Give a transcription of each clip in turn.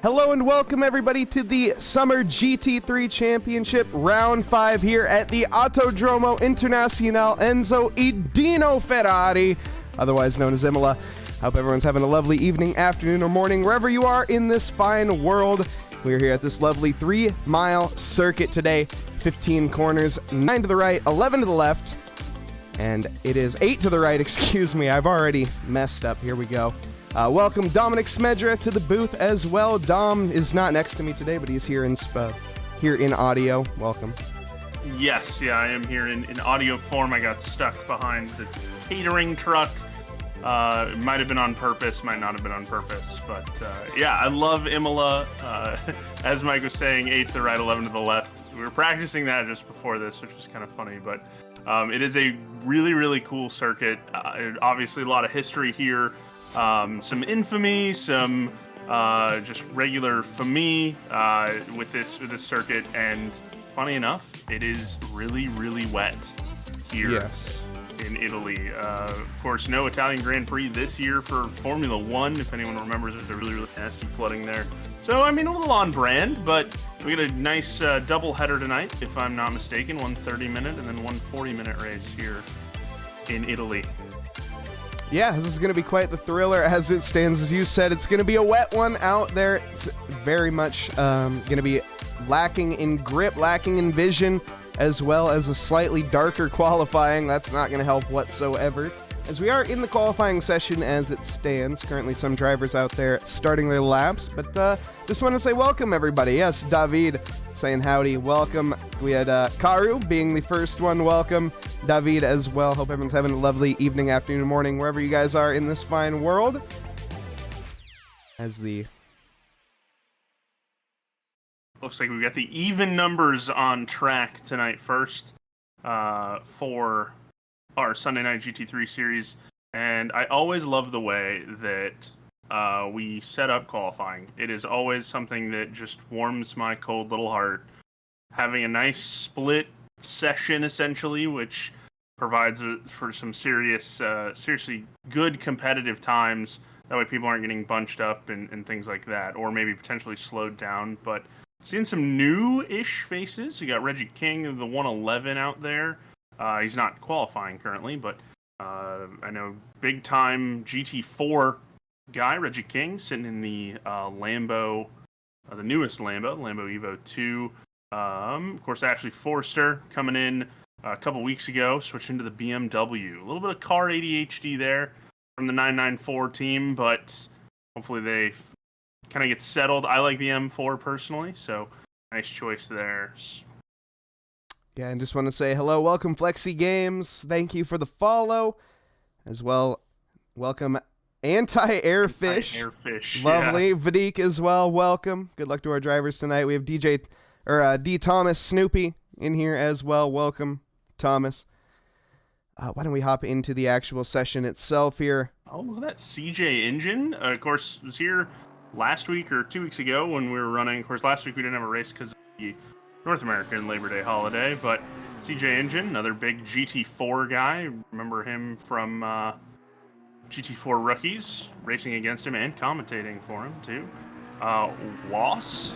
Hello and welcome everybody to the Summer GT3 Championship Round 5 here at the Autodromo Internazionale Enzo Edino Ferrari, otherwise known as Imola. Hope everyone's having a lovely evening, afternoon, or morning, wherever you are in this fine world. We're here at this lovely 3-mile circuit today. 15 corners, 9 to the right, 11 to the left, and it is 8 to the right, excuse me, I've already messed up. Here we go. Welcome Dominic Smedra to the booth as well. Dom is not next to me today, but he's here in audio. Welcome. Yes, I am here in audio form. I got stuck behind the catering truck. It might have been on purpose, might not have been on purpose, but I love Imola. As Mike was saying, 8 to the right, 11 to the left. We were practicing that just before this, which was kind of funny, but it is a really, really cool circuit. Obviously, a lot of history here. Some infamy, some just regular famille with this circuit, and funny enough, it is really, really wet here. Yes. In Italy. Of course, no Italian Grand Prix this year for Formula One. If anyone remembers, there's a really, really nasty flooding there. So, I mean, a little on brand, but we got a nice double header tonight, if I'm not mistaken. One 30-minute and then one 40-minute race here in Italy. Yeah, this is going to be quite the thriller as it stands. As you said, it's going to be a wet one out there. It's very much going to be lacking in grip, lacking in vision, as well as a slightly darker qualifying. That's not going to help whatsoever, as we are in the qualifying session as it stands. Currently some drivers out there starting their laps, but just want to say welcome everybody. Yes, David saying howdy, welcome. We had Karu being the first one, welcome. David as well. Hope everyone's having a lovely evening, afternoon, morning, wherever you guys are in this fine world. Looks like we've got the even numbers on track tonight first for our Sunday Night GT3 series. And I always love the way that we set up qualifying. It is always something that just warms my cold little heart. Having a nice split session, essentially, which provides for some seriously good competitive times. That way people aren't getting bunched up and things like that, or maybe potentially slowed down. But seeing some new-ish faces. We got Reggie King of the 111 out there. He's not qualifying currently, but I know big-time GT4 guy, Reggie King, sitting in the Lambo, the newest Lambo Evo 2. Of course, Ashley Forster coming in a couple weeks ago, switching to the BMW. A little bit of car ADHD there from the 994 team, but hopefully they kind of get settled. I like the M4 personally, so nice choice there. Yeah, and just want to say hello, welcome Flexi Games. Thank you for the follow as well. Welcome Anti-Airfish. Anti-Airfish, lovely. Yeah. Vadik as well. Welcome. Good luck to our drivers tonight. We have D Thomas Snoopy in here as well. Welcome, Thomas. Why don't we hop into the actual session itself here? Oh, look at that CJ engine. Of course, was here last week or 2 weeks ago when we were running. Of course, last week we didn't have a race because of the North American Labor Day holiday, but CJ Engine, another big GT4 guy. Remember him from GT4 Rookies, racing against him and commentating for him, too. Was,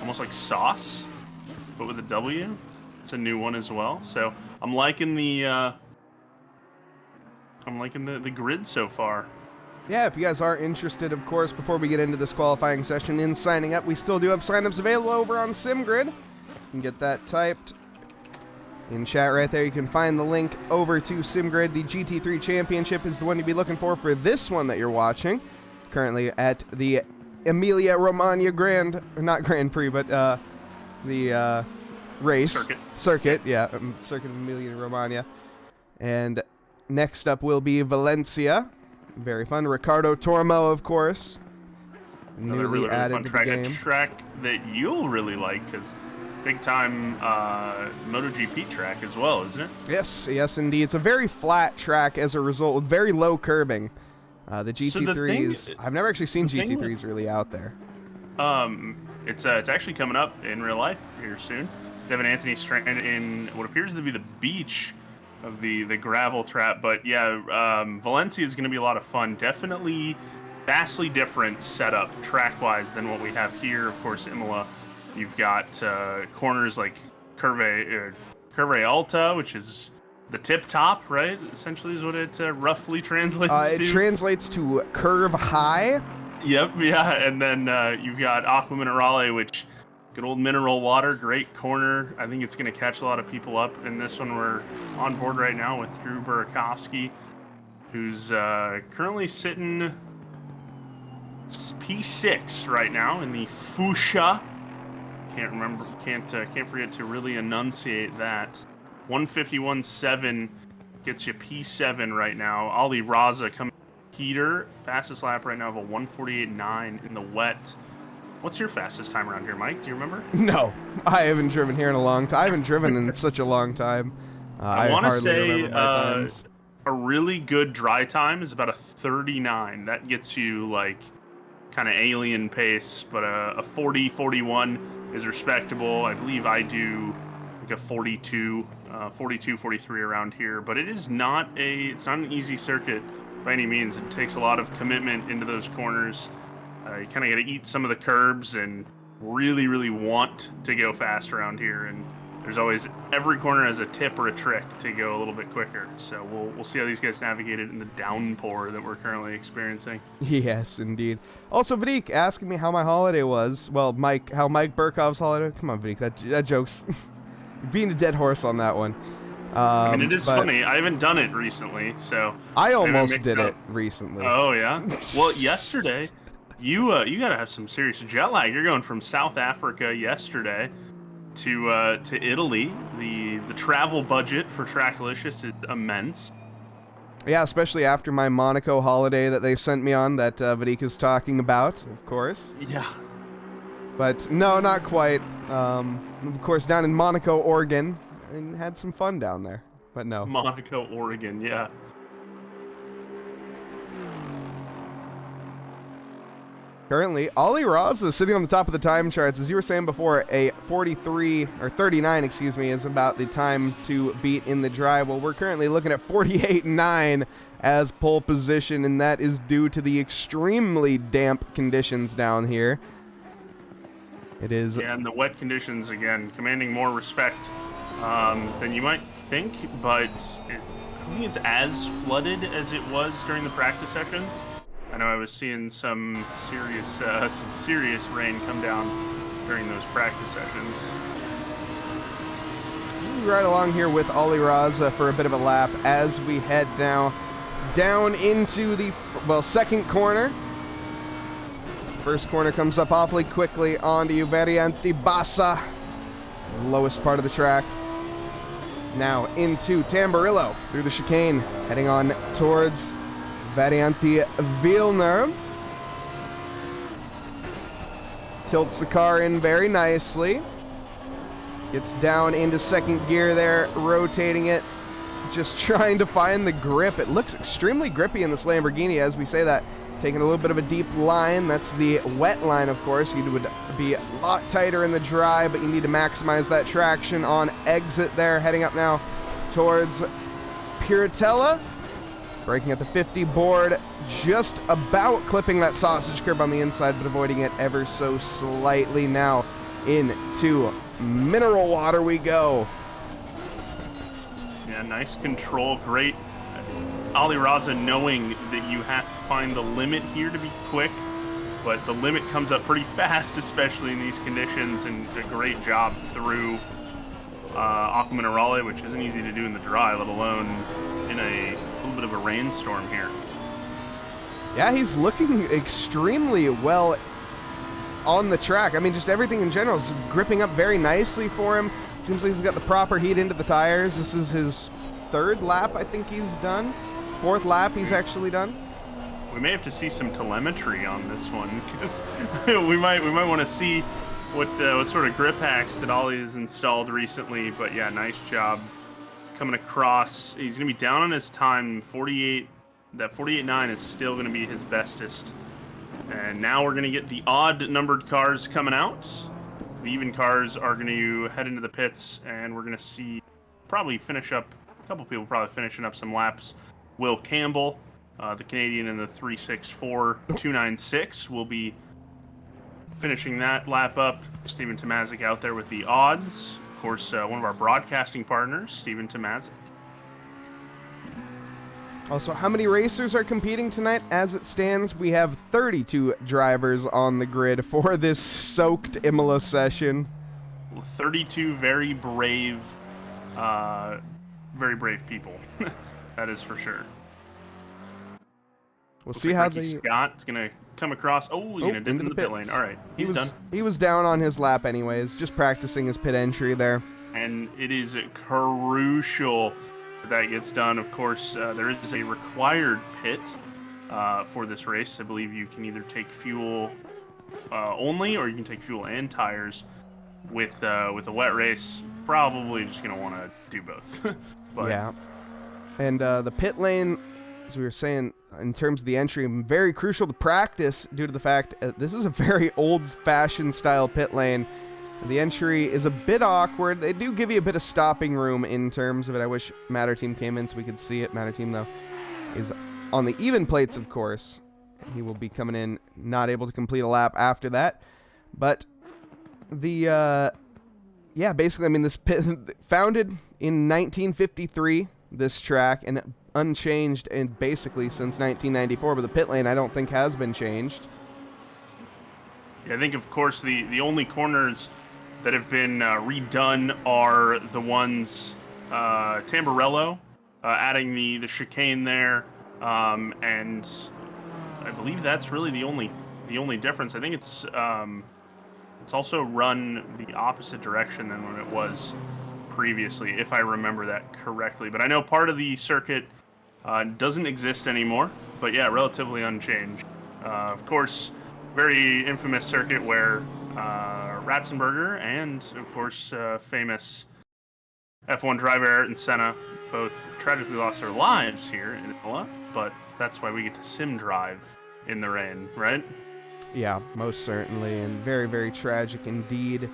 almost like sauce, but with a W. It's a new one as well, so I'm liking the grid so far. Yeah, if you guys are interested, of course, before we get into this qualifying session in signing up, we still do have signups available over on SimGrid. You can get that typed in chat right there. You can find the link over to SimGrid. The GT3 Championship is the one to be looking for this one that you're watching. Currently at the Emilia-Romagna not Grand Prix, but the race. Circuit, yeah. Circuit of Emilia-Romagna. And next up will be Valencia. Very fun. Ricardo Tormo, of course. Another newly really added to the game. A track that you'll really like, because big-time MotoGP track as well, isn't it? Yes, indeed. It's a very flat track as a result, with very low curbing. The GT3s, I've never actually seen GT3s really out there. It's actually coming up in real life here soon. Devin Anthony stranded in what appears to be the beach of the gravel trap, but yeah, Valencia is going to be a lot of fun. Definitely vastly different setup track-wise than what we have here. Of course, Imola, you've got corners like Curve Alta, which is the tip top, right? Essentially is what it roughly translates to. It translates to curve high. Yep, yeah, and then you've got Aqua Minerale, which good old mineral water, great corner. I think it's going to catch a lot of people up in this one. We're on board right now with Drew Burakovsky, who's currently sitting P6 right now in the Fuchsia. Can't forget to really enunciate that. 151.7 gets you P7 right now. Ali Raza coming heater, fastest lap right now of a 148.9 in the wet. What's your fastest time around here, Mike? Do you remember? No, I haven't driven here in a long time. I haven't driven in such a long time. I want to say times. A really good dry time is about a 39. That gets you like kind of alien pace, but a 40, 41 is respectable. I believe I do like a 42, 43 around here, but it's not an easy circuit by any means. It takes a lot of commitment into those corners. You kind of got to eat some of the curbs and really, really want to go fast around here. And there's always, every corner has a tip or a trick to go a little bit quicker. So we'll see how these guys navigate it in the downpour that we're currently experiencing. Yes, indeed. Also, Vadik asking me how my holiday was. Well, how Mike Burkov's holiday. Come on, Vadik, that joke's being a dead horse on that one. I mean, it is funny. I haven't done it recently, so I almost did it recently. Oh yeah. Well, yesterday, you got to have some serious jet lag. You're going from South Africa yesterday to Italy. The travel budget for Tracklicious is immense. Yeah, especially after my Monaco holiday that they sent me on that Vadik is talking about, of course. Yeah. But no, not quite. Of course, down in Monaco, Oregon, and had some fun down there. But no. Monaco, Oregon, yeah. Currently, Ali Raza sitting on the top of the time charts. As you were saying before, a 43, or 39, excuse me, is about the time to beat in the dry. Well, we're currently looking at 48.9 as pole position, and that is due to the extremely damp conditions down here. It is. Yeah, and the wet conditions, again, commanding more respect than you might think, but I don't think it's as flooded as it was during the practice sessions. I know I was seeing some serious rain come down during those practice sessions. Right along here with Ali Raza for a bit of a lap as we head now down into the, second corner. This first corner comes up awfully quickly onto Variante Bassa, the lowest part of the track. Now into Tamburillo through the chicane, heading on towards Variante Villeneuve. Tilts the car in very nicely. Gets down into second gear there, rotating it. Just trying to find the grip. It looks extremely grippy in this Lamborghini as we say that. Taking a little bit of a deep line. That's the wet line, of course. You would be a lot tighter in the dry, but you need to maximize that traction on exit there. Heading up now towards Piratella. Braking at the 50 board, just about clipping that sausage curb on the inside, but avoiding it ever so slightly. Now into mineral water we go. Yeah, nice control, great. Ali Raza knowing that you have to find the limit here to be quick, but the limit comes up pretty fast, especially in these conditions, and a great job through Aqua Minerale, which isn't easy to do in the dry, let alone in a little bit of a rainstorm here. Yeah, he's looking extremely well on the track. I mean, just everything in general is gripping up very nicely for him. Seems like he's got the proper heat into the tires. This is his third lap, I think he's done. Fourth lap he's actually done. We may have to see some telemetry on this one, because we might want to see what sort of grip hacks that Ollie has installed recently. But yeah, nice job coming across. He's going to be down on his time, 48. That 48.9 is still going to be his bestest. And now we're going to get the odd numbered cars coming out. The even cars are going to head into the pits, and we're going to see probably finish up, a couple people probably finishing up some laps. Will Campbell The Canadian in the 364.296 will be finishing that lap up. Steven Tomazic out there with the odds. Of course, one of our broadcasting partners, Steven Tomazic. Also, how many racers are competing tonight? As it stands, we have 32 drivers on the grid for this soaked Imola session. 32 very brave people. That is for sure. We'll Looks see like how Ricky Scott's gonna come across. Oh, he's gonna dip into the pit lane. All right, he's done. He was down on his lap anyways, just practicing his pit entry there. And it is crucial that gets done. Of course, there is a required pit for this race. I believe you can either take fuel only, or you can take fuel and tires. With a wet race, probably just gonna want to do both. But yeah, and the pit lane, as we were saying, in terms of the entry, very crucial to practice due to the fact this is a very old-fashioned style pit lane. The entry is a bit awkward. They do give you a bit of stopping room in terms of it. I wish Matter Team came in so we could see it. Matter Team, though, is on the even plates, of course. He will be coming in not able to complete a lap after that. But the, yeah, basically, I mean, this pit, founded in 1953, this track, and unchanged and basically since 1994, but the pit lane I don't think has been changed. Yeah, I think, of course, the only corners that have been redone are the ones Tamburello, adding the chicane there, and I believe that's really the only difference. I think it's also run the opposite direction than when it was previously, if I remember that correctly. But I know part of the circuit doesn't exist anymore, but yeah, relatively unchanged. Of course, very infamous circuit where Ratzenberger and, of course, famous F1 driver Ayrton Senna both tragically lost their lives here in Imola, but that's why we get to sim drive in the rain, right? Yeah, most certainly, and very, very tragic indeed.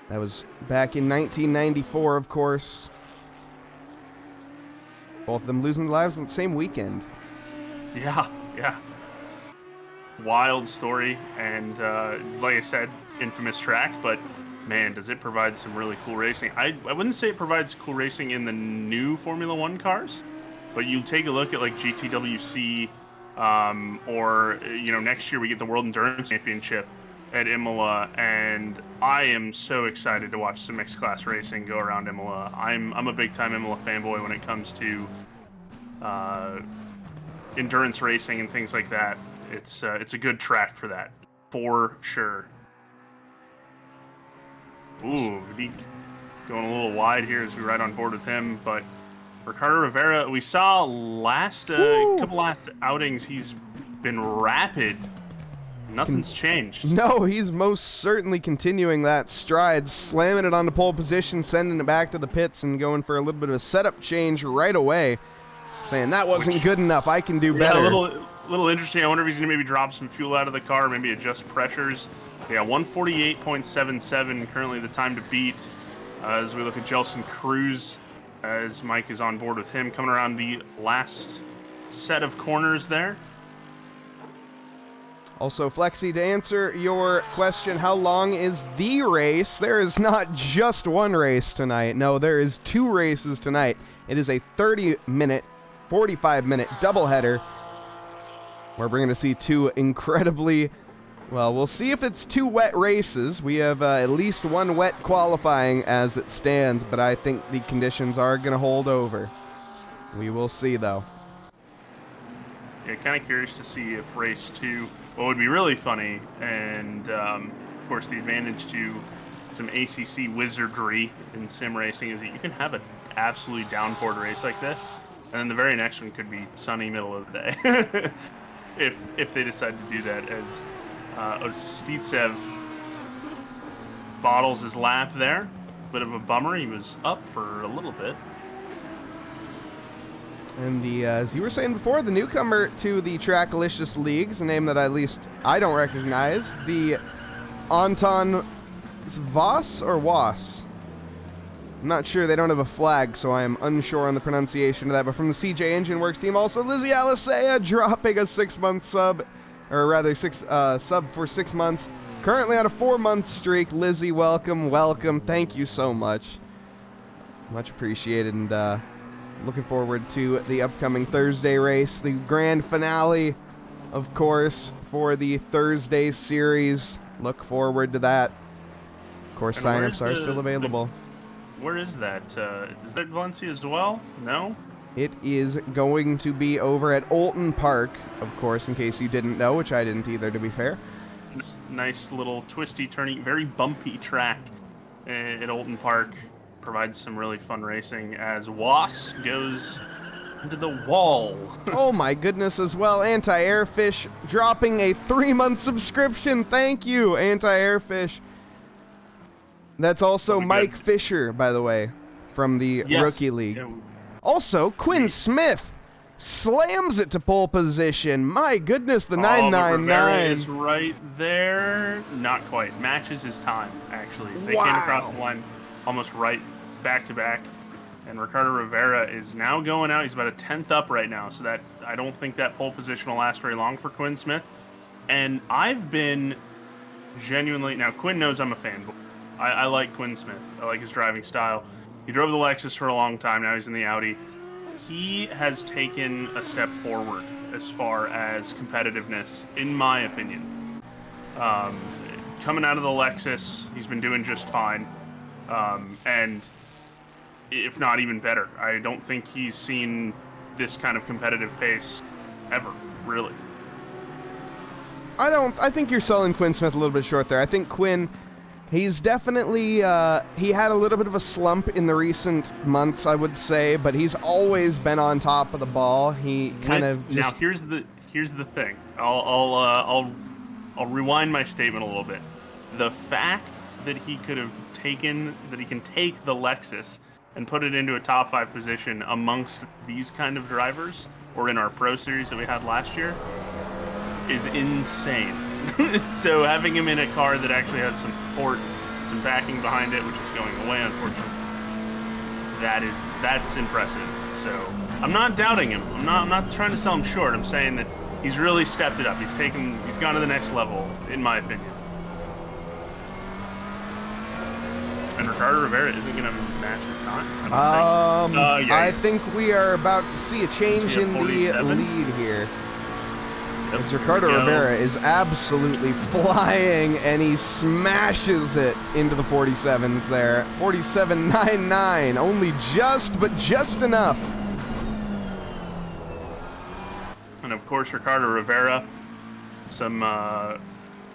That was back in 1994, of course. Both of them losing their lives on the same weekend. Yeah. Wild story, and like I said, infamous track, but man, does it provide some really cool racing. I wouldn't say it provides cool racing in the new Formula One cars, but you take a look at like GTWC, or next year we get the World Endurance Championship at Imola, and I am so excited to watch some mixed class racing go around Imola. I'm a big time Imola fanboy when it comes to endurance racing and things like that. It's a good track for that, for sure. Ooh, Vidic going a little wide here as we ride on board with him, but Ricardo Rivera, we saw couple last outings, he's been rapid. Nothing's changed. No, he's most certainly continuing that stride, slamming it onto pole position, sending it back to the pits, and going for a little bit of a setup change right away, saying that wasn't good enough, I can do better. A little interesting. I wonder if he's going to maybe drop some fuel out of the car, maybe adjust pressures. Yeah, 148.77 currently the time to beat as we look at Jelson Cruz, as Mike is on board with him, coming around the last set of corners there. Also, Flexi, to answer your question, how long is the race? There is not just one race tonight. No, there is two races tonight. It is a 30-minute, 45-minute doubleheader. We're going to see two incredibly, well, we'll see if it's two wet races. We have at least one wet qualifying as it stands, but I think the conditions are going to hold over. We will see, though. Yeah, kind of curious to see if race two, what would be really funny, and of course the advantage to some ACC wizardry in sim racing is that you can have an absolutely downpoured race like this, and then the very next one could be sunny middle of the day. if they decide to do that, as Ostitsev bottles his lap there. Bit of a bummer. He was up for a little bit. And as you were saying before, the newcomer to the Trackalicious Leagues, a name that at least I don't recognize, the Anton Voss or Was? I'm not sure, they don't have a flag, so I am unsure on the pronunciation of that. But from the CJ Engine Works team, also Lizzie Alisea dropping a 6-month sub, or rather sub for 6 months. Currently on a 4-month streak. Lizzie, welcome. Thank you so much. Much appreciated, and looking forward to the upcoming Thursday race, the grand finale, of course, for the Thursday series. Look forward to that. Of course, signups are still available. Where is that? Is that Valencia as well? No? It is going to be over at Olton Park, of course, in case you didn't know, which I didn't either, to be fair. This nice little twisty, turny, very bumpy track at Olton Park provides some really fun racing as Was goes into the wall. Oh my goodness as well. Anti-Airfish dropping a 3-month subscription. Thank you, Anti-Airfish. That's also Mike Fisher, by the way, from the Rookie League. Yeah. Also, Quinn Smith slams it to pole position. My goodness, the 999 is right there. Not quite. Matches his time, actually. They came across the line almost right back to back. And Ricardo Rivera is now going out. He's about a 10th up right now, so that I don't think that pole position will last very long for Quinn Smith. And I've been genuinely... Now, Quinn knows I'm a fan. I like Quinn Smith. I like his driving style. He drove the Lexus for a long time. Now he's in the Audi. He has taken a step forward as far as competitiveness, in my opinion. Coming out of the Lexus, he's been doing just fine. And if not even better. I don't think he's seen this kind of competitive pace ever, really. I think you're selling Quinn Smith a little bit short there. I think Quinn... He's definitely, he had a little bit of a slump in the recent months, I would say, but he's always been on top of the ball. He kind of just... Now, here's the thing. I'll rewind my statement a little bit. The fact that he can take the Lexus and put it into a top 5 position amongst these kind of drivers, or in our Pro Series that we had last year, is insane. So having him in a car that actually has some support, some backing behind it, which is going away, unfortunately, that's impressive. So I'm not doubting him. I'm not trying to sell him short. I'm saying that he's really stepped it up. He's gone to the next level, in my opinion. And Ricardo Rivera isn't going to match his time. I think we are about to see a change in the lead here. As Ricardo Rivera is absolutely flying, and he smashes it into the 47s there. 47.99, only just enough. And of course, Ricardo Rivera, some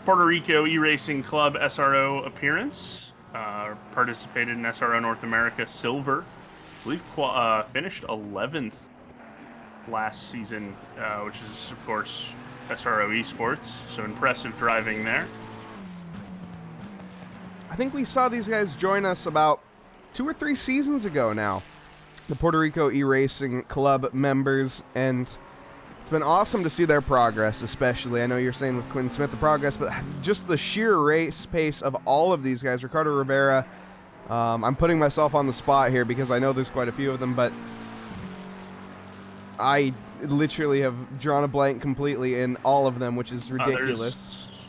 Puerto Rico E-Racing Club SRO appearance. Participated in SRO North America Silver. I believe finished 11th last season, which is, of course, SRO Esports, so impressive driving there. I think we saw these guys join us about 2 or 3 seasons ago now, the Puerto Rico E-Racing Club members, and it's been awesome to see their progress, especially. I know you're saying with Quinn Smith the progress, but just the sheer race pace of all of these guys. Ricardo Rivera, I'm putting myself on the spot here because I know there's quite a few of them, but I literally have drawn a blank completely in all of them, which is ridiculous.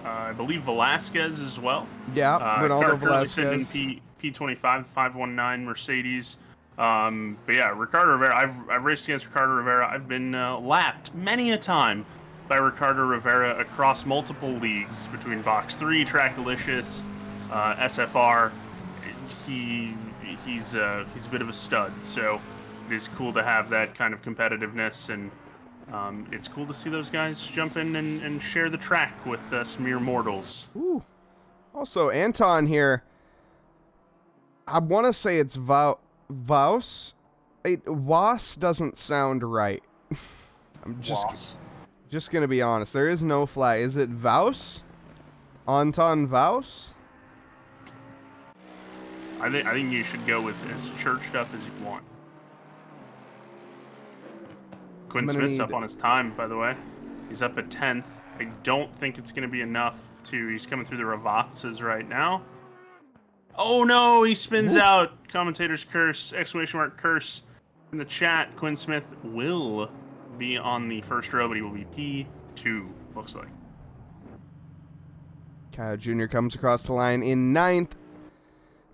I believe Velasquez as well. Yeah, Ronaldo Velasquez. In P25 519 Mercedes. But yeah, Ricardo Rivera. I've raced against Ricardo Rivera. I've been lapped many a time by Ricardo Rivera across multiple leagues between Box 3, Trackalicious, SFR. He's a bit of a stud. So it is cool to have that kind of competitiveness, and it's cool to see those guys jump in and share the track with us mere mortals. Ooh. Also, Anton here, I want to say it's Vaus. Was doesn't sound right. I'm just going to be honest. There is no flag. Is it Vaus? Anton Vaus? I think you should go with as churched up as you want. Quinn Smith's up on his time, by the way. He's up at 10th. I don't think it's going to be enough he's coming through the Ravatsas right now. Oh no, he spins out. Commentators curse, exclamation mark curse. In the chat, Quinn Smith will be on the first row, but he will be P2, looks like. Kyle Jr. comes across the line in 9th.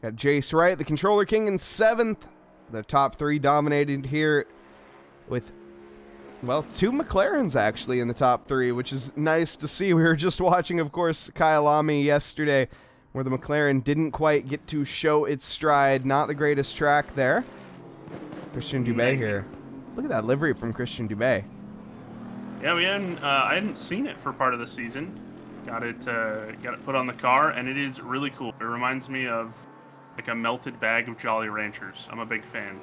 Got Jace Wright, the Controller King, in 7th. The top 3 dominated here with, well, 2 McLarens actually in the top 3, which is nice to see. We were just watching, of course, Kyalami yesterday, where the McLaren didn't quite get to show its stride. Not the greatest track there. Christian Dubé here. Look at that livery from Christian Dubé. Yeah, I hadn't seen it for part of the season. Got it put on the car, and it is really cool. It reminds me of like a melted bag of Jolly Ranchers. I'm a big fan.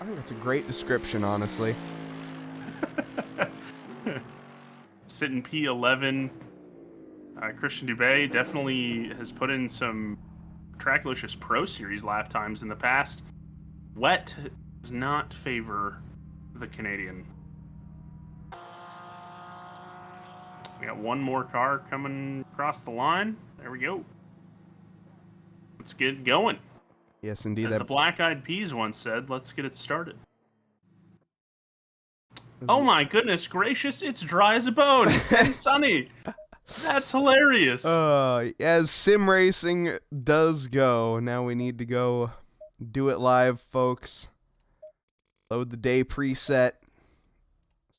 I think that's a great description, honestly. Sitting P11. Christian Dubé definitely has put in some Tracklicious Pro Series lap times in the past. Wet does not favor the Canadian. We got one more car coming across the line. There we go. Let's get it going. Yes, indeed. As the Black Eyed Peas once said, let's get it started. Oh my goodness gracious, it's dry as a bone and sunny. That's hilarious. As sim racing does go, now we need to go do it live, folks. Load the day preset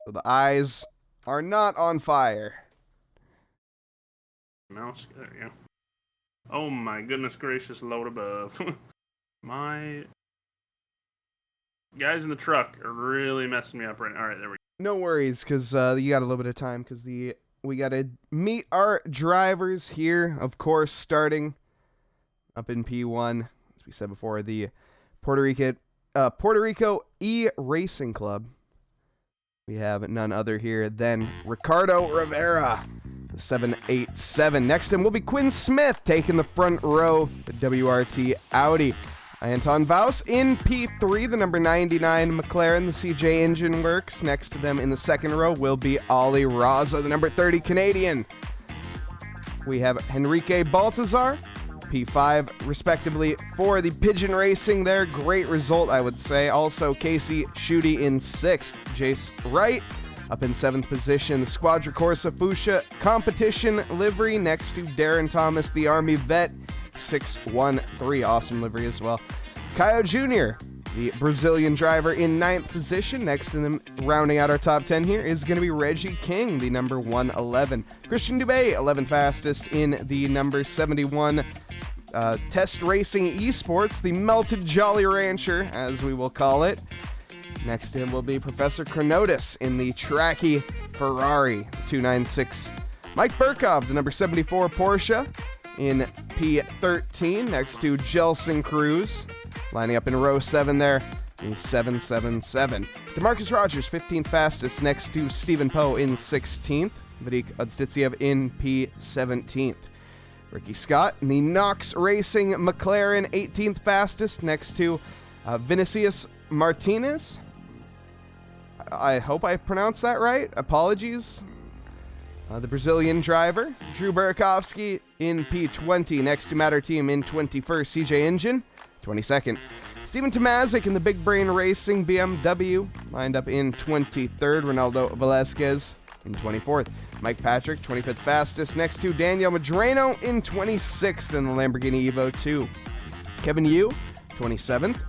so the eyes are not on fire. Mouse, there we go. Oh my goodness gracious, load above. My guys in the truck are really messing me up right now. All right, there we go. No worries, because you got a little bit of time, because we got to meet our drivers here, of course, starting up in P1, as we said before, the Puerto Rico E-Racing Club. We have none other here than Ricardo Rivera, the 787. Next to him will be Quinn Smith, taking the front row, the WRT Audi. Anton Vaus in P3, the number 99 McLaren, the CJ Engine Works. Next to them in the second row will be Ollie Raza, the number 30 Canadian. We have Henrique Baltazar, P5, respectively, for the Pigeon Racing there. Great result, I would say. Also, Casey Schutte in 6th. Jace Wright up in 7th position. The Squadra Corsa Fuchsia Competition livery next to Darren Thomas, the Army vet. 613, awesome livery as well. Kyle Jr., the Brazilian driver, in 9th position. Next to them, rounding out our top 10 here, is going to be Reggie King, the number 111. Christian Dubé, 11th fastest in the number 71 Test Racing Esports, the Melted Jolly Rancher, as we will call it. Next to him will be Professor Chronotis in the Tracky Ferrari 296. Mike Burkov, the number 74 Porsche, in P13, next to Jelson Cruz, lining up in row 7 there, in 777. DeMarcus Rogers, 15th fastest, next to Stephen Poe in 16th. Vadik Odstitsiev in P17th. Ricky Scott in the Knox Racing McLaren, 18th fastest, next to Vinicius Martinez. I hope I pronounced that right. Apologies. The Brazilian driver, Drew Burakovsky in P20, next to Matter Team in 21st, CJ Engine, 22nd. Steven Tomazik in the Big Brain Racing BMW, lined up in 23rd, Ronaldo Velasquez in 24th. Mike Patrick, 25th fastest, next to Daniel Madrano in 26th in the Lamborghini Evo 2. Kevin Yu, 27th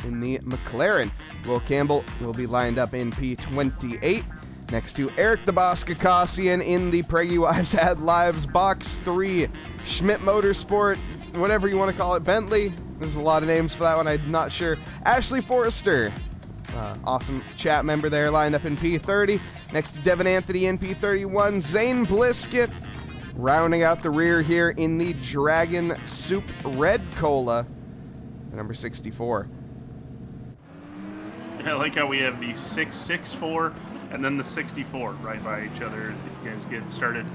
in the McLaren. Will Campbell will be lined up in P28. Next to Eric the Boss Kakasian in the Preggy Wives Had Lives Box 3. Schmidt Motorsport, whatever you want to call it. Bentley, there's a lot of names for that one, I'm not sure. Ashley Forrester, awesome chat member there, lined up in P30. Next to Devin Anthony in P31. Zane Bliskett, rounding out the rear here in the Dragon Soup Red Cola, the number 64. I like how we have the 664 and then the 64 right by each other as you guys get started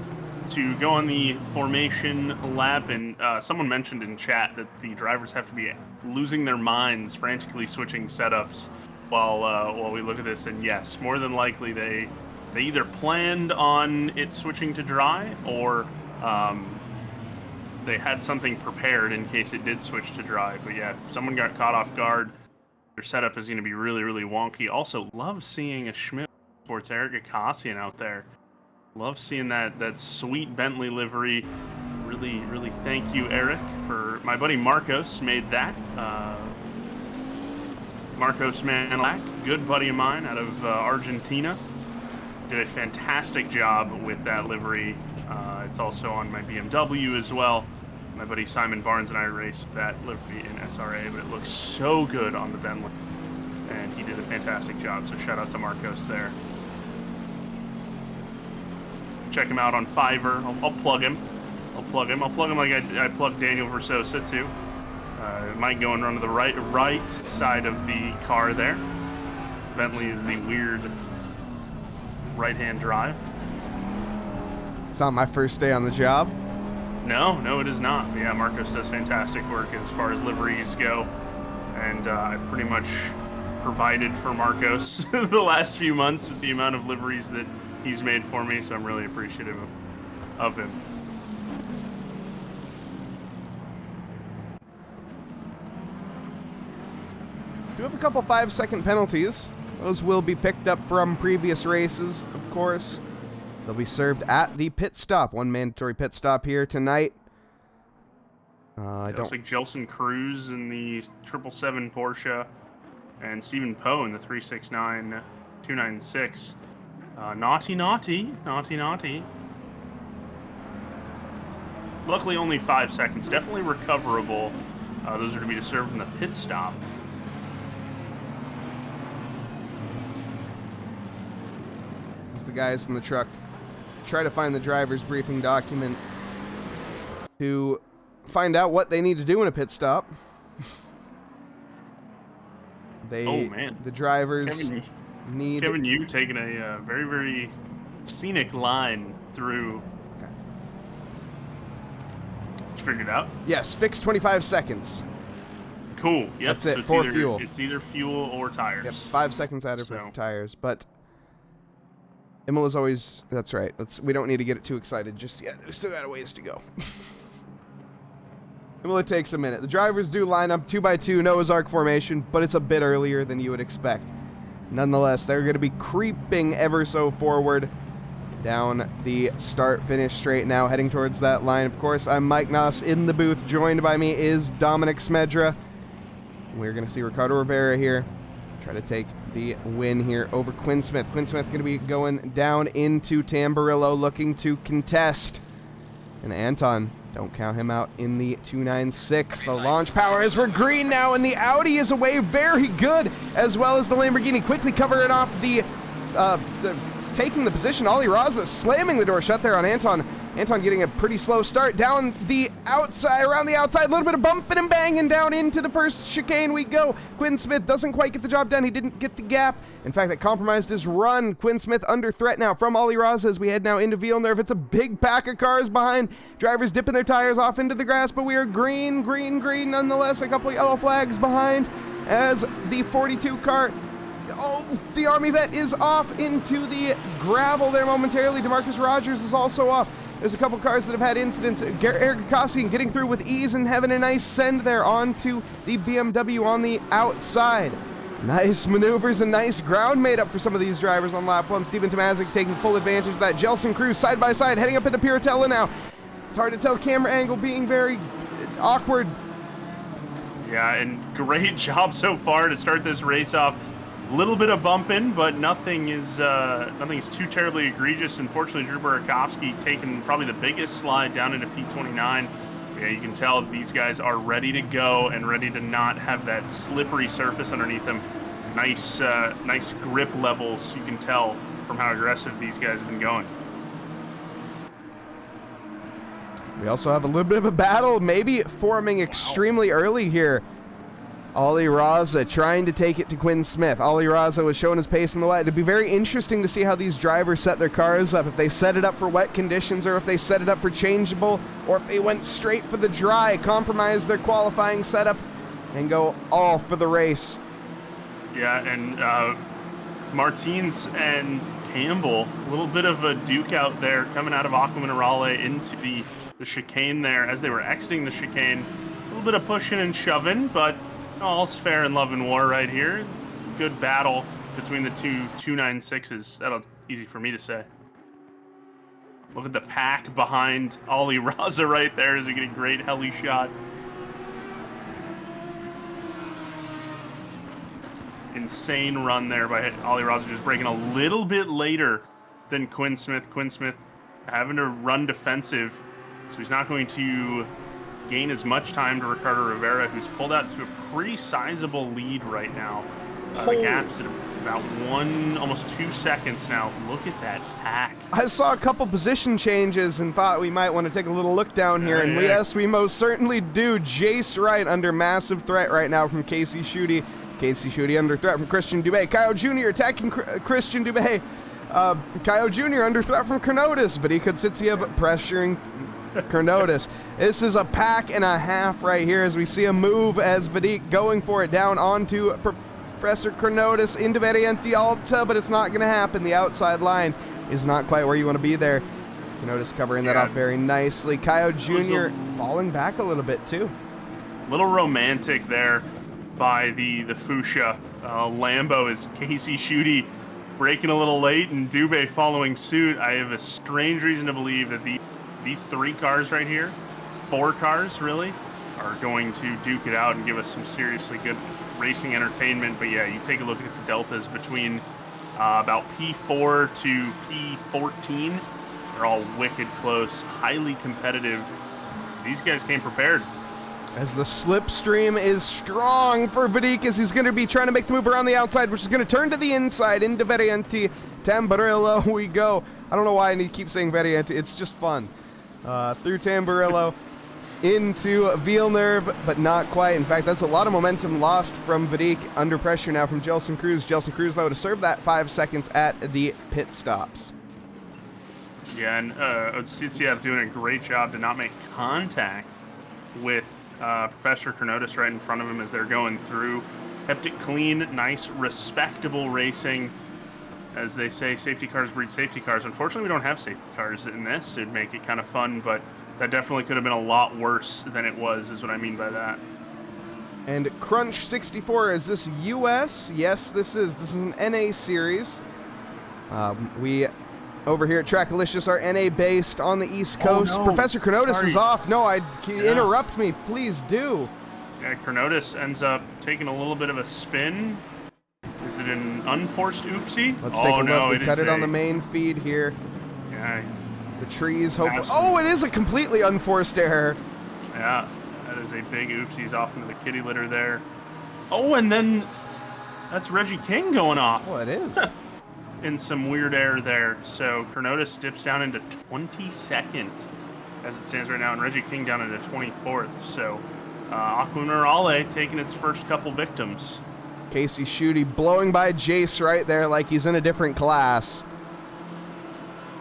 to go on the formation lap. And someone mentioned in chat that the drivers have to be losing their minds, frantically switching setups while we look at this. And yes, more than likely they either planned on it switching to dry or they had something prepared in case it did switch to dry. But yeah, if someone got caught off guard, their setup is going to be really, really wonky. Also, love seeing a Schmidt Sports Eric Akassian out there. Love seeing that sweet Bentley livery. Really, really thank you, Eric, for my buddy Marcos made that. Marcos Manlack, good buddy of mine out of Argentina, did a fantastic job with that livery. It's also on my BMW as well. My buddy Simon Barnes and I raced that livery in SRA, but it looks so good on the Bentley, and he did a fantastic job. So shout out to Marcos there. Check him out on Fiverr. I'll plug him. I'll plug him like I plugged Daniel Versosa too. Might go and run to the right side of the car there. Bentley is the weird right-hand drive. It's not my first day on the job. No, it is not. But yeah, Marcos does fantastic work as far as liveries go, and I've pretty much provided for Marcos the last few months with the amount of liveries that he's made for me, so I'm really appreciative of him. Do have a couple 5-second penalties. Those will be picked up from previous races, of course. They'll be served at the pit stop. One mandatory pit stop here tonight. Looks like Jelson Cruz in the 777 Porsche and Stephen Poe in the 369 296. Naughty. Luckily only 5 seconds. Definitely recoverable. Those are to be served in the pit stop. As the guys in the truck try to find the driver's briefing document to find out what they need to do in a pit stop. The drivers need... Kevin, you taking a very, very scenic line through... Okay. Did you figure it out? Yes, fixed 25 seconds. Cool. Yep. That's it, for fuel. It's either fuel or tires. Yep, 5 seconds added for tires, but... Imola's always... That's right. We don't need to get it too excited just yet. We still got a ways to go. Imola takes a minute. The drivers do line up 2x2 Noah's Ark formation, but it's a bit earlier than you would expect. Nonetheless, they're going to be creeping ever so forward down the start-finish straight now, heading towards that line. Of course, I'm Mike Nause in the booth. Joined by me is Dominic Smedra. We're going to see Ricardo Rivera here try to take the win here over Quinn Smith. Quinn Smith going to be going down into Tamburillo looking to contest. And Anton, don't count him out in the 296. The launch power as we're green now, and the Audi is away very good, as well as the Lamborghini quickly covering off taking the position. Ali Raza slamming the door shut there on Anton. Anton getting a pretty slow start down the outside, around the outside, a little bit of bumping and banging down into the first chicane we go. Quinn Smith doesn't quite get the job done. He didn't get the gap. In fact, that compromised his run. Quinn Smith under threat now from Ali Raza as we head now into Villeneuve. It's a big pack of cars behind. Drivers dipping their tires off into the grass, but we are green nonetheless. A couple of yellow flags behind as the 42 car... Oh, the Army vet is off into the gravel there momentarily. DeMarcus Rogers is also off. There's a couple cars that have had incidents. Eric Akassian getting through with ease and having a nice send there onto the BMW on the outside. Nice maneuvers and nice ground made up for some of these drivers on lap 1. Steven Tomazic taking full advantage of that. Jelson Cruz side by side heading up into Piratella now. It's hard to tell, camera angle being very awkward. Yeah, and great job so far to start this race off. Little bit of bumping, but nothing is too terribly egregious. Unfortunately, Drew Burakovsky taking probably the biggest slide down into P29. Yeah, you can tell these guys are ready to go and ready to not have that slippery surface underneath them. Nice grip levels, you can tell from how aggressive these guys have been going. We also have a little bit of a battle, maybe forming extremely early here. Ali Raza trying to take it to Quinn Smith. Ali Raza was showing his pace in the wet. It'd be very interesting to see how these drivers set their cars up. If they set it up for wet conditions, or if they set it up for changeable, or if they went straight for the dry, compromise their qualifying setup, and go all for the race. Yeah, and Martins and Campbell, a little bit of a duke out there coming out of Aqua Minerale into the the chicane there as they were exiting the chicane. A little bit of pushing and shoving, but all's fair in love and war right here. Good battle between the two 296s. That'll easy for me to say. Look at the pack behind Ali Raza right there as we get a great heli shot. Insane run there by Ali Raza, just breaking a little bit later than Quinn Smith. Quinn Smith having to run defensive, so he's not going to gain as much time to Ricardo Rivera, who's pulled out to a pretty sizable lead right now. The gap's at about almost 2 seconds now. Look at that pack. I saw a couple position changes and thought we might want to take a little look down here, and yes, we most certainly do. Jace Wright under massive threat right now from Casey Schutte. Casey Schutte under threat from Christian Dubé. Kyle Jr. attacking Christian Dubé. Kyle Jr. under threat from Carnotis. Vadik Kutsitsiev pressuring Carnotis. This is a pack and a half right here as we see a move as Vadik going for it down onto Professor Carnotis into Variante Alta, but it's not going to happen. The outside line is not quite where you want to be there. Carnotis covering that up very nicely. Kyle Jr. falling back a little bit too. A little romantic there by the Fuchsia. Lambo is Casey Schutte breaking a little late and Dubé following suit. I have a strange reason to believe that these 3 cars right here, 4 cars really, are going to duke it out and give us some seriously good racing entertainment. But yeah, you take a look at the deltas between about P4 to P14. They're all wicked close, highly competitive. These guys came prepared. As the slipstream is strong for Vadik as he's going to be trying to make the move around the outside, which is going to turn to the inside into Variante Tamburello we go. I don't know why I keep saying Variante. It's just fun. Through Tamburello into Villeneuve, but not quite. In fact, that's a lot of momentum lost from Vadik under pressure now from Jelson Cruz. Jelson Cruz, though, to serve that 5 seconds at the pit stops. Yeah, and Odstitsiev doing a great job to not make contact with Professor Carnotis right in front of him as they're going through. Kept it clean, nice, respectable racing. As they say, safety cars breed safety cars. Unfortunately, we don't have safety cars in this. It'd make it kind of fun, but that definitely could have been a lot worse than it was, is what I mean by that. And Crunch 64, is this US? Yes, this is. This is an NA series. We over here at Trackalicious are NA based on the East Coast. Oh, no. Professor Carnotis is off. No, interrupt me, please do. Yeah, Carnotis ends up taking a little bit of a spin. Is it an unforced oopsie? Let's take a look. We cut it on the main feed here. Yeah. The trees, hopefully. Oh, it is a completely unforced error. Yeah, that is a big oopsies off into the kitty litter there. Oh, and then that's Reggie King going off. Oh, it is. In some weird error there. So Carnotis dips down into 22nd as it stands right now, and Reggie King down into 24th. So Aquamarale taking its first couple victims. Casey Schutte blowing by Jace right there like he's in a different class.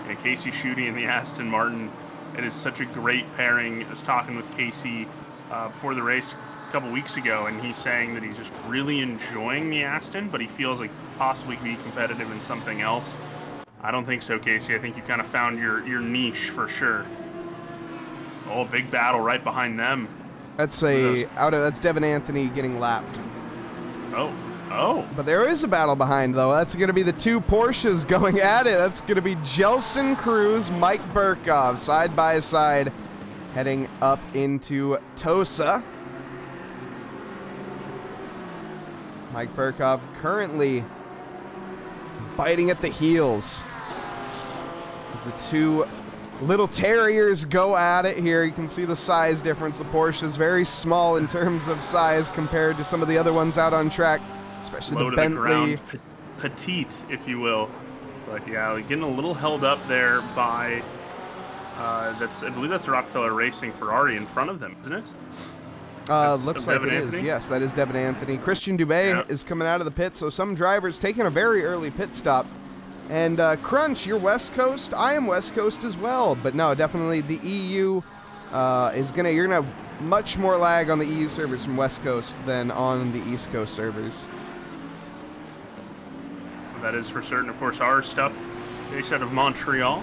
And Casey Schutte and the Aston Martin, it is such a great pairing. I was talking with Casey before the race a couple weeks ago, and he's saying that he's just really enjoying the Aston, but he feels like possibly be competitive in something else. I don't think so, Casey. I think you kind of found your niche for sure. Oh, big battle right behind them. That's that's Devin Anthony getting lapped. Oh. But there is a battle behind, though. That's going to be the 2 Porsches going at it. That's going to be Jelson Cruz, Mike Burkov, side by side, heading up into Tosa. Mike Burkov currently biting at the heels as the 2 little terriers go at it here. You can see the size difference. The Porsche is very small in terms of size compared to some of the other ones out on track, especially low the to Bentley. The ground, petite, if you will. But yeah, getting a little held up there by I believe that's Rockefeller Racing Ferrari in front of them, isn't it? Looks like it is. Yes, that is Devin Anthony. Christian Dubé is coming out of the pit, so some drivers taking a very early pit stop. And Crunch, you're West Coast. I am West Coast as well. But no, definitely the EU you're gonna have much more lag on the EU servers from West Coast than on the East Coast servers. That is for certain. Of course, our stuff based out of Montreal.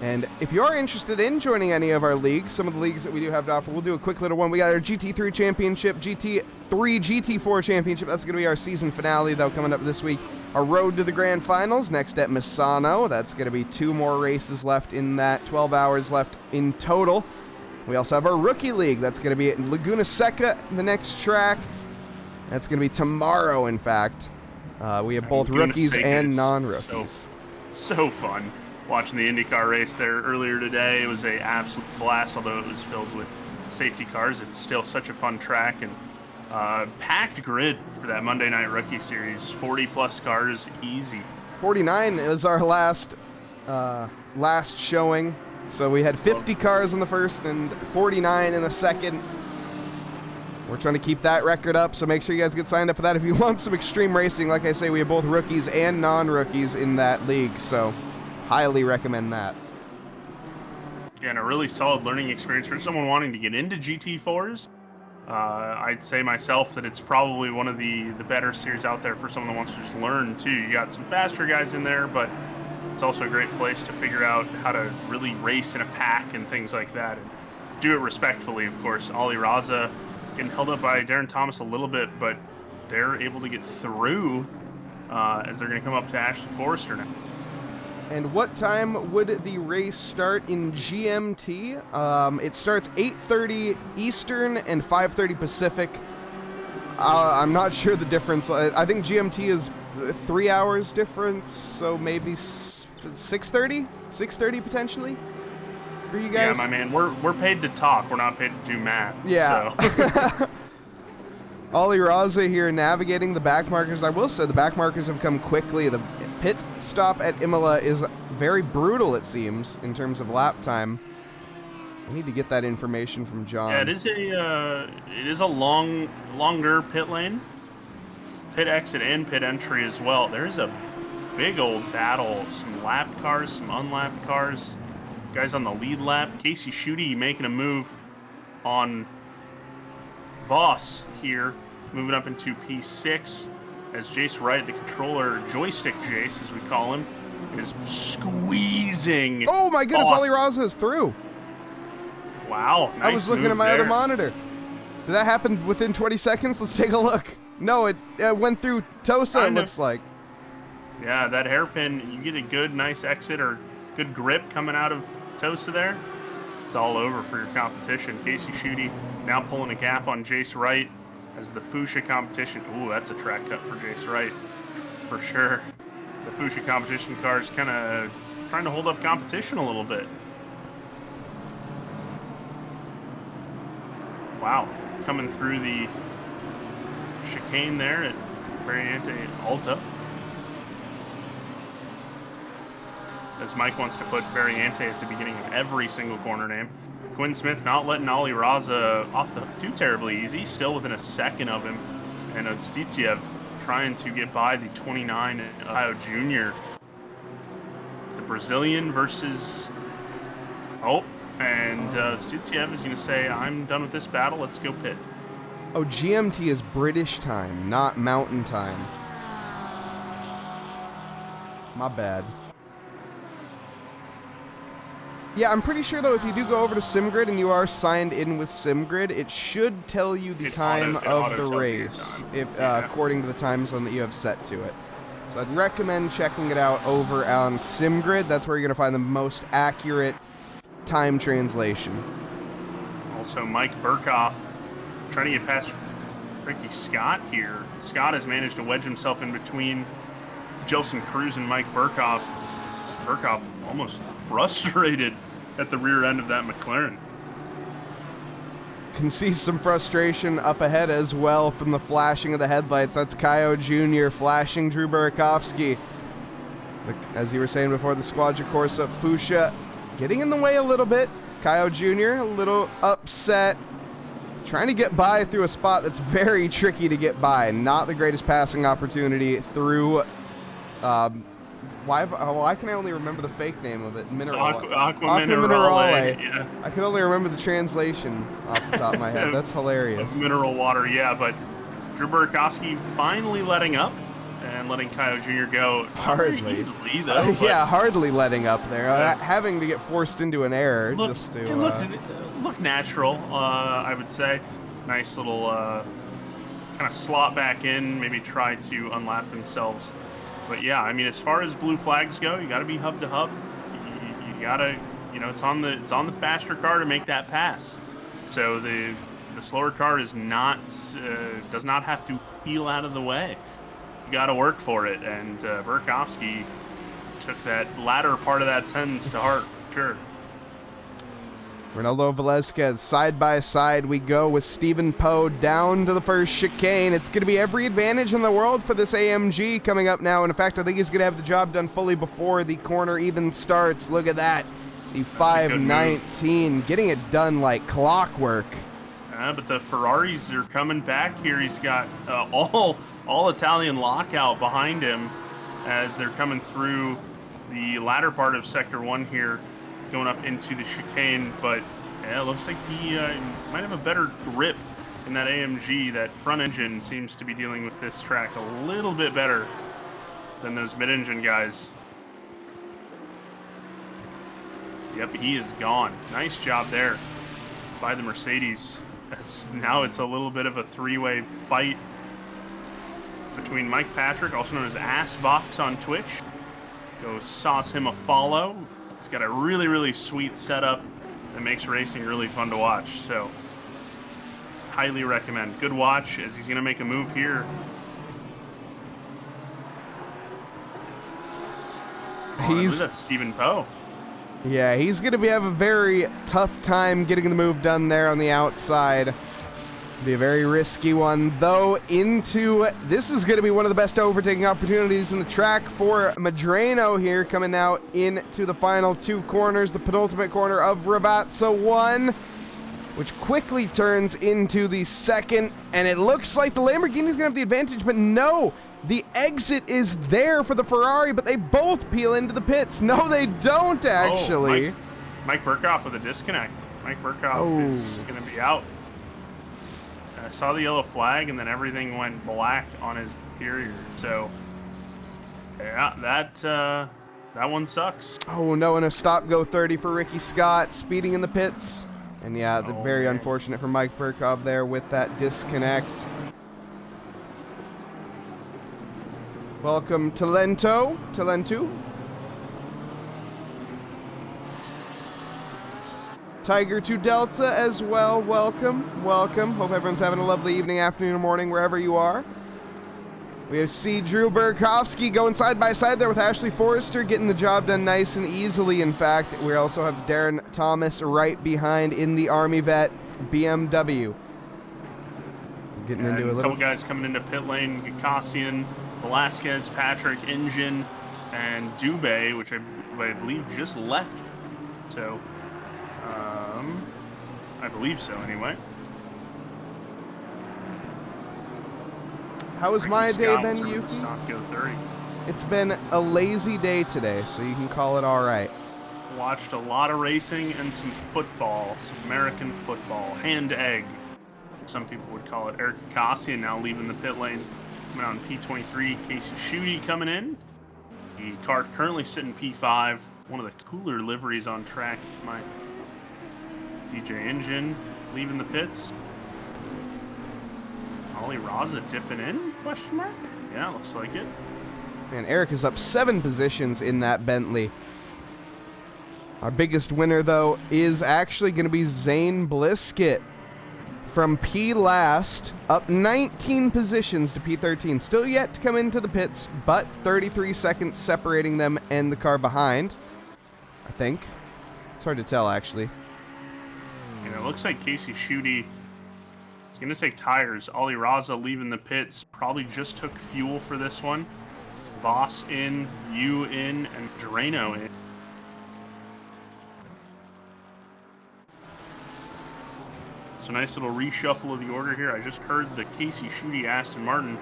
And if you are interested in joining any of our leagues, some of the leagues that we do have to offer, we'll do a quick little one. We got our GT3 Championship, GT3, GT4 Championship. That's going to be our season finale, though, coming up this week. Our road to the grand finals next at Misano. That's going to be 2 more races left in that, 12 hours left in total. We also have our rookie league. That's going to be at Laguna Seca, the next track. That's going to be tomorrow, in fact. We have both rookies and non-rookies. So fun. Watching the IndyCar race there earlier today, it was an absolute blast. Although it was filled with safety cars, it's still such a fun track, and packed grid for that Monday Night Rookie Series. 40+ cars, easy. 49 is our last showing. So we had 50 cars in the first and 49 in the second. We're trying to keep that record up, so make sure you guys get signed up for that. If you want some extreme racing, like I say, we have both rookies and non-rookies in that league, so highly recommend that. Yeah, and a really solid learning experience for someone wanting to get into GT4s. I'd say myself that it's probably one of the better series out there for someone that wants to just learn, too. You got some faster guys in there, but it's also a great place to figure out how to really race in a pack and things like that. And do it respectfully, of course. Ollie Raza getting held up by Darren Thomas a little bit, but they're able to get through as they're going to come up to Ashley Forrester now. And what time would the race start in GMT? It starts 8:30 Eastern and 5:30 Pacific. I'm not sure the difference. I think GMT is 3 hours difference, so maybe 6:30? 6:30 potentially? For you guys? Yeah, my man, we're paid to talk. We're not paid to do math. Yeah. So. Ollie Raza here navigating the back markers. I will say the back markers have come quickly. The pit stop at Imola is very brutal, it seems, in terms of lap time. I need to get that information from John. Yeah, it is a longer pit lane, pit exit and pit entry as well. There's a big old battle. Some lapped cars, some unlapped cars. Guys on the lead lap. Casey Schutte making a move on Voss here, moving up into P6 as Jace Wright, the controller, joystick Jace as we call him, is squeezing. Oh my goodness, Voss. Ollie Raza is through. Wow, nice. I was looking at my other monitor. Did that happen within 20 seconds? Let's take a look. No, it went through Tosa, it looks like. Yeah, that hairpin, you get a good, nice exit or good grip coming out of Tosa there. It's all over for your competition. Casey Schutte now pulling a gap on Jace Wright as the Fuchsia competition. Ooh, that's a track cut for Jace Wright, for sure. The Fuchsia competition cars kind of trying to hold up competition a little bit. Wow, coming through the chicane there at Variante Alta. As Mike wants to put Variante at the beginning of every single corner name. Quinn Smith not letting Ollie Raza off the hook too terribly easy, still within a second of him. And Odstitsev trying to get by the 29 Ohio Jr. The Brazilian versus... Oh, and Odstitsev is going to say, I'm done with this battle, let's go pit. Oh, GMT is British time, not mountain time. My bad. Yeah, I'm pretty sure, though, if you do go over to SimGrid and you are signed in with SimGrid, it should tell you the time of the race, according to the time zone that you have set to it. So I'd recommend checking it out over on SimGrid. That's where you're going to find the most accurate time translation. Also, Mike Burkhoff trying to get past Ricky Scott here. Scott has managed to wedge himself in between Jelson Cruz and Mike Burkhoff. Burkhoff almost frustrated at the rear end of that McLaren. Can see some frustration up ahead as well from the flashing of the headlights. That's Kaio Jr. flashing Drew Burakovsky. As you were saying before, the Squadra Corsa Fuchsia getting in the way a little bit. Kaio Jr. a little upset. Trying to get by through a spot that's very tricky to get by. Not the greatest passing opportunity through... why can I only remember the fake name of it? Aqua Minerale. Yeah. I can only remember the translation off the top of my head. That's hilarious. Mineral water, yeah, but Drew Burakovsky finally letting up and letting Kyle Jr. go. Hardly. Very easily, though. Yeah, hardly letting up there. Having to get forced into an error just to... It looked natural, I would say. Nice little kind of slot back in, maybe try to unlap themselves. But yeah, I mean, as far as blue flags go, you got to be hub to hub. You got to, it's on the faster car to make that pass. So the slower car is not does not have to peel out of the way. You got to work for it, and Burkowski took that latter part of that sentence to heart, for sure. Ronaldo Velasquez, side by side we go with Stephen Poe down to the first chicane. It's going to be every advantage in the world for this AMG coming up now. And in fact, I think he's going to have the job done fully before the corner even starts. Look at that. The 519, getting it done like clockwork. But the Ferraris are coming back here. He's got all Italian lockout behind him as they're coming through the latter part of Sector 1 here, going up into the chicane. But yeah, it looks like he might have a better grip in that AMG. That front engine seems to be dealing with this track a little bit better than those mid-engine guys. Yep, he is gone. Nice job there by the Mercedes. As now it's a little bit of a three-way fight between Mike Patrick, also known as Assbox on Twitch. Go sauce him a follow. He's got a really, really sweet setup that makes racing really fun to watch. So, highly recommend. Good watch as he's going to make a move here. I believe that's Stephen Poe. Yeah, he's going to have a very tough time getting the move done there on the outside. Be a very risky one, though. This is going to be one of the best overtaking opportunities in the track for Medrano here, coming out into the final two corners, the penultimate corner of Ravazza 1, which quickly turns into the second, and it looks like the Lamborghini's going to have the advantage, but no, the exit is there for the Ferrari, but they both peel into the pits. No, they don't, actually. Mike Burkhoff with a disconnect. Mike Burkhoff is going to be out. I saw the yellow flag, and then everything went black on his interior. So, yeah, that one sucks. Oh, no, and a stop-go 30 for Ricky Scott, speeding in the pits. And, yeah, very unfortunate for Mike Burkhoff there with that disconnect. Welcome, Talentu. Tiger to Delta as well. Welcome. Hope everyone's having a lovely evening, afternoon, or morning, wherever you are. We see Drew Burkowski going side by side there with Ashley Forrester, getting the job done nice and easily. In fact, we also have Darren Thomas right behind in the Army Vet BMW. Getting into a little. Couple guys coming into pit lane: Gakassian, Velasquez, Patrick, Engine, and Dubé, which I believe just left. So. I believe so, anyway. How has my day been, Yuki? Stop go 30. It's been a lazy day today, so you can call it all right. Watched a lot of racing and some football, some American football, hand egg. Some people would call it. Eric Gakassian now leaving the pit lane. Coming on P23, Casey Schutte coming in. The car currently sitting P5. One of the cooler liveries on track, my DJ Engine leaving the pits. Ollie Raza dipping in, question mark? Yeah, looks like it. Man, Eric is up 7 positions in that Bentley. Our biggest winner, though, is actually going to be Zane Bliskett. From P last, up 19 positions to P13. Still yet to come into the pits, but 33 seconds separating them and the car behind, I think. It's hard to tell, actually. And it looks like Casey Schutte is going to take tires. Ollie Raza leaving the pits. Probably just took fuel for this one. Voss in, Yu in, and Drano in. It's a nice little reshuffle of the order here. I just heard the Casey Schutte Aston Martin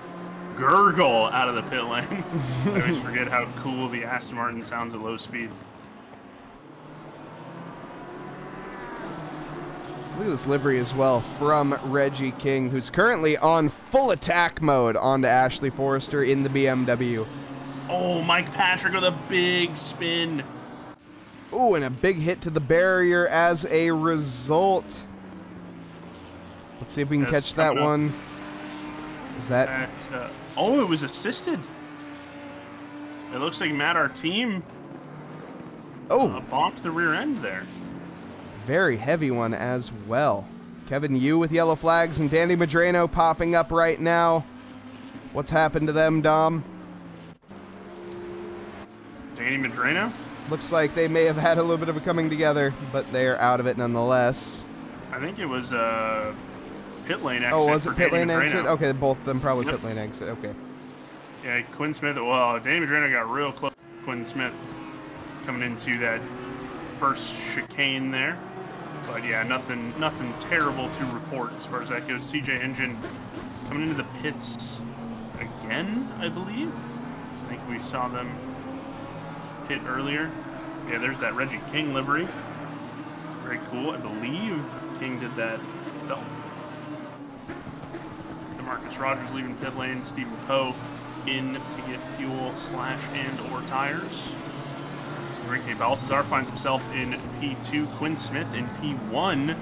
gurgle out of the pit lane. I always forget how cool the Aston Martin sounds at low speed. Look at this livery as well from Reggie King, who's currently on full attack mode onto Ashley Forrester in the BMW. Oh, Mike Patrick with a big spin. Oh, and a big hit to the barrier as a result. Let's see if we can catch that one. Is that... oh, it was assisted. It looks like Matt, our team, bonked the rear end there. Very heavy one as well. Kevin Yu with yellow flags and Danny Medrano popping up right now. What's happened to them, Dom? Danny Medrano? Looks like they may have had a little bit of a coming together, but they're out of it nonetheless. I think it was a pit lane exit. Oh, was it pit lane Medrano. Exit? Okay, both of them probably pit lane exit. Okay. Yeah, Quinn Smith. Well, Danny Medrano got real close to Quinn Smith coming into that first chicane there. But yeah, nothing terrible to report as far as that goes. CJ Engine coming into the pits again, I believe. I think we saw them pit earlier. Yeah, there's that Reggie King livery. Very cool. I believe King did that himself. DeMarcus Rogers leaving pit lane. Stephen Poe in to get fuel / or tires. Enrique Baltazar finds himself in P2. Quinn Smith in P1.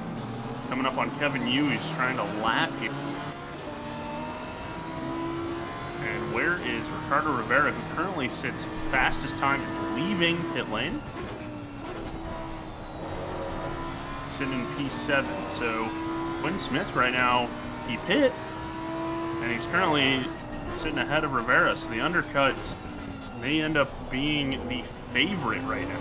Coming up on Kevin Yu. He's trying to lap here. And where is Ricardo Rivera, who currently sits fastest time, is leaving pit lane. Sitting in P7. So Quinn Smith right now, he pit. And he's currently sitting ahead of Rivera. So the undercut may end up being the favorite right now.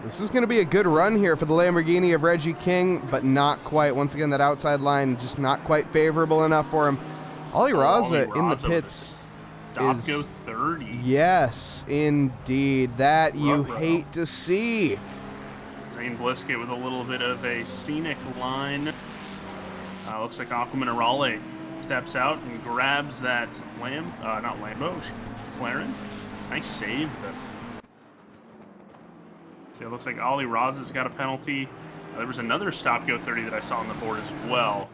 This is going to be a good run here for the Lamborghini of Reggie King, but not quite. Once again, that outside line just not quite favorable enough for him. Ollie Raza in the pits Stop go 30. Yes, indeed. That you hate to see. Zane Blisket with a little bit of a scenic line. Looks like Aquaminerale steps out and grabs that McLaren. Nice save though. So it looks like Ollie Raza's got a penalty. There was another stop go 30 that I saw on the board as well.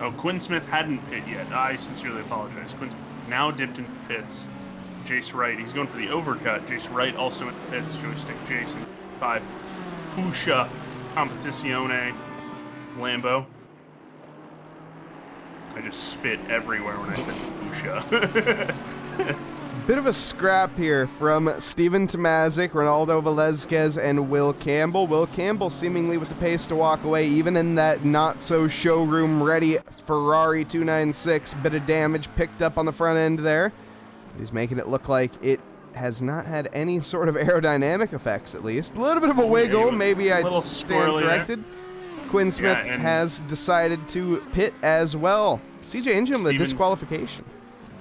Oh, Quinn Smith hadn't pit yet. I sincerely apologize. Quinn now dipped in pits. Jace Wright, he's going for the overcut. Jace Wright also in pits. Joystick Jason 5. Pusha Competizione Lambo. I just spit everywhere when I said Pusha. Bit of a scrap here from Steven Tomazic, Ronaldo Velezquez, and Will Campbell. Will Campbell seemingly with the pace to walk away, even in that not-so-showroom-ready Ferrari 296. Bit of damage picked up on the front end there. He's making it look like it has not had any sort of aerodynamic effects, at least. A little bit of a wiggle, maybe I stand corrected. There. Quinn Smith has decided to pit as well. CJ Engine with a disqualification.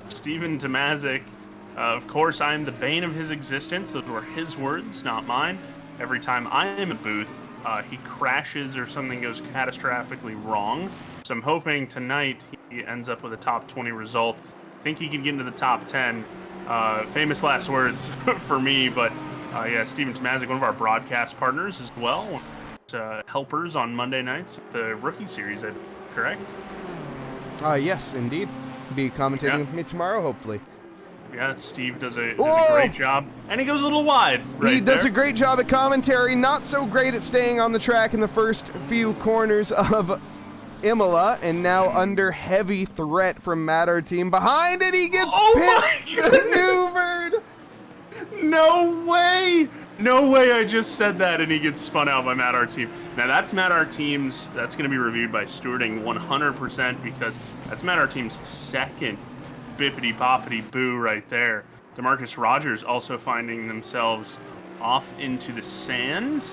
Steven Tomazic, of course, I'm the bane of his existence. Those were his words, not mine. Every time I am in booth, he crashes or something goes catastrophically wrong. So I'm hoping tonight he ends up with a top 20 result. I think he can get into the top 10. Famous last words for me, but yeah, Steven Tomazic, one of our broadcast partners as well. Helpers on Monday nights, the rookie series, correct? Yes, indeed. Be commentating with me tomorrow, hopefully. Yeah, Steve does a great job, and he goes a little wide. He does a great job at commentary, not so great at staying on the track in the first few corners of Imola, and now under heavy threat from Matt, our team. Behind it, he gets pit maneuvered. No way! No way I just said that and he gets spun out by Matt, our team. Now that's Matt, our team's, that's going to be reviewed by stewarding 100% because that's Matt, our team's second bippity boppity boo right there. DeMarcus Rogers also finding themselves off into the sand.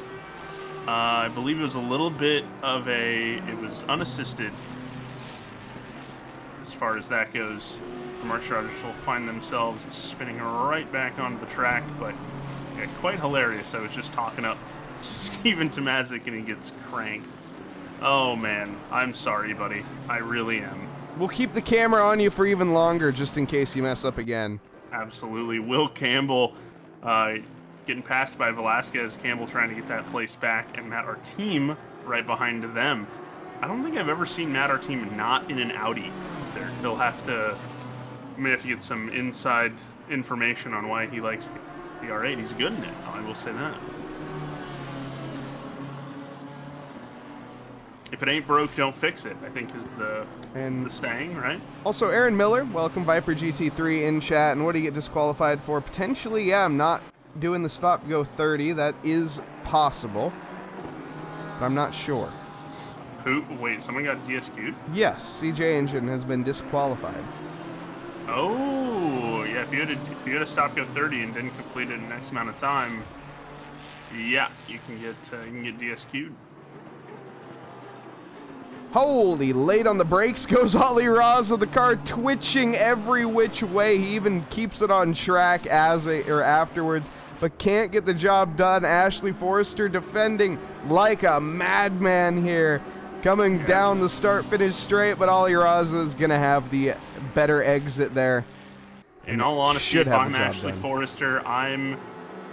I believe it was a little bit of it was unassisted as far as that goes. DeMarcus Rogers will find themselves spinning right back onto the track, but yeah, quite hilarious. I was just talking up Steven Tomazic and he gets cranked. Oh man, I'm sorry, buddy. I really am. We'll keep the camera on you for even longer just in case you mess up again. Absolutely. Will Campbell getting passed by Velasquez. Campbell trying to get that place back, and Matt Arteam right behind them. I don't think I've ever seen Matt Arteam not in an Audi. He'll have to, may have to get some inside information on why he likes the R8. He's good in it, I will say that. If it ain't broke, don't fix it, I think is the saying, right? Also, Aaron Miller, welcome Viper GT3 in chat. And what do you get disqualified for? Potentially, yeah, I'm not doing the stop go 30. That is possible, but I'm not sure. Who? Wait, someone got DSQ'd? Yes, CJ Engine has been disqualified. Oh, yeah. If you had a stop go 30 and didn't complete it in the next amount of time, yeah, you can get DSQ'd. Holy, late on the brakes goes Ollie Raza, the car twitching every which way. He even keeps it on track afterwards, but can't get the job done. Ashley Forrester defending like a madman here, coming down the start-finish straight, but Ollie Raza is going to have the better exit there. In all honesty, if I'm Ashley Forrester, I'm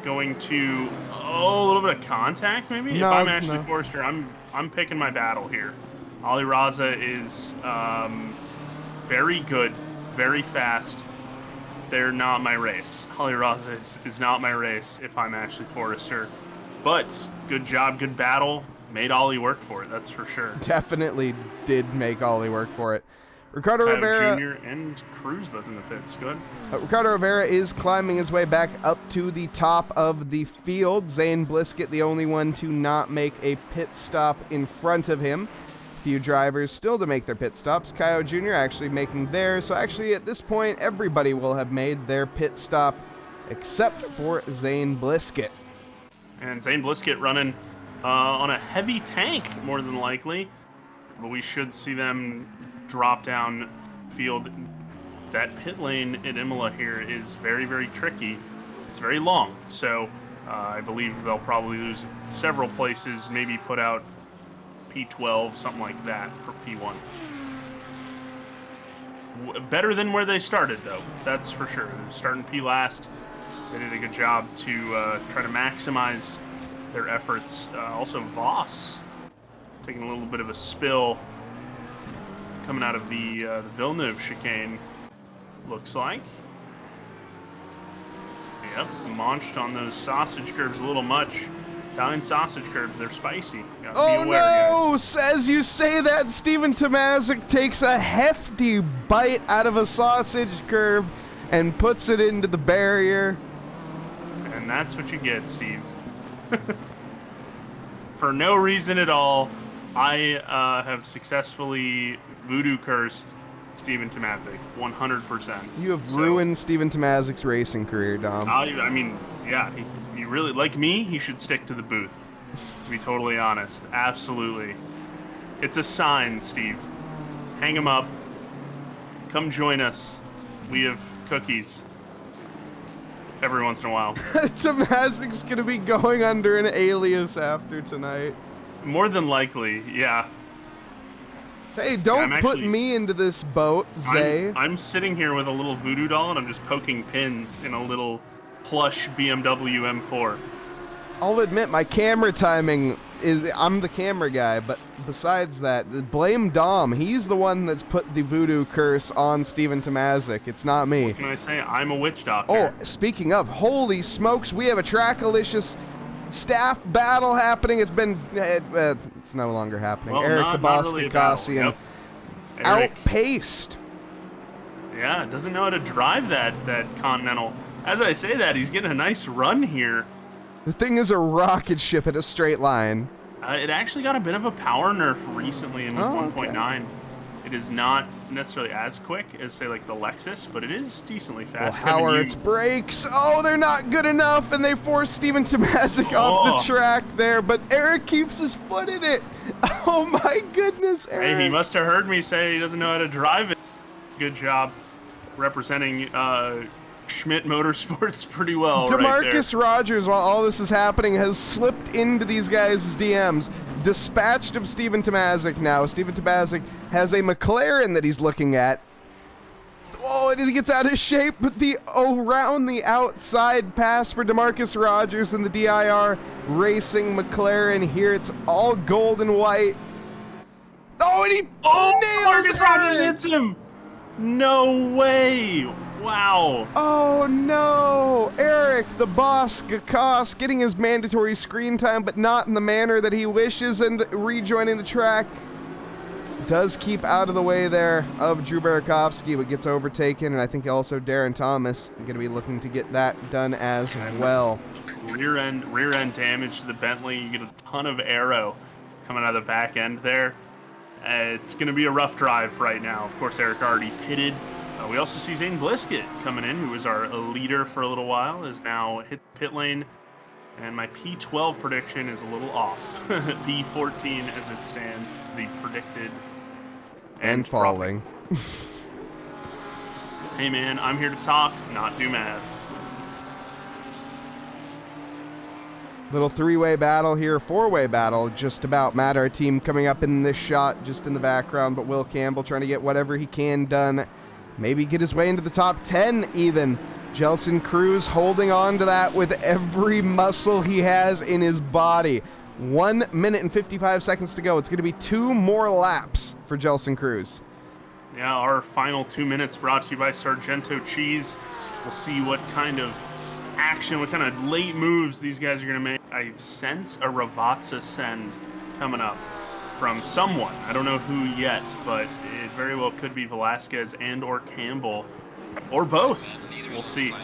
going to, a little bit of contact maybe? No, if I'm Ashley Forrester, I'm picking my battle here. Ollie Raza is very good, very fast. They're not my race. Ollie Raza is not my race if I'm Ashley Forrester. But good job, good battle. Made Ollie work for it, that's for sure. Definitely did make Ollie work for it. Ricardo Rivera Jr. and Cruz both in the pits. Good. Ricardo Rivera is climbing his way back up to the top of the field. Zane Blisket, the only one to not make a pit stop in front of him. Few drivers still to make their pit stops. Kyle Jr. actually making theirs. So actually at this point, everybody will have made their pit stop except for Zane Blisket. And Zane Blisket running on a heavy tank, more than likely. But we should see them drop down field. That pit lane at Imola here is very, very tricky. It's very long. So I believe they'll probably lose several places, maybe put out P12, something like that for P1. Better than where they started, though. That's for sure. Starting P last, they did a good job to try to maximize their efforts. Also, Voss taking a little bit of a spill coming out of the Villeneuve chicane, looks like. Yep, launched on those sausage curves a little much. Italian sausage curves, they're spicy. Oh no! As you say that, Steven Tomazic takes a hefty bite out of a sausage curve and puts it into the barrier. And that's what you get, Steve. For no reason at all, I have successfully voodoo cursed Steven Tomazic, 100%. You have ruined Steven Tomazic's racing career, Dom. I mean, yeah, he really, like me, he should stick to the booth, to be totally honest. Absolutely. It's a sign, Steve. Hang him up. Come join us. We have cookies every once in a while. Tomazic's going to be going under an alias after tonight. More than likely, yeah. Hey, don't put me into this boat, Zay. I'm sitting here with a little voodoo doll, and I'm just poking pins in a little plush BMW M4. I'll admit, my camera timing is... I'm the camera guy, but besides that, blame Dom. He's the one that's put the voodoo curse on Steven Tomazic. It's not me. What can I say? I'm a witch doctor. Oh, speaking of, holy smokes, we have a Trackalicious staff battle happening. It's been... it's no longer happening. Well, Eric the Boss Kikasian yep. outpaced. Yeah, doesn't know how to drive that Continental. As I say that, he's getting a nice run here. The thing is a rocket ship in a straight line. It actually got a bit of a power nerf recently in 1.9. Okay. It is not necessarily as quick as, say, like the Lexus, but it is decently fast. Well, how are its brakes? Oh, they're not good enough, and they force Steven Tomazic off the track there, but Eric keeps his foot in it. Oh, my goodness, Eric. Hey, he must have heard me say he doesn't know how to drive it. Good job representing Schmidt Motorsports pretty well. DeMarcus Rogers, while all this is happening, has slipped into these guys' DMs. Dispatched of Steven Tomazic now. Steven Tomazic has a McLaren that he's looking at. Oh, and he gets out of shape, but the around the outside pass for DeMarcus Rogers and the DIR Racing McLaren here. It's all gold and white. Oh, and he nails DeMarcus Rogers hits him. No way. Wow. Oh no! Eric, the boss, Gakos, getting his mandatory screen time, but not in the manner that he wishes, and rejoining the track. Does keep out of the way there of Drew Barakovsky, but gets overtaken, and I think also Darren Thomas going to be looking to get that done as well. Rear end damage to the Bentley. You get a ton of aero coming out of the back end there. It's going to be a rough drive right now. Of course, Eric already pitted. We also see Zane Blisket coming in, who was our leader for a little while, is now hit the pit lane. And my P12 prediction is a little off. P14 as it stands, the predicted and falling. Hey man, I'm here to talk, not do math. Little three-way battle here, four-way battle, just about. Matt, our team, coming up in this shot just in the background, but Will Campbell trying to get whatever he can done. Maybe get his way into the top 10 even. Jelson Cruz holding on to that with every muscle he has in his body. 1 minute and 55 seconds to go. It's going to be 2 more laps for Jelson Cruz. Yeah, our final 2 minutes brought to you by Sargento Cheese. We'll see what kind of action, what kind of late moves these guys are going to make. I sense a Ravazza send coming up from someone. I don't know who yet, but it very well could be Velasquez and or Campbell, or both. We'll see.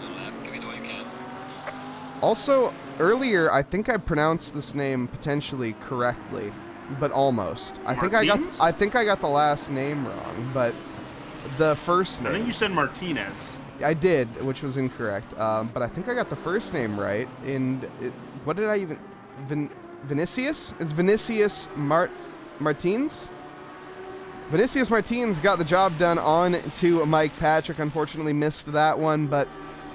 Also, earlier, I think I pronounced this name potentially correctly, but almost. I think I got the last name wrong, but the first name. I think you said Martinez. I did, which was incorrect. But I think I got the first name right. What did I even? Vinicius? It's Vinicius Martins? Vinicius Martins got the job done on to Mike Patrick. Unfortunately missed that one, but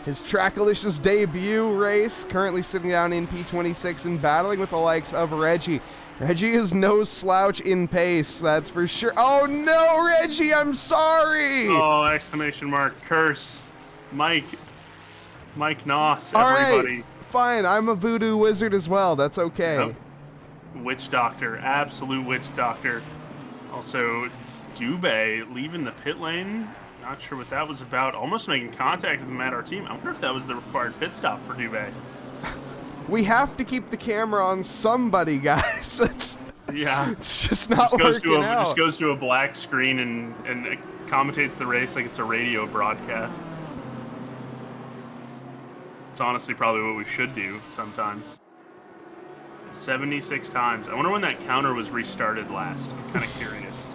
his Trackalicious debut race, currently sitting down in P26 and battling with the likes of Reggie. Reggie is no slouch in pace, that's for sure. Oh no, Reggie, I'm sorry! Oh, exclamation mark, curse. Mike Nause, everybody. All right, fine, I'm a voodoo wizard as well, that's okay. Yep. Witch doctor, absolute witch doctor. Also, Dubé leaving the pit lane. Not sure what that was about. Almost making contact with him at our team. I wonder if that was the required pit stop for Dubé. We have to keep the camera on somebody, guys. It's just not working out. Just goes to a black screen and it commentates the race like it's a radio broadcast. It's honestly probably what we should do sometimes. 76 times. I wonder when that counter was restarted last. I'm kind of curious.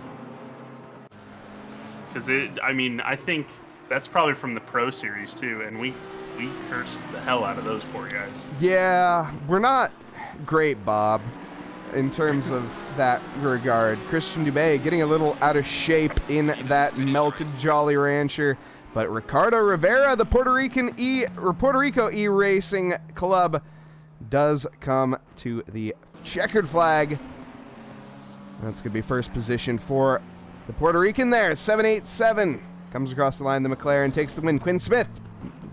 Because I think that's probably from the Pro Series too, and we cursed the hell out of those poor guys. Yeah, we're not great, Bob, in terms of that regard. Christian Dubé getting a little out of shape in that melted Jolly Rancher, but Ricardo Rivera, the Puerto Rico E-Racing Club, does come to the checkered flag. That's going to be first position for the Puerto Rican there. 787 comes across the line. The McLaren takes the win. Quinn Smith,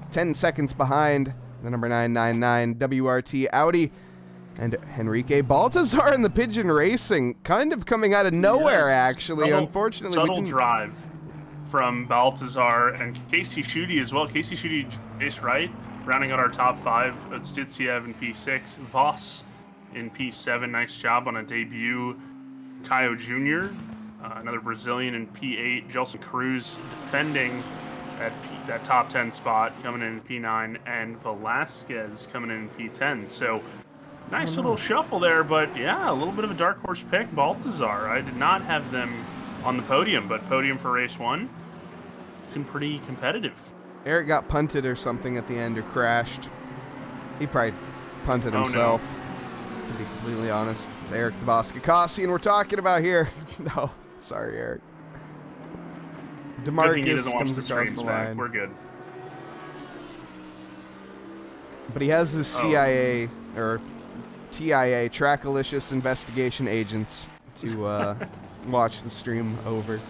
10 seconds behind the number 999 WRT Audi. And Henrique Baltazar in the Pigeon Racing, kind of coming out of nowhere, actually. Unfortunately, subtle drive from Baltazar and Casey Schutte as well. Casey Schutte, Chase Wright, rounding out our top 5. It's Stitsiev in P6. Voss in P7. Nice job on a debut. Caio Jr., another Brazilian in P8. Jelson Cruz defending that top 10 spot, coming in P9. And Velasquez coming in P10. So nice little shuffle there, but yeah, a little bit of a dark horse pick. Baltazar, I did not have them on the podium, but podium for race 1. Looking pretty competitive. Eric got punted or something at the end, or crashed. He probably punted himself, to be completely honest. It's Eric the Boss Kakasi, and we're talking about here. No, sorry, Eric. DeMarcus comes across the line. We're good. But he has his CIA, or TIA, Trackalicious Investigation Agents, to watch the stream over.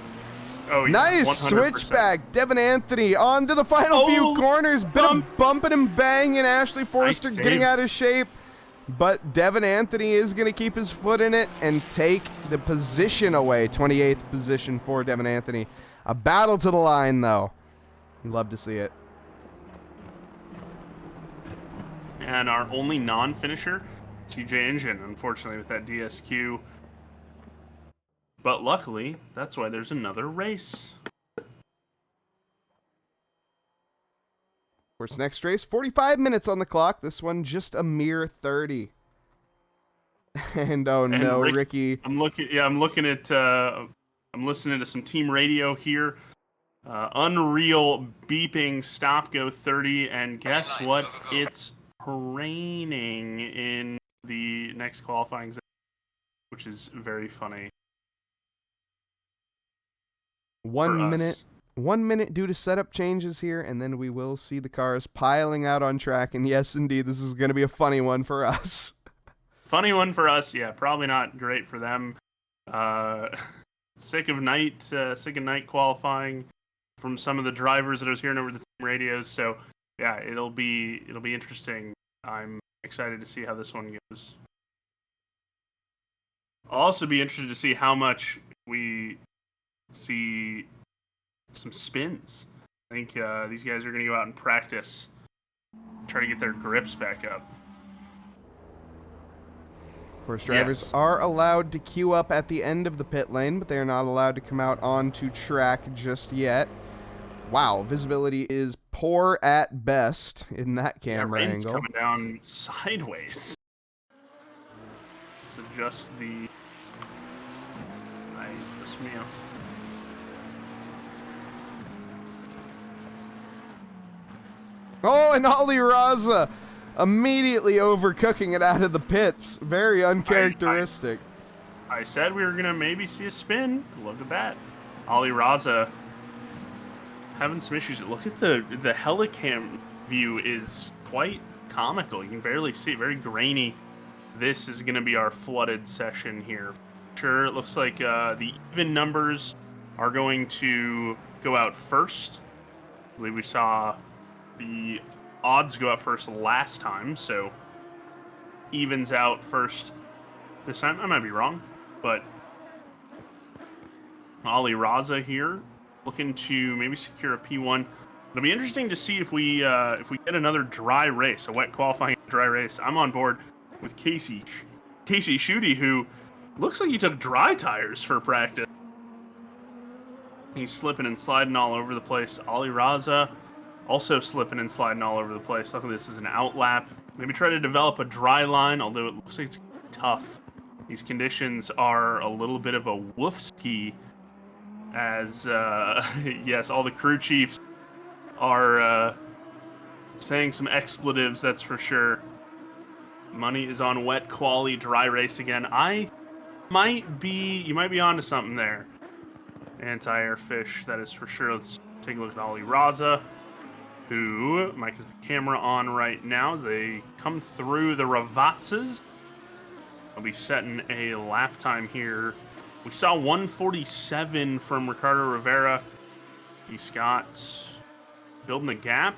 Oh, yeah, Nice 100%. switchback. Devin Anthony on to the final few corners. Bit of bumping and banging. Ashley Forrester getting out of shape. But Devin Anthony is going to keep his foot in it and take the position away. 28th position for Devin Anthony. A battle to the line, though. You love to see it. And our only non-finisher, CJ Engine, unfortunately, with that DSQ. But luckily, that's why there's another race. Of course, next race, 45 minutes on the clock. This one just a mere 30. And oh no, Ricky. I'm looking at. I'm listening to some team radio here. Unreal beeping stop go 30, and guess what? It's raining in the next qualifying zone, which is very funny. 1 minute. 1 minute due to setup changes here, and then we will see the cars piling out on track. And yes, indeed, this is going to be a funny one for us. Funny one for us, yeah. Probably not great for them. Sick of night qualifying from some of the drivers that I was hearing over the team radios. So yeah, it'll be interesting. I'm excited to see how this one goes. I'll also be interested to see how much we see some spins. I think these guys are going to go out and practice, try to get their grips back up. Of course, drivers are allowed to queue up at the end of the pit lane, but they are not allowed to come out onto track just yet. Wow, visibility is poor at best in that camera rain's angle. Coming down sideways. Let's adjust the. Oh, and Ali Raza immediately overcooking it out of the pits. Very uncharacteristic. I said we were going to maybe see a spin. Look at that. Ali Raza having some issues. Look at the helicam view is quite comical. You can barely see it. Very grainy. This is going to be our flooded session here. Sure, it looks like the even numbers are going to go out first. I believe we saw the odds go out first last time, so evens out first this time. I might be wrong, but Ali Raza here looking to maybe secure a P1. It'll be interesting to see if we get another dry race, a wet qualifying dry race. I'm on board with Casey Schutte, who looks like he took dry tires for practice. He's slipping and sliding all over the place. Ali Raza also slipping and sliding all over the place. Luckily, this is an out lap. Maybe try to develop a dry line, although it looks like it's tough. These conditions are a little bit of a woof ski, as yes, all the crew chiefs are saying some expletives, that's for sure. Money is on wet quali dry race again. You might be onto something there. Anti-air fish, that is for sure. Let's take a look at Ali Raza, who Mike has the camera on right now as they come through the Ravatsas. I'll be setting a lap time here. We saw 147 from Ricardo Rivera. He's got building a gap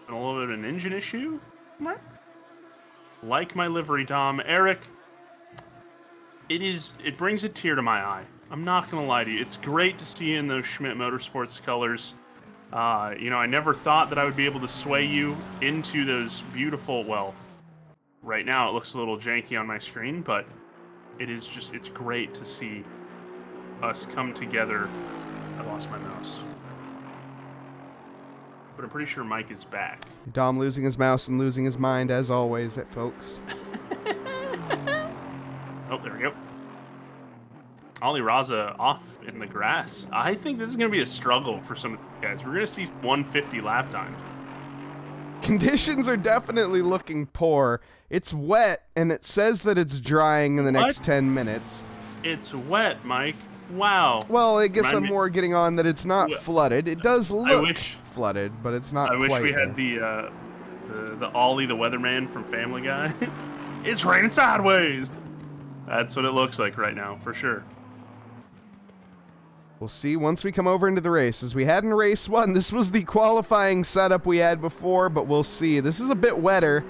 and a little bit of an engine issue. Mark, like my livery, Dom. Eric, it brings a tear to my eye. I'm not gonna lie to you. It's great to see you in those Schmidt Motorsports colors. I never thought that I would be able to sway you into those beautiful, well, right now it looks a little janky on my screen, but it's great to see us come together. I lost my mouse. But I'm pretty sure Mike is back. Dom losing his mouse and losing his mind, as always, folks. Oh, there we go. Ali Raza off in the grass. I think this is going to be a struggle for some of these guys. We're going to see 150 lap times. Conditions are definitely looking poor. It's wet, and it says that it's drying in the next 10 minutes. It's wet, Mike. Wow. Well, I guess I'm more getting on that it's not flooded. It does look flooded, but it's not quite. I wish we had the Ollie, the weatherman from Family Guy. It's raining sideways. That's what it looks like right now, for sure. We'll see once we come over into the race. As we had in race 1, this was the qualifying setup we had before, but we'll see. This is a bit wetter,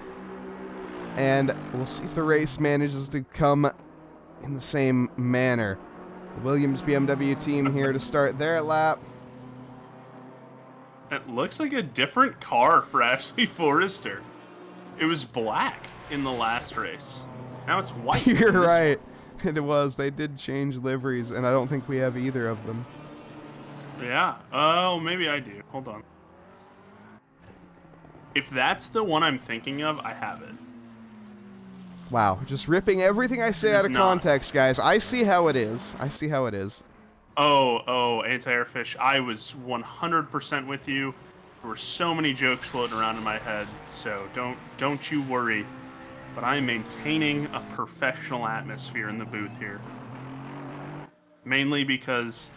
and we'll see if the race manages to come in the same manner. The Williams BMW team here to start their lap. It looks like a different car for Ashley Forrester. It was black in the last race. Now it's white. You're right. It was. They did change liveries, and I don't think we have either of them. Yeah. Oh, maybe I do. Hold on. If that's the one I'm thinking of, I have it. Wow. Just ripping everything I say out of context, guys. I see how it is. I see how it is. Oh, anti-airfish. I was 100% with you. There were so many jokes floating around in my head, so don't you worry. But I am maintaining a professional atmosphere in the booth here. Mainly because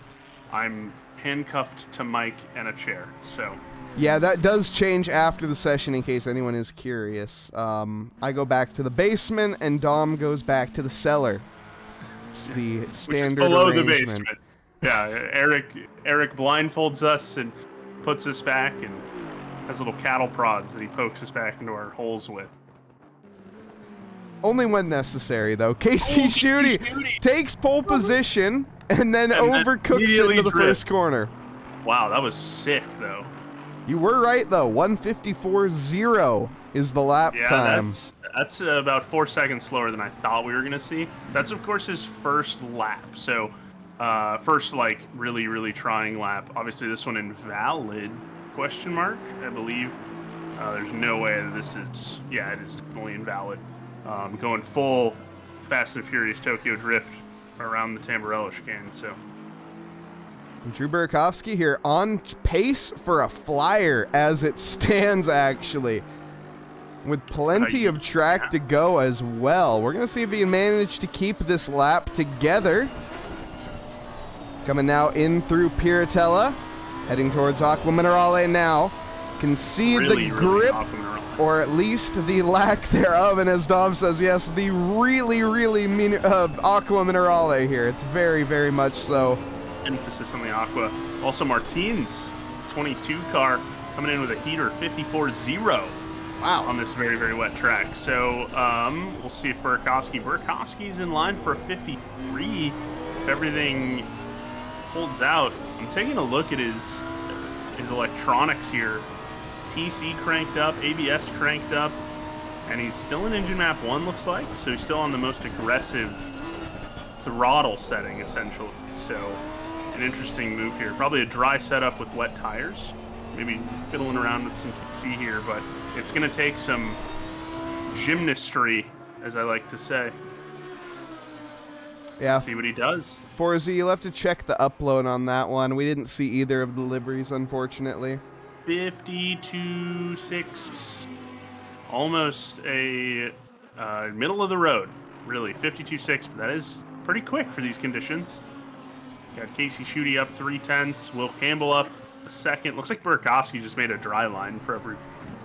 I'm handcuffed to Mike and a chair, so... Yeah, that does change after the session in case anyone is curious. I go back to the basement, and Dom goes back to the cellar. It's the standard Which is below arrangement. The basement. Yeah, Eric blindfolds us and puts us back and has little cattle prods that he pokes us back into our holes with. Only when necessary, though. Casey Schutte takes pole position and then overcooks it into the first corner. Wow, that was sick, though. You were right, though. 1:54.0 is the lap time. That's about 4 seconds slower than I thought we were going to see. That's, of course, his first lap. So, first, like, really, really trying lap. Obviously, this one invalid, question mark, I believe. There's no way that this is... Yeah, it is definitely invalid. Going full Fast and Furious Tokyo Drift around the Tamburello chicane, so... Drew Burakovsky here on pace for a flyer as it stands, actually. With plenty of track to go as well. We're going to see if he can manage to keep this lap together. Coming now in through Piratella, heading towards Aqua Minerale now. Can see the grip, or at least the lack thereof, and as Dom says, yes, the really Aqua Minerale here. It's very, very much so. Emphasis on the Aqua. Also, Martins, 22 car, coming in with a heater, 54.0. Wow. On this very, very wet track. So, we'll see if Burakovsky's in line for a 53. If everything holds out. I'm taking a look at his electronics here. TC cranked up, ABS cranked up, and he's still in engine map 1, looks like. So he's still on the most aggressive throttle setting, essentially. So, an interesting move here. Probably a dry setup with wet tires. Maybe fiddling around with some TC here, but it's going to take some gymnastry, as I like to say. Yeah. Let's see what he does. Forzy, you'll have to check the upload on that one. We didn't see either of the liveries, unfortunately. 52.6. Almost a middle of the road, really. 52.6, but that is pretty quick for these conditions. Got Casey Schutte up 0.3. Will Campbell up a second. Looks like Burakovsky just made a dry line for every...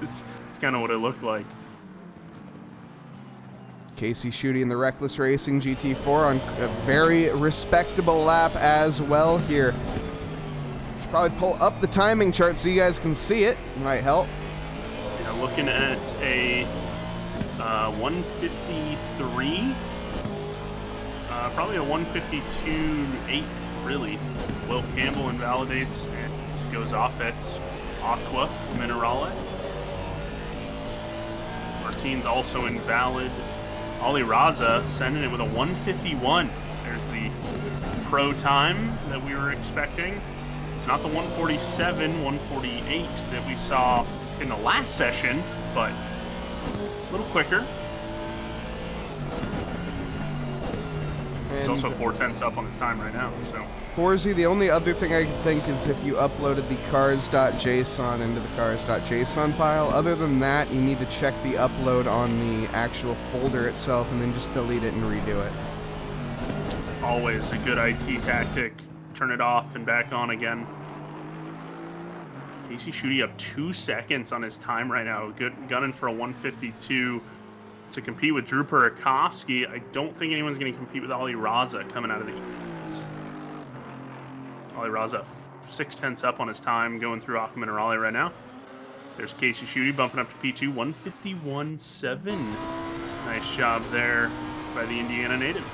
It's kind of what it looked like. Casey Schutte in the Reckless Racing GT4 on a very respectable lap as well here. Should probably pull up the timing chart so you guys can see it. Might help. Yeah, looking at a 153. Probably a 152.8, really. Will Campbell invalidates and goes off at Aqua Minerale. Martin's also invalid. Ali Raza sending it with a 151. There's the pro time that we were expecting. It's not the 147, 148 that we saw in the last session, but a little quicker. He's also 4/10 up on his time right now, so. Horsey, the only other thing I can think is if you uploaded the cars.json into the cars.json file. Other than that, you need to check the upload on the actual folder itself and then just delete it and redo it. Always a good IT tactic. Turn it off and back on again. Casey Schutte up 2 seconds on his time right now. Gunning for a 152 to compete with Drew Burakovsky. I don't think anyone's going to compete with Ali Raza coming out of the East. Ali Raza 6/10 up on his time going through Aqua Minerale right now. There's Casey Schutte bumping up to P2, 151.7. Nice job there by the Indiana native.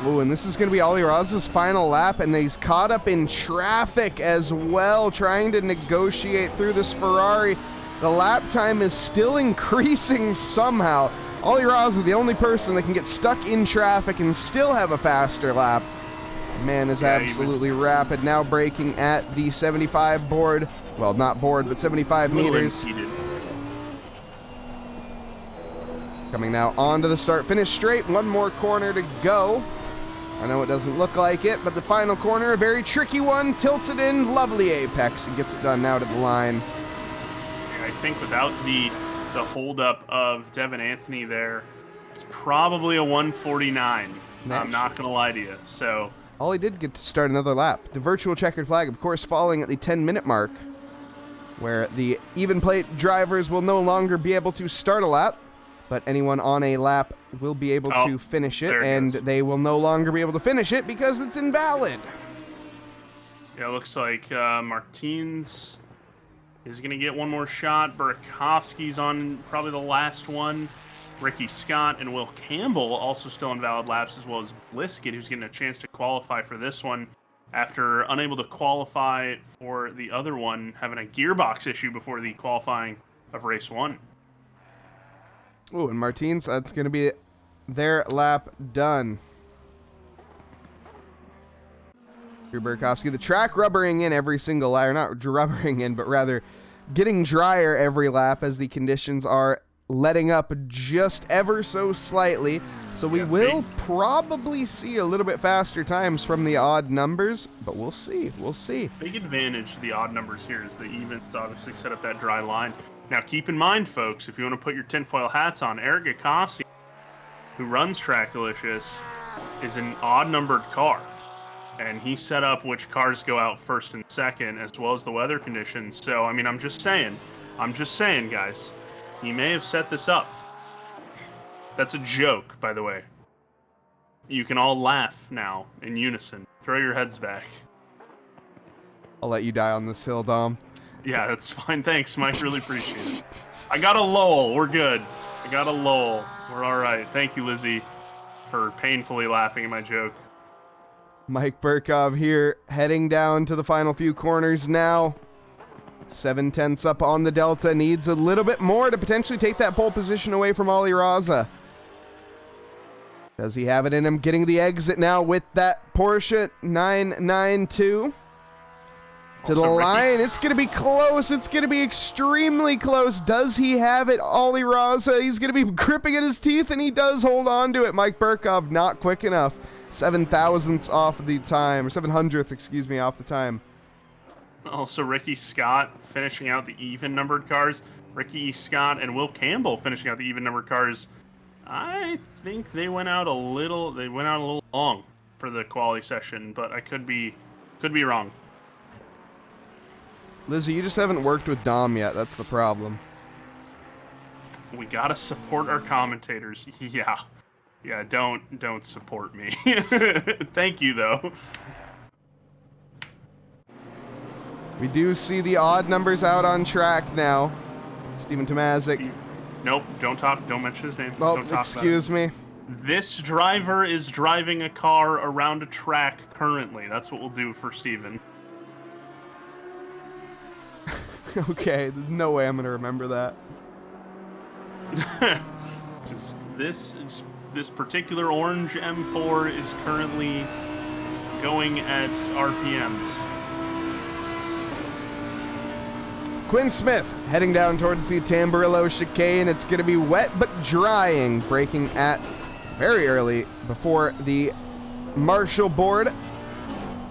Oh, and this is going to be Ali Raza's final lap, and he's caught up in traffic as well, trying to negotiate through this Ferrari. The lap time is still increasing somehow. Ali Raza, the only person that can get stuck in traffic and still have a faster lap. Man is absolutely rapid. Now braking at the 75 board. Well, not board, but 75 meters. Impeded. Coming now onto the start-finish straight. One more corner to go. I know it doesn't look like it, but the final corner, a very tricky one. Tilts it in. Lovely apex and gets it done now to the line. I think without the holdup of Devin Anthony there, it's probably a 149. I'm not going to lie to you. So all he did get to start another lap. The virtual checkered flag, of course, falling at the 10-minute mark, where the even plate drivers will no longer be able to start a lap, but anyone on a lap will be able to finish it, and they will no longer be able to finish it because it's invalid. Yeah, it looks like Martins is going to get one more shot. Burakovsky's on probably the last one. Ricky Scott and Will Campbell also still in valid laps, as well as Bliskett, who's getting a chance to qualify for this one after unable to qualify for the other one, having a gearbox issue before the qualifying of race 1. Oh, and Martins, that's going to be their lap done. Burakovsky, the track rubbering in every single lap, or not rubbering in, but rather getting drier every lap as the conditions are letting up just ever so slightly. So we will probably see a little bit faster times from the odd numbers, but we'll see. We'll see. Big advantage to the odd numbers here is the evens obviously set up that dry line. Now keep in mind, folks, if you want to put your tinfoil hats on, Eric Gakasi, who runs Track Delicious, is an odd-numbered car. And he set up which cars go out first and second, as well as the weather conditions. So, I mean, I'm just saying, guys, he may have set this up. That's a joke, by the way. You can all laugh now in unison. Throw your heads back. I'll let you die on this hill, Dom. Yeah, that's fine. Thanks, Mike. Really appreciate it. I got a lull. We're good. I got a lull. We're all right. Thank you, Lizzie, for painfully laughing at my joke. Mike Burkov here, heading down to the final few corners now. 7/10 up on the Delta, needs a little bit more to potentially take that pole position away from Ali Raza. Does he have it in him? Getting the exit now with that Porsche 992. To the line, it's going to be close. It's going to be extremely close. Does he have it? Ali Raza, he's going to be gripping at his teeth, and he does hold on to it. Mike Burkov, not quick enough. 7,000ths off the time, or 700th, excuse me, off the time. Also, Ricky Scott finishing out the even-numbered cars. Ricky Scott and Will Campbell finishing out the even-numbered cars. I think they went out a little long for the quali session, but I could be wrong. Lizzie, you just haven't worked with Dom yet. That's the problem. We gotta support our commentators. Yeah. Don't support me. Thank you, though. We do see the odd numbers out on track now. Steven Tomazic. Nope. Don't mention his name. Oh, don't talk excuse about it. me. This driver is driving a car around a track currently. That's what we'll do for Steven. Okay, there's no way I'm going to remember that. Just this particular orange M4 is currently going at RPMs. Quinn Smith heading down towards the Tamburillo chicane. It's going to be wet but drying, braking at very early before the Marshall board.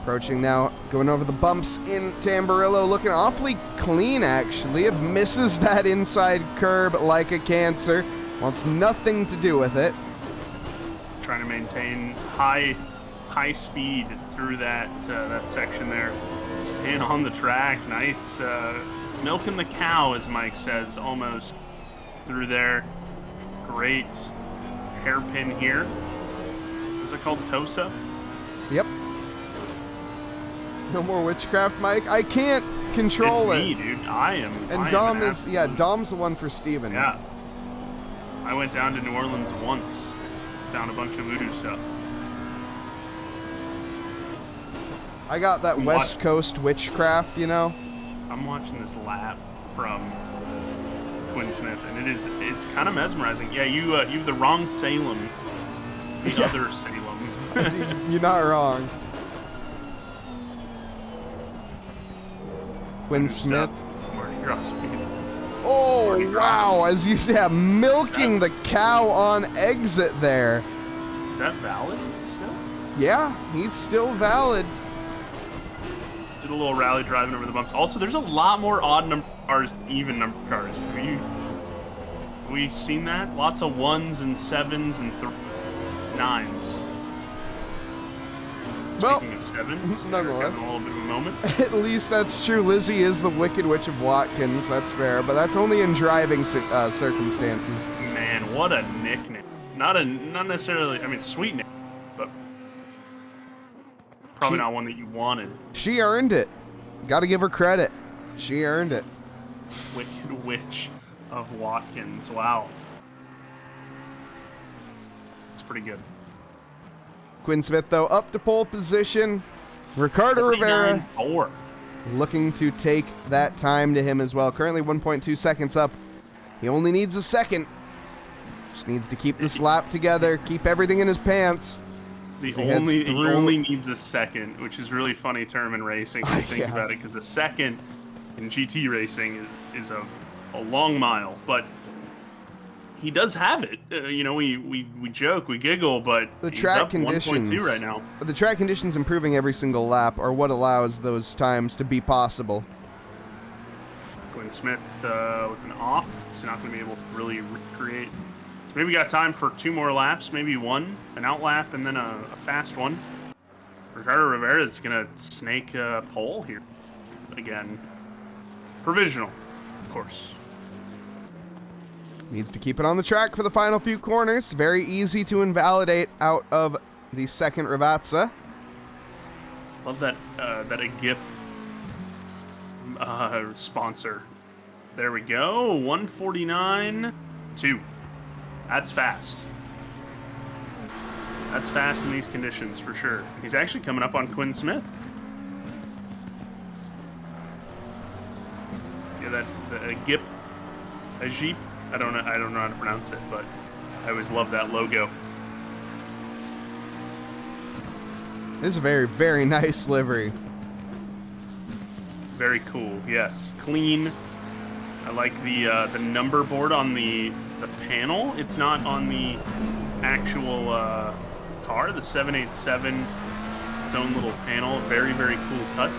Approaching now, going over the bumps in Tamburillo, looking awfully clean, actually. It misses that inside curb like a cancer. Wants nothing to do with it. Trying to maintain high speed through that section there. Staying on the track, nice. Milking the cow, as Mike says, almost through there. Great hairpin here. Is it called Tosa? Yep. No more witchcraft, Mike. I can't control it's it. me, dude. I am. And Dom is, yeah, Dom's the one for Steven. Yeah. I went down to New Orleans once, found a bunch of voodoo stuff. I got that West Coast witchcraft, you know? I'm watching this lap from Quinn Smith, and it's kind of mesmerizing. Yeah, you have the wrong Salem. The other Salem. You're not wrong. Quinn Smith. Mardi Gras speeds. Oh, wow. As you say, milking the cow on exit there. Is that valid still? Yeah, he's still valid. Did a little rally driving over the bumps. Also, there's a lot more odd number cars than even number cars. Have we seen that? Lots of 1s and 7s and 9s. Well, Speaking of 7s, nonetheless, having a little bit of a moment. At least that's true. Lizzie is the Wicked Witch of Watkins. That's fair, but that's only in driving circumstances. Man, what a nickname! Not necessarily. I mean, sweet name, but probably not one that you wanted. She earned it. Got to give her credit. She earned it. Wicked Witch of Watkins. Wow, it's pretty good. Quinn Smith, though, up to pole position. Ricardo Rivera looking to take that time to him as well. Currently 1.2 seconds up. He only needs a second. Just needs to keep this lap together, keep everything in his pants. He only needs a second, which is really funny term in racing when you think about it, because a second in GT racing is a long mile, but he does have it. You know, we joke, we giggle, but the track conditions 1.2 right now. The track conditions improving every single lap are what allows those times to be possible. Quinn Smith with an off, he's not going to be able to really recreate. So maybe got time for 2 more laps, maybe one, an out lap, and then a fast one. Ricardo Rivera is going to snake pole here again. Provisional, of course. Needs to keep it on the track for the final few corners. Very easy to invalidate out of the second Ravazza. Love that that Agip sponsor. There we go. 149.2. That's fast. That's fast in these conditions for sure. He's actually coming up on Quinn Smith. Yeah, that Agip, Agip. I don't know how to pronounce it, but I always love that logo. This is a very, very nice livery. Very cool. Yes, clean. I like the number board on the panel. It's not on the actual car. The 787, its own little panel. Very, very cool touch.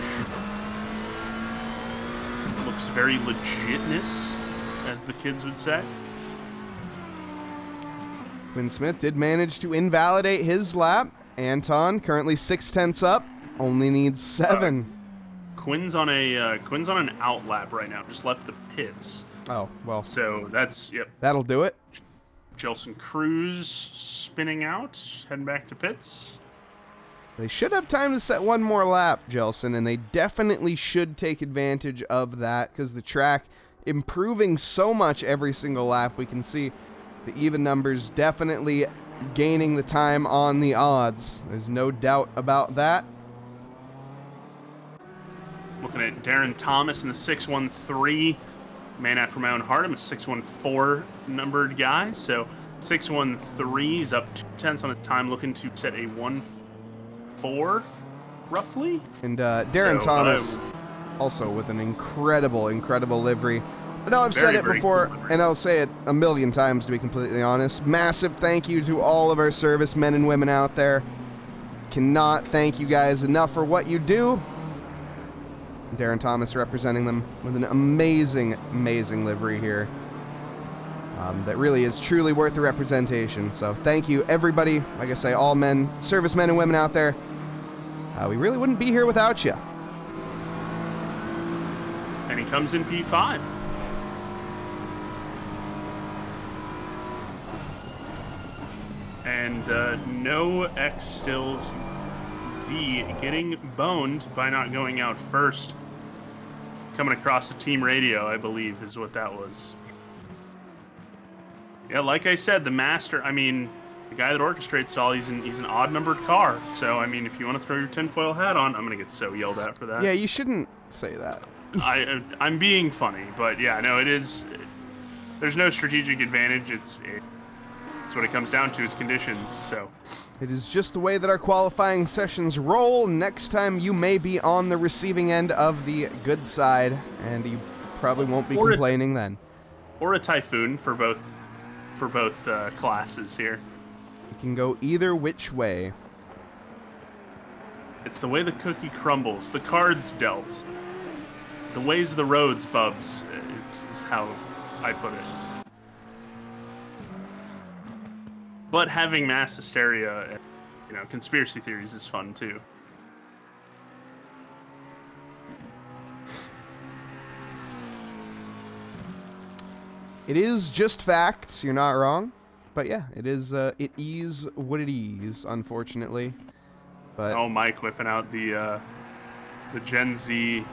Looks very legitness, as the kids would say. Quinn Smith did manage to invalidate his lap. Anton currently 6/10 up, only needs 7. Quinn's on an out lap right now. Just left the pits. Oh well. So that's That'll do it. Jelson Cruz spinning out, heading back to pits. They should have time to set one more lap, Jelson, and they definitely should take advantage of that because the track improving so much every single lap. We can see the even numbers definitely gaining the time on the odds. There's no doubt about that. Looking at Darren Thomas in the 613, man after my own heart. I'm a 614 numbered guy, so 613 is up 2/10 on the time, looking to set a 1-4 roughly. And Darren Thomas also with an incredible livery. I know I've said it before, and I'll say it a million times to be completely honest. Massive thank you to all of our servicemen and women out there. Cannot thank you guys enough for what you do. Darren Thomas representing them with an amazing livery here. That really is truly worth the representation. So thank you, everybody. Like I say, all men, servicemen and women out there. We really wouldn't be here without you. And he comes in P5. And no X stills Z getting boned by not going out first. Coming across the team radio, I believe, is what that was. Yeah, like I said, the master, I mean, the guy that orchestrates it all, he's an odd-numbered car. So, I mean, if you want to throw your tinfoil hat on, I'm going to get so yelled at for that. Yeah, you shouldn't say that. I'm being funny, but yeah, no, it is. There's no strategic advantage. It's what it comes down to is conditions. So it is just the way that our qualifying sessions roll. Next time you may be on the receiving end of the good side, and you probably won't be complaining then. Or a typhoon for both classes here. It can go either which way. It's the way the cookie crumbles. The cards dealt. The ways of the roads, Bubs, is how I put it. But having mass hysteria and, conspiracy theories is fun, too. It is just facts. You're not wrong. But yeah, it is what it is, unfortunately. But oh, Mike whipping out the Gen Z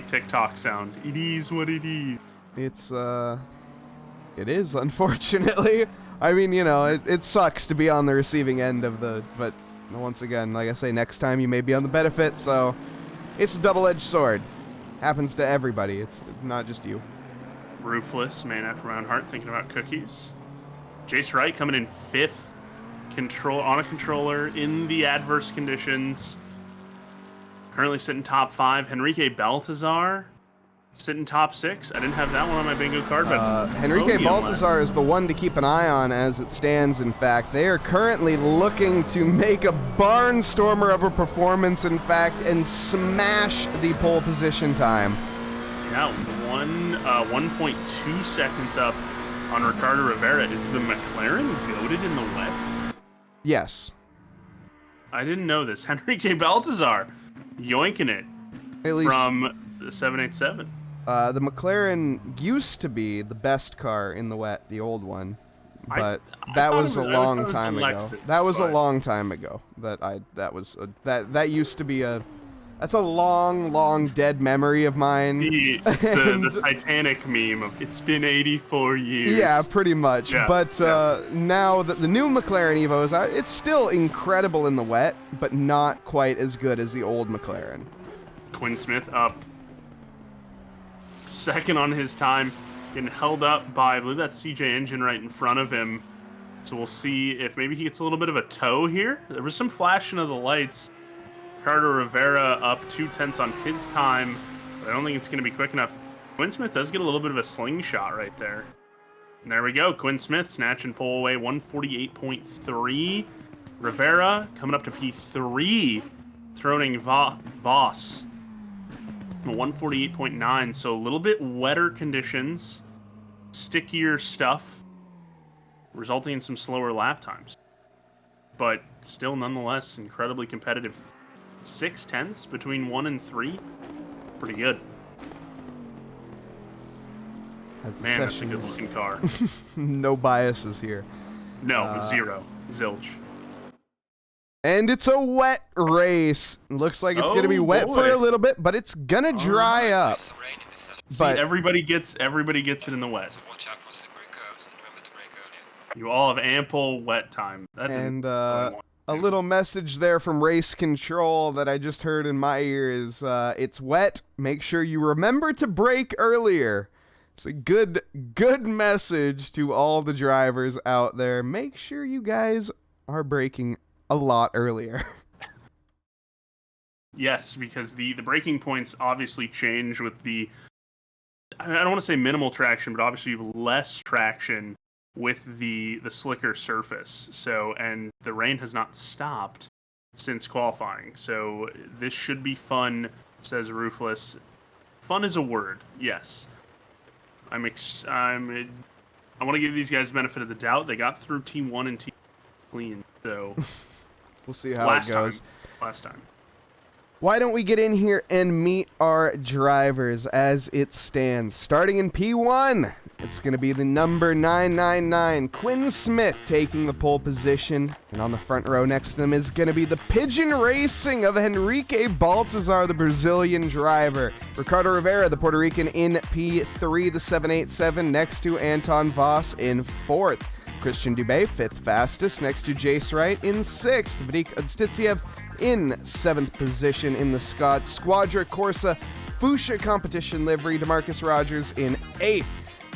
TikTok sound. It is what it is. It is, unfortunately. I mean, it sucks to be on the receiving end of but once again, like I say, next time you may be on the benefit, so it's a double-edged sword. Happens to everybody. It's not just you. Ruthless, man after my own heart, thinking about cookies. Jace Wright coming in 5th on a controller in the adverse conditions. Currently sitting top 5. Henrique Baltazar sitting top 6. I didn't have that one on my bingo card, but Henrique Baltazar is the one to keep an eye on as it stands. In fact, they are currently looking to make a barnstormer of a performance, in fact, and smash the pole position time. Yeah, 1.2 seconds up on Ricardo Rivera. Is the McLaren goated in the wet? Yes. I didn't know this. Henrique Baltazar yoinking it at least from the 787. The McLaren used to be the best car in the wet, the old one, but that was a long time ago. That was a long time ago. That used to be that's a long dead memory of mine. It's the Titanic meme of it's been 84 years. Yeah, pretty much. Yeah, but now that the new McLaren Evo is out, it's still incredible in the wet, but not quite as good as the old McLaren. Quinn Smith up 2nd on his time, getting held up by, I believe that's CJ Engine right in front of him. So we'll see if maybe he gets a little bit of a tow here. There was some flashing of the lights. Ricardo Rivera up 0.2 on his time, but I don't think it's going to be quick enough. Quinn Smith does get a little bit of a slingshot right there. And there we go. Quinn Smith snatching pole away, 148.3. Rivera coming up to P3, throning Voss, 148.9. So a little bit wetter conditions, stickier stuff, resulting in some slower lap times. But still, nonetheless, incredibly competitive. 0.6 between 1 and 3. Pretty good. That's a good-looking car. No biases here. No, zero. Zilch. And it's a wet race. Looks like it's going to be wet for a little bit, but it's going to dry up. But everybody gets it in the wet. So watch out for slippery curves and remember to brake earlier. You all have ample wet time. And a little message there from Race Control that I just heard in my ear is, it's wet. Make sure you remember to brake earlier. It's a good message to all the drivers out there. Make sure you guys are braking a lot earlier. Yes, because the braking points obviously change with I don't want to say minimal traction, but obviously you have less traction with the slicker surface. So, and the rain has not stopped since qualifying. So this should be fun, says Ruthless. Fun is a word, yes. I want to give these guys the benefit of the doubt. They got through Team 1 and Team clean, so we'll see how it goes. Last time. Why don't we get in here and meet our drivers as it stands? Starting in P1, it's going to be the number 999, Quinn Smith, taking the pole position. And on the front row next to them is going to be the Pigeon Racing of Henrique Baltazar, the Brazilian driver. Ricardo Rivera, the Puerto Rican, in P3, the 787, next to Anton Voss in 4th. Christian Dubé, 5th fastest, next to Jace Wright in 6th. Vadik Odstitsev in 7th position in the Squadra Corsa Fuchsia competition livery. DeMarcus Rogers in 8th.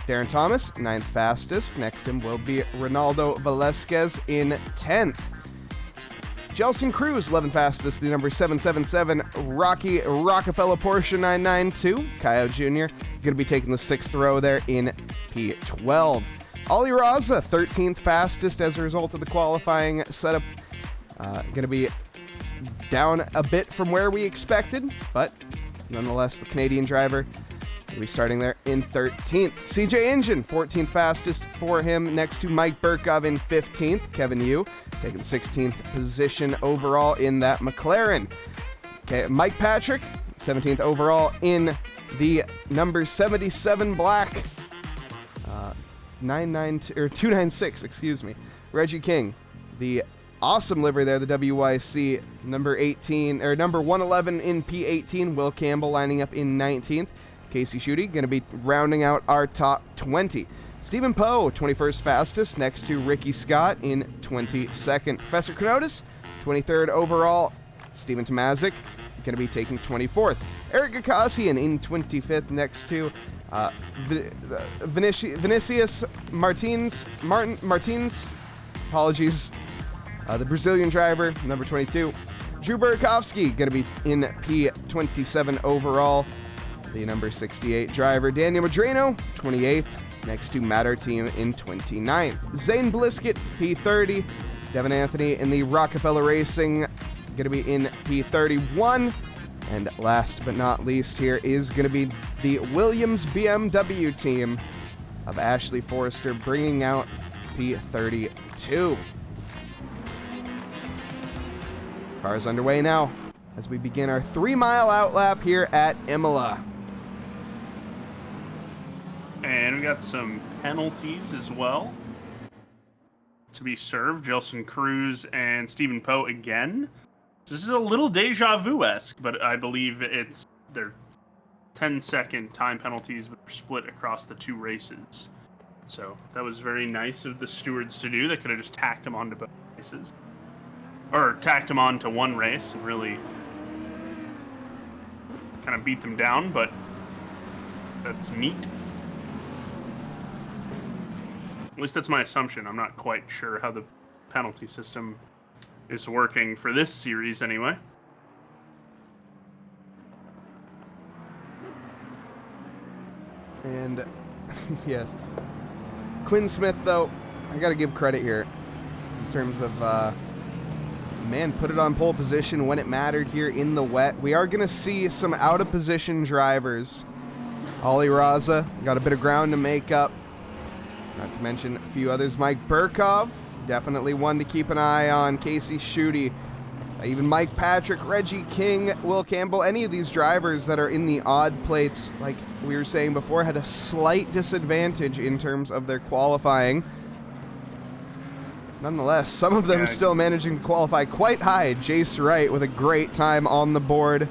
Darren Thomas, 9th fastest. Next to him will be Ronaldo Velasquez in 10th. Jelson Cruz, 11th fastest, the number 777 Rocky Rockefeller Porsche 992. Kaio Jr. going to be taking the 6th row there in P12. Ali Raza, 13th fastest as a result of the qualifying setup. Going to be down a bit from where we expected, but nonetheless, the Canadian driver will be starting there in 13th. CJ Engine, 14th fastest for him, next to Mike Burkov in 15th. Kevin Yu taking 16th position overall in that McLaren. Okay, Mike Patrick, 17th overall in the number 77 black. 296, excuse me. Reggie King, the awesome livery there, the WYC number 18 or number 111 in P18. Will Campbell lining up in 19th. Casey Schutte going to be rounding out our top 20. Stephen Poe, 21st fastest, next to Ricky Scott in 22nd. Professor Kenotis, 23rd overall. Stephen Tomazic going to be taking 24th. Eric Gakassian in 25th, next to Vinicius Martins, apologies, the Brazilian driver, number 22. Drew Burakovsky, going to be in P27 overall. The number 68 driver, Daniel Madrano, 28th, next to Matter Team in 29th. Zane Bliskett, P30. Devin Anthony in the Rockefeller Racing, going to be in P31. And last but not least here is going to be the Williams BMW team of Ashley Forrester, bringing out P32. Cars underway now as we begin our 3-mile outlap here at Imola. And we got some penalties as well to be served. Jelson Cruz and Stephen Poe again. This is a little deja vu-esque, but I believe it's their 10-second time penalties but split across the 2 races. So that was very nice of the stewards to do. They could have just tacked them onto both races. Or tacked them onto one race and really kind of beat them down, but that's neat. At least that's my assumption. I'm not quite sure how the penalty system is working for this series anyway. And yes, Quinn Smith, though, I got to give credit here in terms of man, put it on pole position when it mattered here in the wet. We are going to see some out of position drivers. Ali Raza got a bit of ground to make up, not to mention a few others. Mike Burkov, definitely one to keep an eye on. Casey Schutte, even Mike Patrick, Reggie King, Will Campbell, any of these drivers that are in the odd plates, like we were saying before, had a slight disadvantage in terms of their qualifying. Nonetheless, some of them still managing to qualify quite high. Jace Wright with a great time on the board.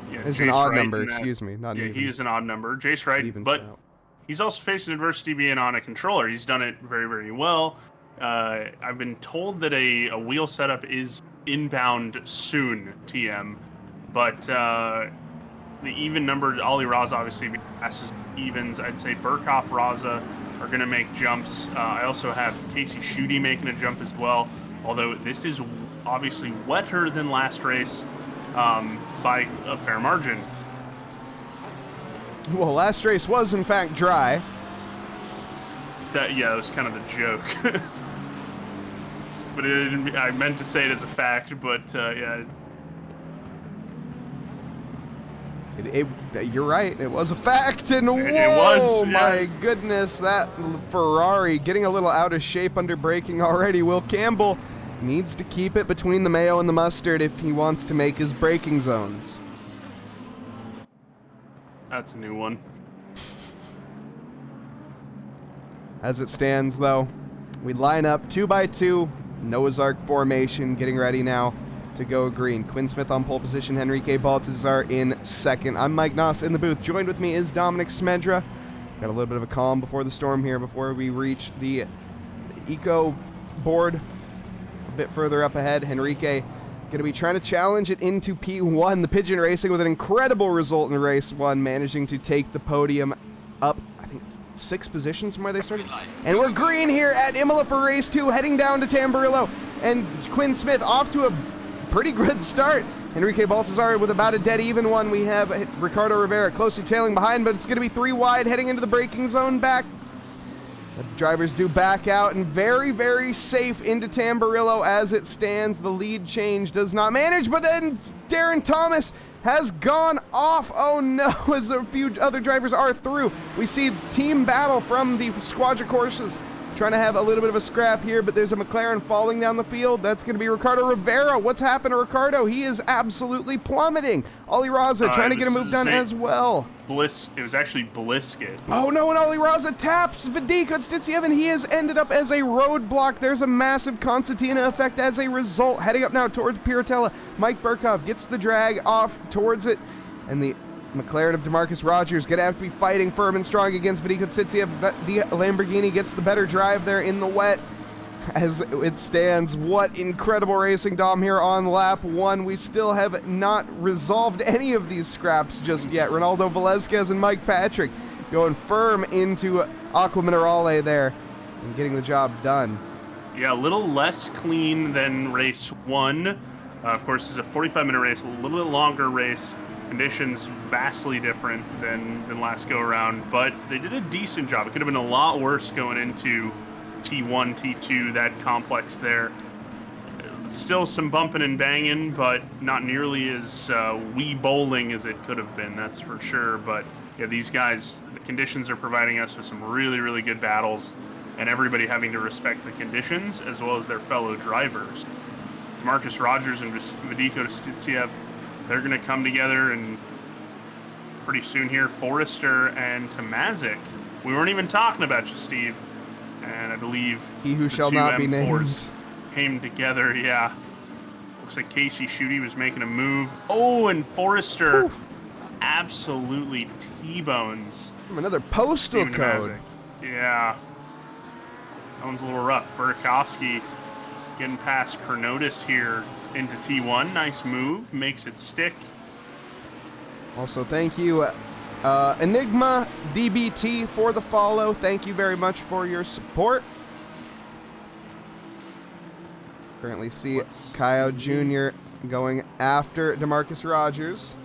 Yeah, is an odd number, excuse me. Not even. He is an odd number. Jace Wright, but he's also facing adversity being on a controller. He's done it very, very well. I've been told that a wheel setup is inbound soon, TM. But the even numbered, Ali Raza obviously passes evens. I'd say Burkhoff, Raza are going to make jumps. I also have Casey Schutte making a jump as well, although this is obviously wetter than last race by a fair margin. Well, last race was in fact dry. That was kind of the joke. But I meant to say it as a fact, but yeah. You're right. It was a fact, and whoa, it was, yeah. My goodness, that Ferrari getting a little out of shape under braking already. Will Campbell Needs to keep it between the mayo and the mustard if he wants to make his braking zones. That's a new one. As it stands, though, we line up 2x2, Noah's Ark formation, getting ready now to go green. Quinn Smith on pole position, Henrique Baltazar in second. I'm Mike Nause in the booth. Joined with me is Dominic Smedra. Got a little bit of a calm before the storm here, before we reach the eco board a bit further up ahead. Henrique going to be trying to challenge it into P1. The Pigeon Racing with an incredible result in race 1, managing to take the podium up, I think, 6 positions from where they started. And we're green here at Imola for race 2, heading down to Tamburillo. And Quinn Smith off to a pretty good start. Henrique Baltazar with about a dead even one. We have Ricardo Rivera closely tailing behind, but it's going to be 3 wide heading into the braking zone back. The drivers do back out and very, very safe into Tamburillo as it stands. The lead change does not manage, but then Darren Thomas has gone off. Oh no, as a few other drivers are through. We see team battle from the Squadra courses, trying to have a little bit of a scrap here, but there's a McLaren falling down the field. That's going to be Ricardo Rivera. What's happened to Ricardo? He is absolutely plummeting. Ollie Raza trying to get a move done as well. It was actually Blisket. Oh no, and Ollie Raza taps Vedika Stitsiev, and he has ended up as a roadblock. There's a massive concertina effect as a result. Heading up now towards Piratella. Mike Burkhoff gets the drag off towards it, and the McLaren of DeMarcus Rogers going to have to be fighting firm and strong against Vedika Stitsiev, but the Lamborghini gets the better drive there in the wet. As it stands, what incredible racing, Dom, here on lap 1. We still have not resolved any of these scraps just yet. Ronaldo Velazquez and Mike Patrick going firm into Aqua Minerale there and getting the job done. Yeah, a little less clean than race 1. Of course, it's a 45-minute race, a little bit longer race. Conditions vastly different than last go-around, but they did a decent job. It could have been a lot worse going into T1, T2, that complex there. Still some bumping and banging, but not nearly as wee bowling as it could have been, that's for sure. But yeah, these guys, the conditions are providing us with some really, really good battles, and everybody having to respect the conditions as well as their fellow drivers. Marcus Rogers and Vedika Stitsiev, they're going to come together, and pretty soon here, Forrester and Tomazic. We weren't even talking about you, Steve. And I believe he who shall not be named came together. Yeah, looks like Casey Schutte was making a move. Oh, and Forrester absolutely T-bones. Another postal code. Yeah, that one's a little rough. Burakovsky getting past Kernotis here into T1. Nice move, makes it stick. Also, thank you, Enigma DBT, for the follow. Thank you very much for your support. Currently see Kyle Jr. going after DeMarcus Rogers.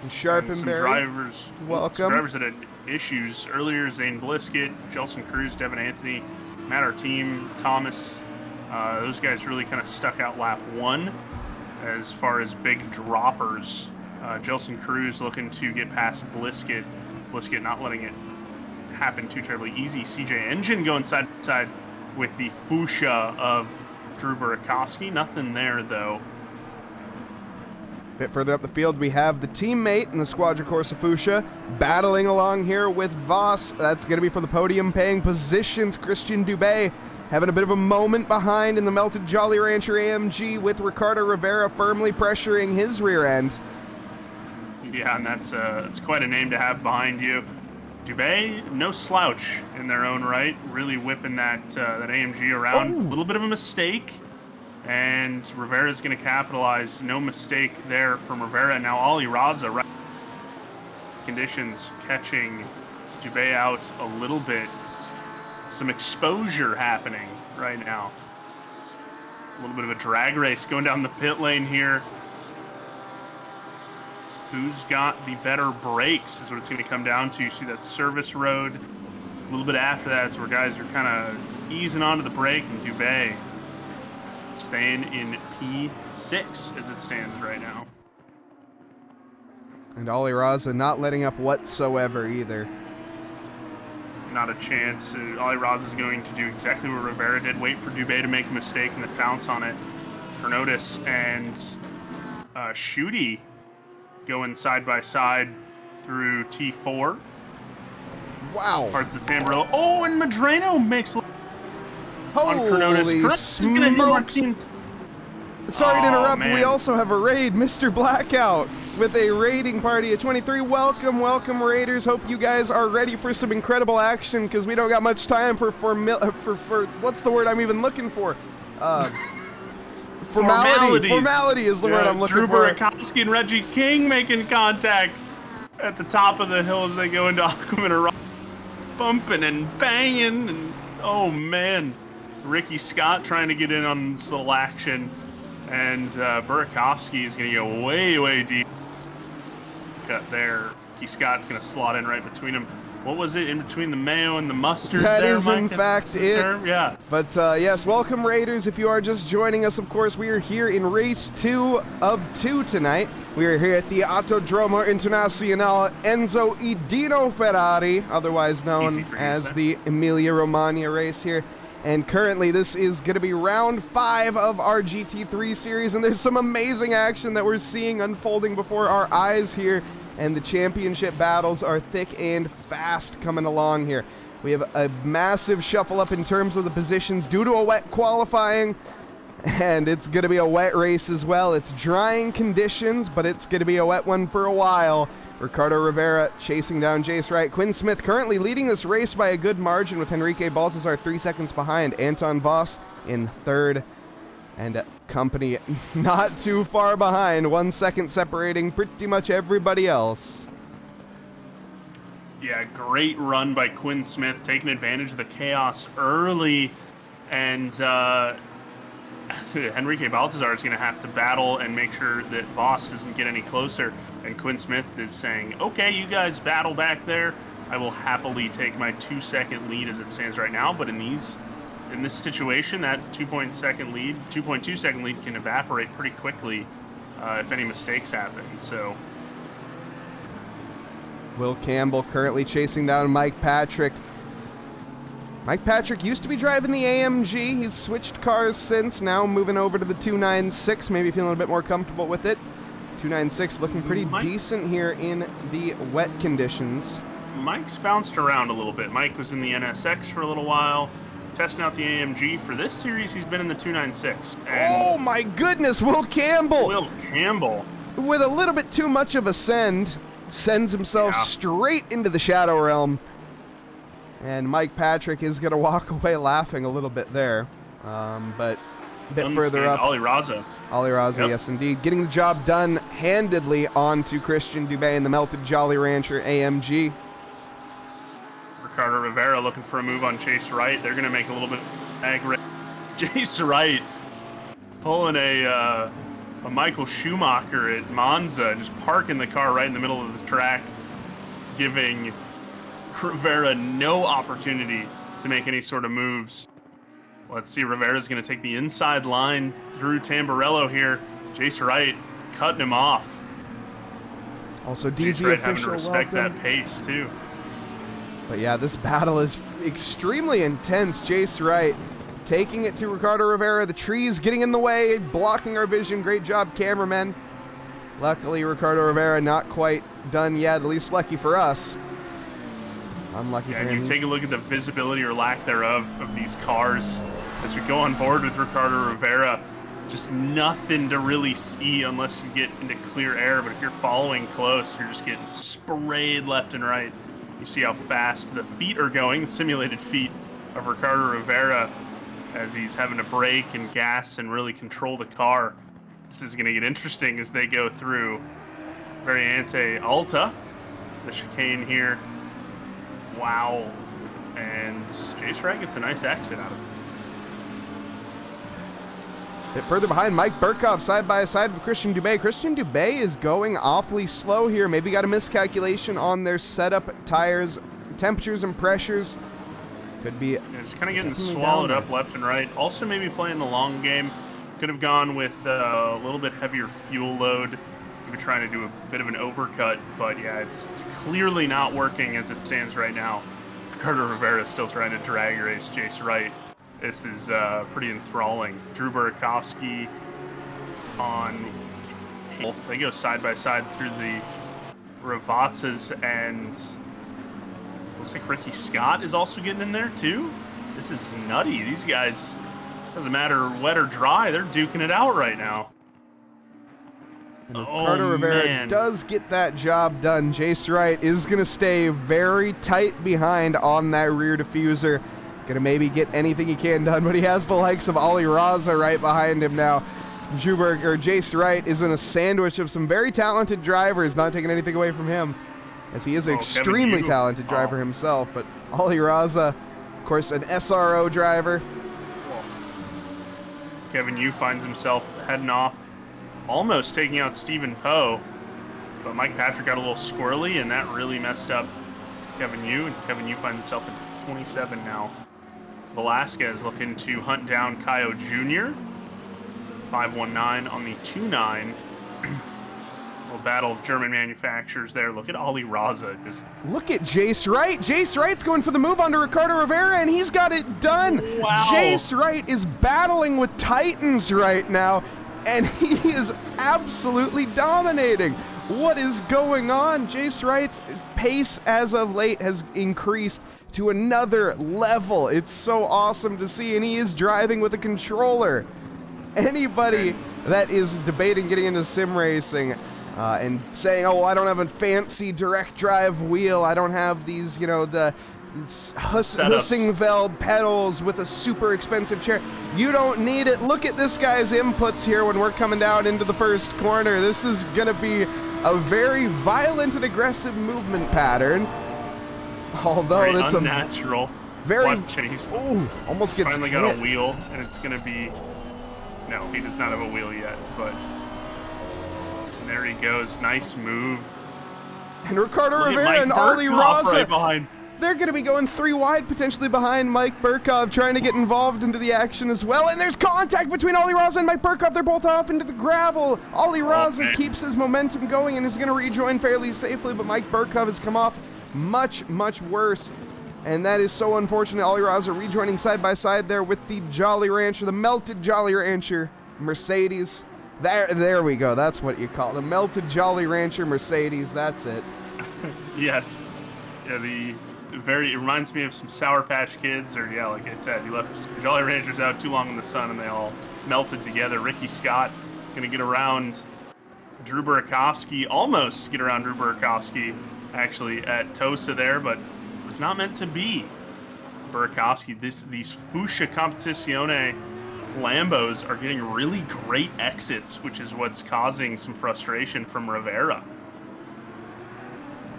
And Sharpenberry. Drivers, welcome. Some drivers that had issues earlier: Zane Blisket, Jelson Cruz, Devin Anthony, Matt Arteem, Thomas. Those guys really kind of stuck out lap 1 as far as big droppers. Jelson Cruz looking to get past Blisket. Blisket not letting it happen too terribly easy. CJ Engine going side to side with the fuchsia of Drew Burakovsky. Nothing there, though. A bit further up the field, we have the teammate in the Squadra Corsa Fuchsia battling along here with Voss. That's going to be for the podium paying positions. Christian Dubé having a bit of a moment behind in the Melted Jolly Rancher AMG with Ricardo Rivera firmly pressuring his rear end. Yeah, and that's it's quite a name to have behind you. Dubé, no slouch in their own right, really whipping that that AMG around. A little bit of a mistake, and Rivera's going to capitalize. No mistake there from Rivera. Now Ollie Raza, right conditions, catching Dubé out a little bit. Some exposure happening right now. A little bit of a drag race going down the pit lane here. Who's got the better brakes is what it's going to come down to. You see that service road. A little bit after that is where guys are kind of easing onto the brake, and Dubé staying in P6 as it stands right now. And Ollie Raza not letting up whatsoever either. not a chance. Ali Raz is going to do exactly what Rivera did, wait for Dubé to make a mistake and then pounce on it for notice. And Shooty going side by side through T4. Wow. Parts of the Tamburello. Oh, and Medrano makes on Holy smokes. Sorry to interrupt, but we also have a raid, Mr. Blackout, with a raiding party at 23. Welcome, welcome, Raiders. Hope you guys are ready for some incredible action, because we don't got much time for what's the word I'm even looking for? Formality. Formality is the word I'm looking Drew for. Burakovsky and Reggie King making contact at the top of the hill as they go into Aquaman, bumping and banging, and oh man, Ricky Scott trying to get in on this little action. And Burakovsky is going to go way, way deep. Cut there. Ricky Scott's going to slot in right between them. What was it in between the mayo and the mustard? That there, is, Mike? in fact, it. Term? Yeah. But yes, welcome, Raiders. If you are just joining us, of course, we are here in race 2 of 2 tonight. We are here at the Autodromo Internazionale Enzo Edino Ferrari, otherwise known as the Emilia-Romagna race here. And currently, this is going to be round 5 of our GT3 series, and there's some amazing action that we're seeing unfolding before our eyes here, and the championship battles are thick and fast coming along here. We have a massive shuffle up in terms of the positions due to a wet qualifying, and it's going to be a wet race as well. It's drying conditions, but it's going to be a wet one for a while. Ricardo Rivera chasing down Jace Wright. Quinn Smith currently leading this race by a good margin with Henrique Baltazar 3 seconds behind. Anton Voss in 3rd. And company not too far behind. 1 second separating pretty much everybody else. Yeah, great run by Quinn Smith, taking advantage of the chaos early. And Henrique Baltazar is going to have to battle and make sure that Voss doesn't get any closer. And Quinn Smith is saying, okay, you guys battle back there. I will happily take my 2-second lead as it stands right now. But in this situation, that 2.2 second lead can evaporate pretty quickly if any mistakes happen. So Will Campbell currently chasing down Mike Patrick. Mike Patrick used to be driving the AMG. He's switched cars since, now moving over to the 296, maybe feeling a bit more comfortable with it. 296 looking pretty decent here in the wet conditions. Mike's bounced around a little bit. Mike was in the NSX for a little while, testing out the AMG. For this series, he's been in the 296. Oh my goodness, Will Campbell! Will Campbell. With a little bit too much of a sends himself straight into the Shadow Realm. And Mike Patrick is going to walk away laughing a little bit there. But a bit further up. Ali Raza. Ali Raza, yep. Yes indeed. Getting the job done handedly onto Christian Dubé in the Melted Jolly Rancher AMG. Ricardo Rivera looking for a move on Chase Wright. They're going to make a little bit of aggro. Chase Wright pulling a Michael Schumacher at Monza, just parking the car right in the middle of the track, giving Rivera no opportunity to make any sort of moves. Let's see, Rivera's going to take the inside line through Tamburello here. Jace Wright cutting him off. Also, Jace DZ Wright official having to respect welcome. that pace, too. But yeah, this battle is extremely intense. Jace Wright taking it to Ricardo Rivera. The trees getting in the way, blocking our vision. Great job, cameramen. Luckily, Ricardo Rivera not quite done yet, at least lucky for us. Unlucky for him. And you take a look at the visibility or lack thereof of these cars as we go on board with Ricardo Rivera. Just nothing to really see unless you get into clear air, but if you're following close, you're just getting sprayed left and right. You see how fast the feet are going, the simulated feet of Ricardo Rivera, as he's having to brake and gas and really control the car. This is going to get interesting as they go through Variante Alta, the chicane here. Wow. And Jace Wright gets a nice exit out of it. A bit further behind, Mike Burkhoff side by side with Christian Dubé. Christian Dubé is going awfully slow here. Maybe got a miscalculation on their setup, tires, temperatures and pressures. Could be. Yeah, just kind of getting swallowed up left and right. Also maybe playing the long game. Could have gone with a little bit heavier fuel load. Maybe trying to do a bit of an overcut. But yeah, it's clearly not working as it stands right now Ricardo Rivera still trying to drag race Jace Wright. This is pretty enthralling. Drew Burakovsky on... They go side by side through the Ravatsas, and looks like Ricky Scott is also getting in there too. This is nutty. These guys, doesn't matter wet or dry, they're duking it out right now. And Ricardo Rivera does get that job done. Jace Wright is going to stay very tight behind on that rear diffuser. Going to maybe get anything he can done, but he has the likes of Ali Raza right behind him now. Jace Wright is in a sandwich of some very talented drivers, not taking anything away from him, as he is an extremely talented driver himself. But Ali Raza, of course, an SRO driver. Kevin Yu finds himself heading off, almost taking out Stephen Poe, but Mike Patrick got a little squirrely, and that really messed up Kevin Yu, and Kevin Yu finds himself at 27 now. Velasquez looking to hunt down Kaio Jr., 519 on the 29. Little battle of German manufacturers there. Look at Ali Raza. Just look at Jace Wright. Jace Wright's going for the move onto Ricardo Rivera, and he's got it done. Wow. Jace Wright is battling with Titans right now, and he is absolutely dominating. What is going on? Jace Wright's pace as of late has increased to another level. It's so awesome to see, and he is driving with a controller. Anybody that is debating getting into sim racing and saying, oh, I don't have a fancy direct drive wheel, I don't have these, you know, the Husingveld pedals with a super expensive chair. You don't need it. Look at this guy's inputs here when we're coming down into the first corner. This is going to be a very violent and aggressive movement pattern. Although very it's unnatural. Very chase. Oh, almost gets finally hit. got a wheel, and it's going to be... No, he does not have a wheel yet, but there he goes. Nice move. And Ricardo Rivera and Ali Raza, right behind. They're going to be going 3 wide, potentially behind Mike Burkov, trying to get involved into the action as well. And there's contact between Ali Raza and Mike Burkov. They're both off into the gravel. Ali Raza keeps his momentum going and is going to rejoin fairly safely, but Mike Burkov has come off much, much worse. And that is so unfortunate. Ali Raza rejoining side by side there with the Jolly Rancher, the melted Jolly Rancher Mercedes. There we go. That's what you call it. The melted Jolly Rancher Mercedes. That's it. Yes. Yeah, it reminds me of some Sour Patch Kids, or yeah, like I said, you left Jolly Ranchers out too long in the sun and they all melted together. Ricky Scott gonna get around Drew Burakovsky, almost get around Drew Burakovsky actually at Tosa there, but it was not meant to be. Burakovsky, these Fuchsia Competizione Lambos are getting really great exits, which is what's causing some frustration from Rivera.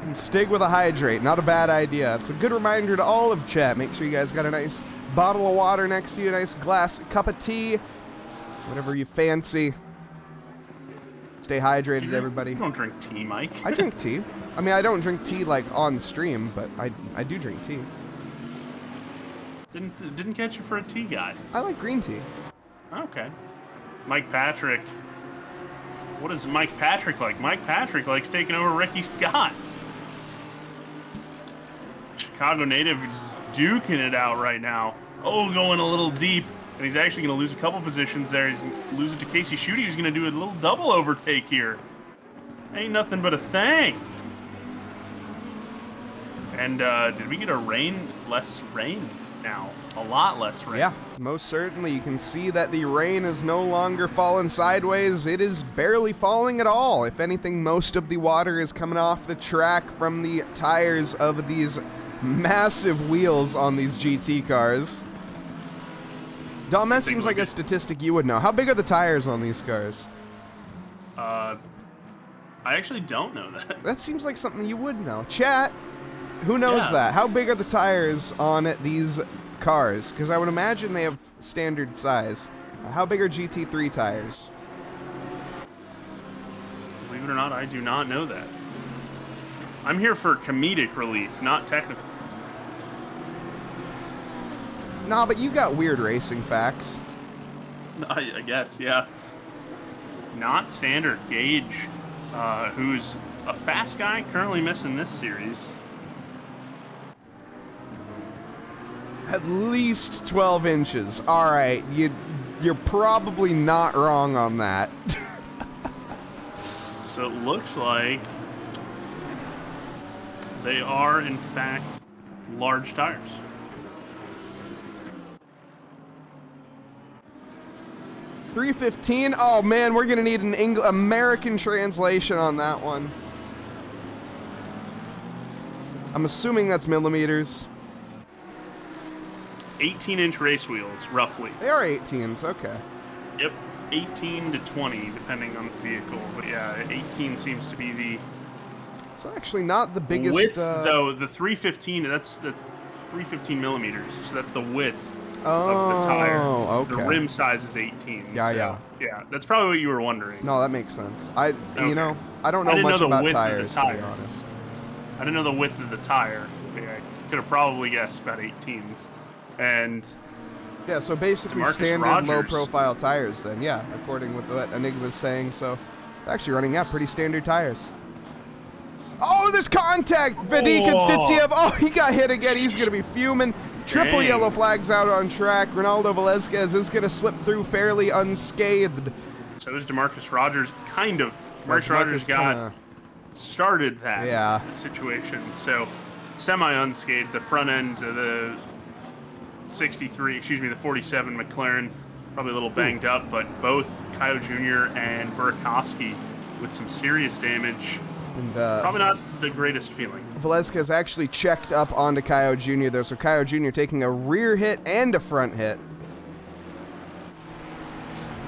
And Stig with a hydrate, not a bad idea. It's a good reminder to all of chat. Make sure you guys got a nice bottle of water next to you, a nice cup of tea, whatever you fancy. Stay hydrated, everybody. You don't drink tea, Mike. I drink tea. I mean, I don't drink tea like on stream, but I do drink tea. Didn't catch you for a tea guy. I like green tea. Okay. Mike Patrick. What is Mike Patrick like? Mike Patrick likes taking over Ricky Scott. Chicago native duking it out right now. Oh, going a little deep. And he's actually going to lose a couple positions there. He's going to lose it to Casey Schutte. He's going to do a little double overtake here. Ain't nothing but a thing. And did we get less rain now? A lot less rain. Yeah, most certainly. You can see that the rain is no longer falling sideways. It is barely falling at all. If anything, most of the water is coming off the track from the tires of these massive wheels on these GT cars. Dom, that seems like a statistic you would know. How big are the tires on these cars? I actually don't know that. That seems like something you would know. Chat, who knows that? How big are the tires on these cars? Because I would imagine they have standard size. How big are GT3 tires? Believe it or not, I do not know that. I'm here for comedic relief, not technical. Nah, but you got weird racing facts. I guess, yeah. Not standard. Gage, who's a fast guy, currently missing this series. At least 12 inches. All right, you're probably not wrong on that. So it looks like they are, in fact, large tires. $315. Oh man, we're gonna need an American translation on that one. I'm assuming that's millimeters. 18-inch race wheels, roughly. They are 18s. Okay. Yep, 18 to 20, depending on the vehicle. But yeah, 18 seems to be the So actually, not the biggest. width. Though the 315, that's 315 millimeters. So that's the width of the tire. Okay. The rim size is 18. Yeah, so, yeah. That's probably what you were wondering. No, that makes sense. I Okay. I don't know much about tires, to be tire. honest. I didn't know the width of the tire. I could have probably guessed about 18s. And Yeah, so basically DeMarcus standard Rogers. low-profile tires then, yeah, according with what Enigma's saying. So actually running, yeah, pretty standard tires. Oh, there's contact! Vadik and Stitsiev. Oh, he got hit again. He's going to be fuming. Triple Dang. yellow flags out on track. Ronaldo Velezquez is going to slip through fairly unscathed. so there's DeMarcus Rogers, kind of. DeMarcus Rogers got started that situation. So semi-unscathed. The front end of the the 47 McLaren, probably a little banged up, but both Kyle Jr. and Burakovsky with some serious damage. And, probably not the greatest feeling. Velezquez actually checked up onto Kyle Jr. there, so Kyle Jr. taking a rear hit and a front hit.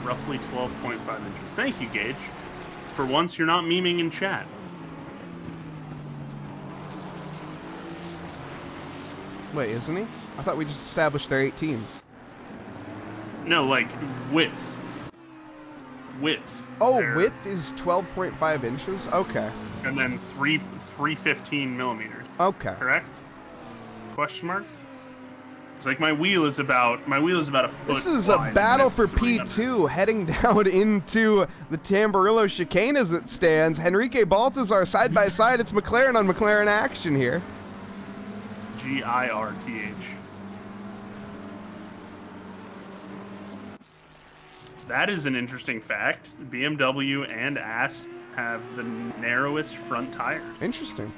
Roughly 12.5 inches. Thank you, Gage. For once, you're not memeing in chat. Wait, isn't he? I thought we just established they're 18s. No, like width. Width. Oh, there. width is 12.5 inches? Okay. And then 315 millimeters. Okay. Correct? Question mark? It's like my wheel is about a foot. This is a wide, battle and for it's 300. P2 heading down into the Tamburillo chicane as it stands. Henrique Baltazar side by side. It's McLaren on McLaren action here. GIRTH. That is an interesting fact. BMW and Ast have the narrowest front tires. Interesting.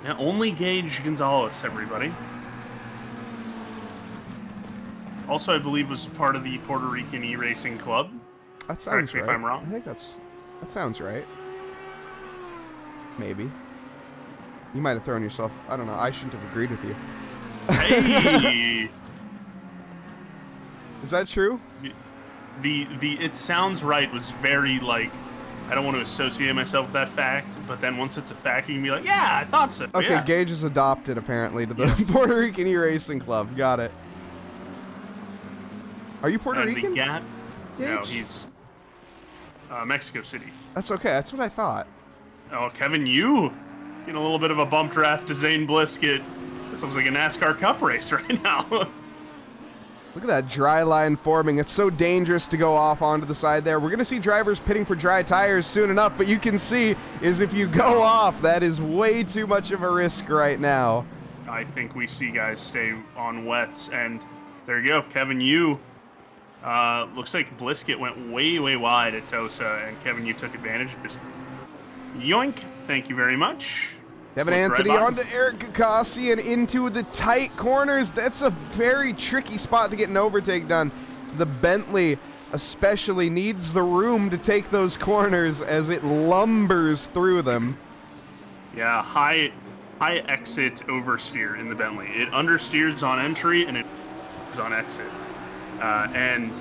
Yeah, only Gage Gonzalez, everybody. Also, I believe was part of the Puerto Rican e-racing club. That sounds Correct me right. if I'm wrong. I think that sounds right. Maybe. You might have thrown yourself. I don't know. I shouldn't have agreed with you. Hey! Is that true? The it sounds right was very like, I don't want to associate myself with that fact, but then once it's a fact, you can be like, yeah, I thought so. Okay, yeah. Gage is adopted apparently to the Puerto Rican e-racing club. Got it. Are you Puerto Rican? The gap? No, Gage? he's Mexico City. That's okay. That's what I thought. Oh, Kevin, you getting a little bit of a bump draft to Zane Blisket. This looks like a NASCAR Cup race right now. Look at that dry line forming. It's so dangerous to go off onto the side there. We're going to see drivers pitting for dry tires soon enough, but you can see is if you go off, that is way too much of a risk right now. I think we see guys stay on wets, and there you go. Kevin, you looks like Blisket went way, way wide at Tosa, and Kevin, you took advantage. Just yoink. Thank you very much. Kevin Anthony onto Eric Kakasi and into the tight corners. That's a very tricky spot to get an overtake done. The Bentley especially needs the room to take those corners as it lumbers through them. Yeah, high exit oversteer in the Bentley. It understeers on entry and it is on exit. And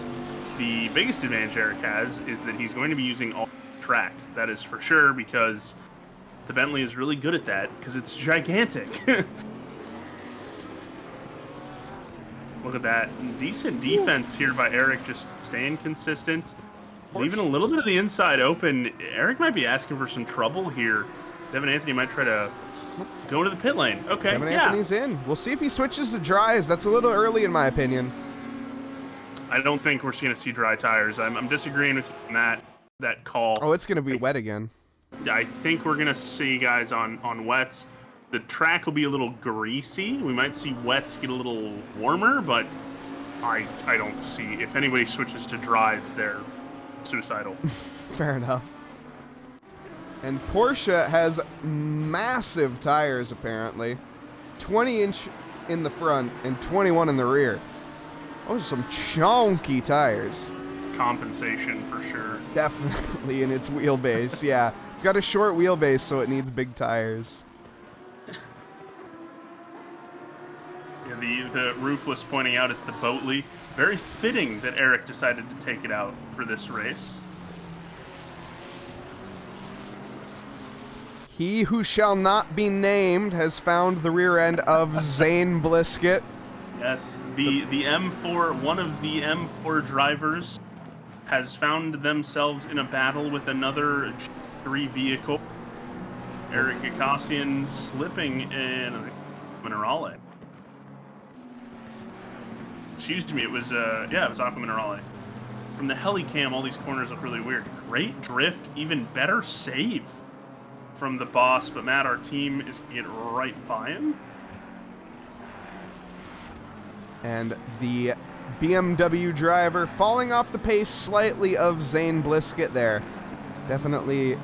the biggest advantage Eric has is that he's going to be using all track. That is for sure, because the Bentley is really good at that because it's gigantic. Look at that. Decent defense here by Eric, just staying consistent. Leaving a little bit of the inside open. Eric might be asking for some trouble here. Devin Anthony might try to go into the pit lane. Okay, Kevin Anthony's in. We'll see if he switches to dries. That's a little early in my opinion. I don't think we're going to see dry tires. I'm disagreeing with you on that call. Oh, it's going to be wet again. I think we're going to see guys on wets. the track will be a little greasy. We might see wets get a little warmer, but I don't see. If anybody switches to dries, they're suicidal. Fair enough. And Porsche has massive tires, apparently. 20-inch in the front and 21 in the rear. Those are some chunky tires. Compensation for sure. Definitely in its wheelbase, yeah. It's got a short wheelbase, so it needs big tires. Yeah, the Roofless pointing out it's the Boatley. Very fitting that Eric decided to take it out for this race. He who shall not be named has found the rear end of Zane Blisket. Yes, the M4, one of the M4 drivers has found themselves in a battle with another G3 vehicle. Eric Gakassian slipping in a Minerale. Excuse me, it was Aqua Minerale. From the Helicam, all these corners look really weird. Great drift, even better save from the boss, but Matt, our team is going to get right by him. And the BMW driver falling off the pace slightly of Zane Blisket there. Definitely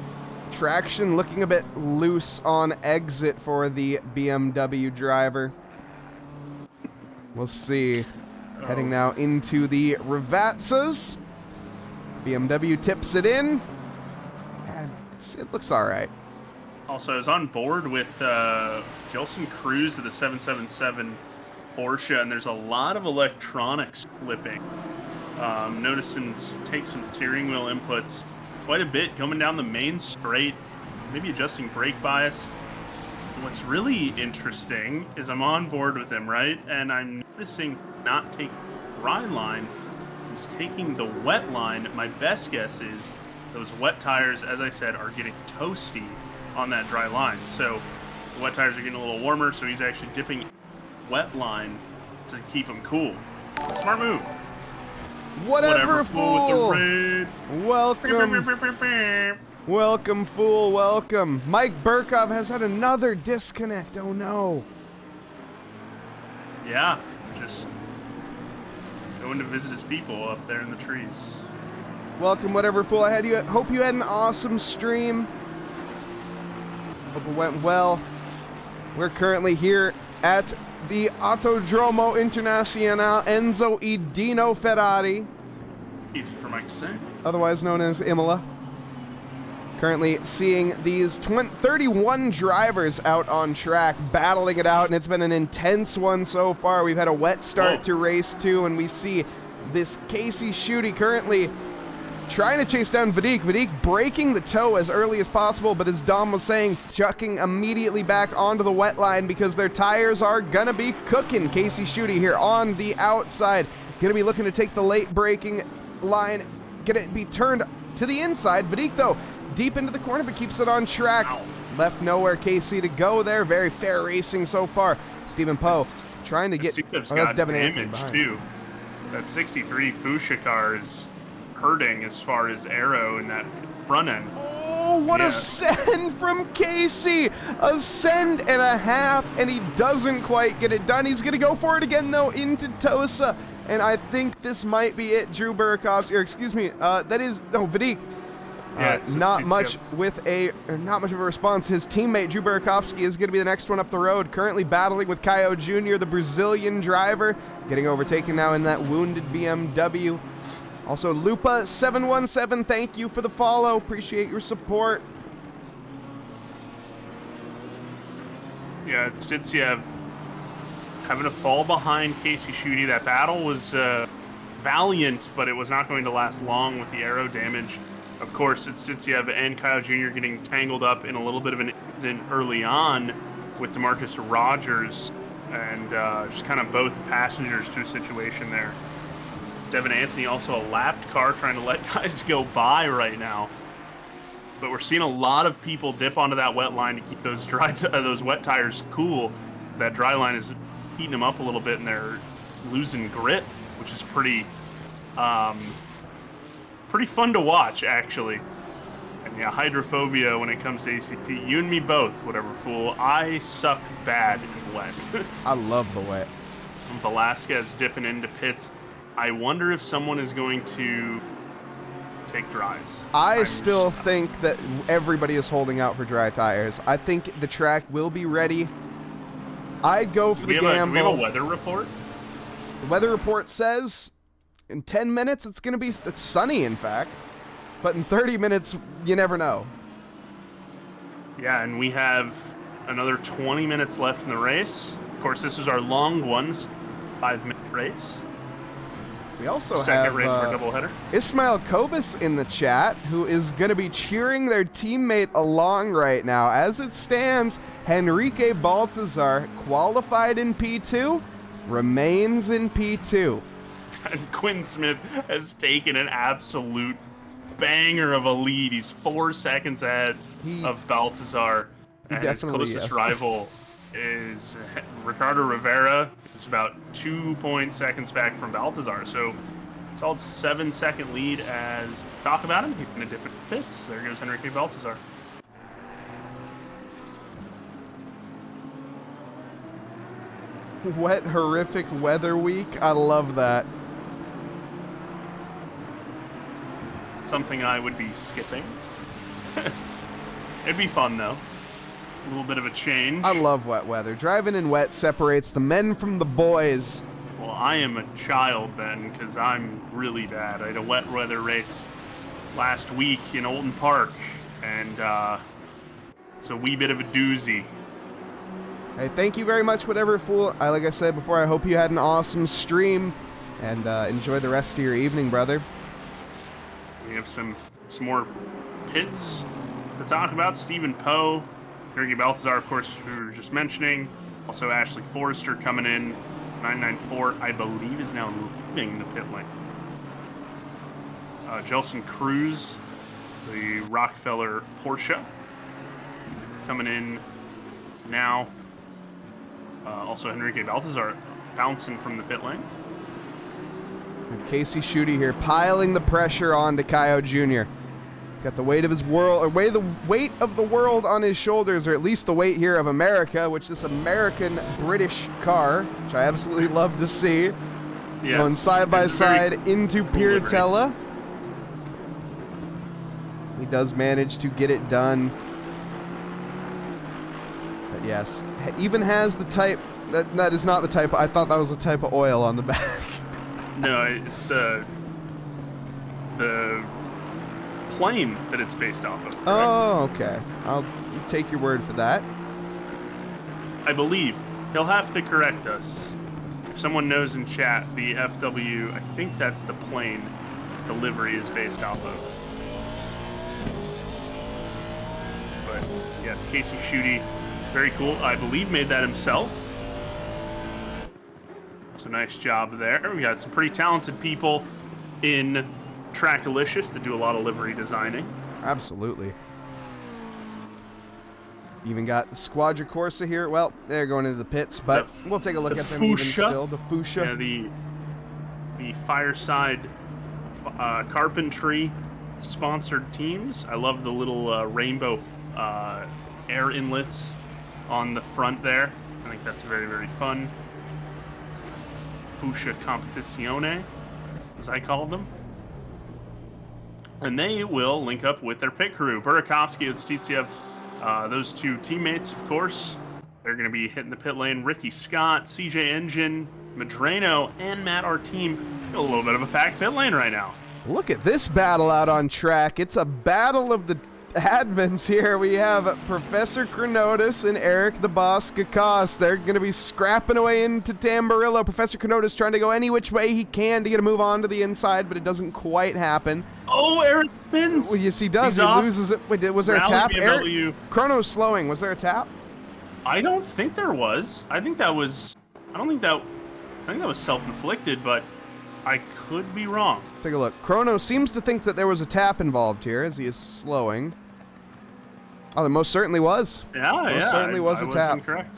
traction looking a bit loose on exit for the BMW driver. We'll see. Heading now into the Ravazzas. BMW tips it in. And it looks all right. Also, I was on board with Jelson Cruz of the 777 Porsche, and there's a lot of electronics flipping. Noticing take some steering wheel inputs quite a bit coming down the main straight, maybe adjusting brake bias. And what's really interesting is I'm on board with him, right? And I'm noticing not taking the dry line, he's taking the wet line. My best guess is those wet tires, as I said, are getting toasty on that dry line. So the wet tires are getting a little warmer, so he's actually dipping wet line to keep him cool. Smart move. Whatever fool. With the red. Welcome. Welcome, fool, welcome. Mike Burkov has had another disconnect. Oh, no. Yeah, just going to visit his people up there in the trees. Welcome, whatever fool. Hope you had an awesome stream. Hope it went well. We're currently here at the Autodromo Internazionale Enzo Edino Ferrari, Easy for Mike to say. otherwise known as Imola. Currently seeing these 31 drivers out on track, battling it out, and it's been an intense one so far. We've had a wet start to race 2, and we see this Casey Schutte currently trying to chase down Vadik. Vadik breaking the toe as early as possible, but as Dom was saying, chucking immediately back onto the wet line because their tires are gonna be cooking. Casey Schutte here on the outside, gonna be looking to take the late braking line, gonna be turned to the inside. Vadik, though, deep into the corner, but keeps it on track. Ow. Left nowhere Casey to go there. Very fair racing so far. Stephen Poe trying to get... That's that's Devin Anthony damage behind. too. That 63 Fuchsia car is hurting as far as aero in that front end. Oh, what Yeah. a send from Casey! A send and a half, and he doesn't quite get it done. He's going to go for it again, though, into Tosa. And I think this might be it. Drew Burakovsky, or excuse me, Vadik. Yeah, Not much of a response. His teammate, Drew Burakovsky, is going to be the next one up the road. Currently battling with Caio Jr., the Brazilian driver. Getting overtaken now in that wounded BMW. Also, Lupa717, thank you for the follow. Appreciate your support. Yeah, Stitsiev having to fall behind Casey Schutte. That battle was valiant, but it was not going to last long with the aero damage. Of course, it's Stitsiev and Kyle Jr. getting tangled up in a little bit of an incident early on with DeMarcus Rogers, and just kind of both passengers to a situation there. Devin Anthony also a lapped car trying to let guys go by right now. But we're seeing a lot of people dip onto that wet line to keep those those wet tires cool. That dry line is heating them up a little bit, and they're losing grip, which is pretty fun to watch, actually. And Yeah, hydrophobia when it comes to ACT. You and me both, whatever, fool. I suck bad in wet. I love the wet. Velasquez dipping into pits. I wonder if someone is going to take dries. I still think that everybody is holding out for dry tires. I think the track will be ready. I'd go for the gamble. Do we have a weather report? The weather report says in 10 minutes it's going to be it's sunny, in fact. But in 30 minutes, you never know. Yeah, and we have another 20 minutes left in the race. Of course, this is our long ones, 5-minute race. We also Second race of our doubleheader. Ismail Kobus in the chat, who is going to be cheering their teammate along right now. As it stands, Henrique Baltazar, qualified in P2, remains in P2. And Quinn Smith has taken an absolute banger of a lead. He's 4 seconds ahead of Baltazar. And his closest rival is Ricardo Rivera, who's about 2 seconds back from Baltazar. So solid 7-second lead as talk about him. He's going to dip into pits. There goes Henrique Baltazar. Wet, horrific weather week. I love that. Something I would be skipping. It'd be fun, though. A little bit of a change. I love wet weather. Driving in wet separates the men from the boys. Well, I am a child then, because I'm really bad. I had a wet weather race last week in Olden Park, and it's a wee bit of a doozy. Hey, thank you very much, whatever fool. Like I said before, I hope you had an awesome stream, and enjoy the rest of your evening, brother. We have some more pits to talk about. Stephen Poe, Henrique Baltazar, of course, we were just mentioning. Also, Ashley Forrester coming in. 994, I believe, is now leaving the pit lane. Jelson Cruz, the Rockefeller Porsche, coming in now. Also, Henrique Baltazar bouncing from the pit lane. And Casey Schutte here, piling the pressure onto Kaio Jr. He's got the weight of his world, or the weight of the world on his shoulders, or at least the weight here of America, which this American-British car, which I absolutely love to see, yes, going side by side into cool Piratella. He does manage to get it done. But yes, even has the type, that is not the type, I thought that was the type of oil on the back. No, it's the plane that it's based off of. Correct? Oh, okay. I'll take your word for that. I believe. He'll have to correct us. If someone knows in chat, the FW, I think that's the plane the livery is based off of. But yes, Casey Schutte, very cool. I believe made that himself. So nice job there. We got some pretty talented people in Trackalicious that do a lot of livery designing. Absolutely. Even got the Squadra Corsa here. Well, they're going into the pits, but we'll take a look at them even still. The Fuchsia. Yeah, the Fireside Carpentry sponsored teams. I love the little rainbow air inlets on the front there. I think that's very, very fun. Fuchsia Competizione, as I call them. And they will link up with their pit crew. Burakovsky and Stitsev, those two teammates, of course. They're going to be hitting the pit lane. Ricky Scott, CJ Engine, Medrano, and Matt Arteem. A little bit of a packed pit lane right now. Look at this battle out on track. It's a battle of the admins here. We have Professor Chronotis and Eric the Boss Kakos. They're going to be scrapping away into Tamburillo. Professor Chronotis trying to go any which way he can to get a move on to the inside, but it doesn't quite happen. Oh, Eric spins. Well, yes, he does. He's he off. loses it. Wait, was there a tap? Eric, Chrono's slowing. Was there a tap? I don't think there was. I think that was self-inflicted, but I could be wrong. Take a look. Chrono seems to think that there was a tap involved here as he is slowing. Oh, there most certainly was. Yeah, most certainly was a tap. Incorrect.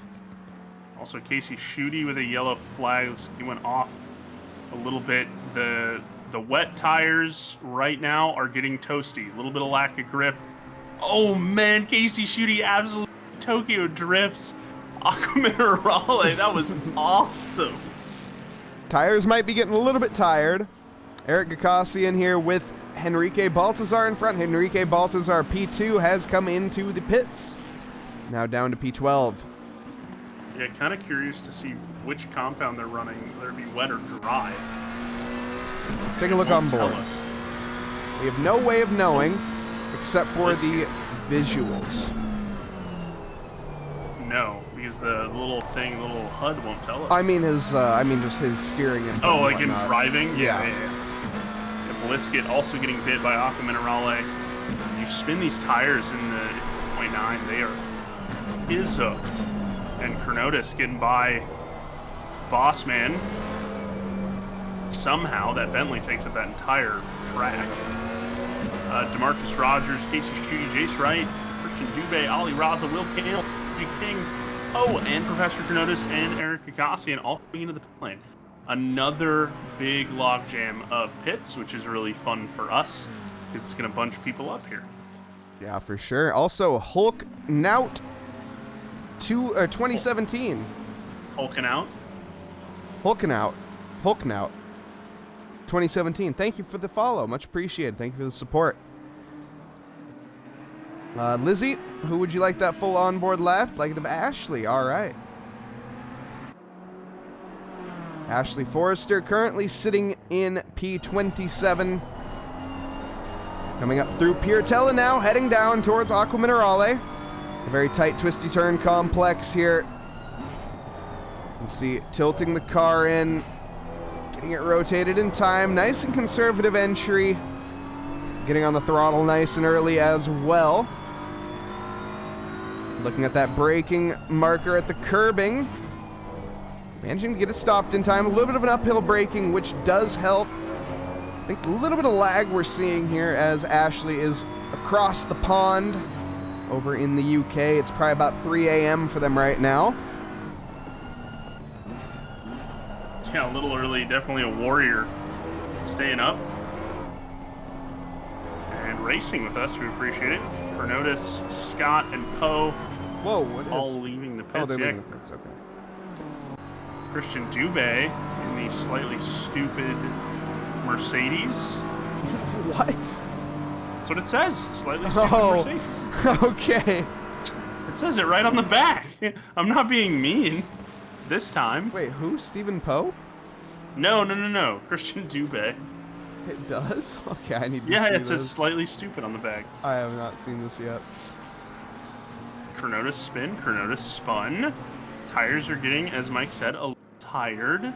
Also, Casey Schutte with a yellow flag. He went off a little bit. The wet tires right now are getting toasty. A little bit of lack of grip. Oh man, Casey Schutte absolutely Tokyo drifts. Aquaminerale, that was awesome. Tires might be getting a little bit tired. Eric Gakasi in here with Henrique Baltazar in front. Henrique Baltazar, P2, has come into the pits. Now down to P12. Yeah, kind of curious to see which compound they're running, whether it be wet or dry. Let's take a look on board. We have no way of knowing except for the visuals. No, because the little HUD won't tell us. I mean just his steering and oh, like in whatnot. driving? Yeah. Yeah, Blisket also getting bit by Aquaminerale. You spin these tires in the 0.9, they are hooked. And Chronotis getting by Bossman. Somehow that Bentley takes up that entire track. DeMarcus Rogers, Casey Schutte, Jace Wright, Christian Dubé, Ali Raza, Will Campbell, King, and Professor Chronotis and Eric Gakassian all coming into the pit lane. Another big logjam of pits, which is really fun for us because it's going to bunch people up here. Yeah, for sure. Also, Hulk Nout 2017. Hulking out. Hulking out. 2017. Thank you for the follow. Much appreciated. Thank you for the support. Lizzie, who would you like that full onboard left? Like it of Ashley. All right. Ashley Forrester currently sitting in P27. Coming up through Piratella now, heading down towards Aquaminerale. A very tight twisty turn complex here. You can see tilting the car in, getting it rotated in time. Nice and conservative entry. Getting on the throttle nice and early as well. Looking at that braking marker at the curbing. Managing to get it stopped in time. A little bit of an uphill braking, which does help. I think a little bit of lag we're seeing here as Ashley is across the pond over in the UK. It's probably about 3 a.m. for them right now. Yeah, a little early. Definitely a warrior. Staying up. And racing with us. We appreciate it. Chronotis, Scott, and Poe. Whoa, what is... all leaving the pits. Oh, they're leaving the pits, okay. Christian Dubé in the slightly stupid Mercedes. What? That's what it says. Slightly stupid Mercedes. Okay. It says it right on the back. I'm not being mean this time. Wait, who? Stephen Poe? No. Christian Dubé. It does? Okay, I need to see Yeah, it this. says slightly stupid on the back. I have not seen this yet. Chronotis spin, Chronotis spun. Tires are getting, as Mike said, a little tired.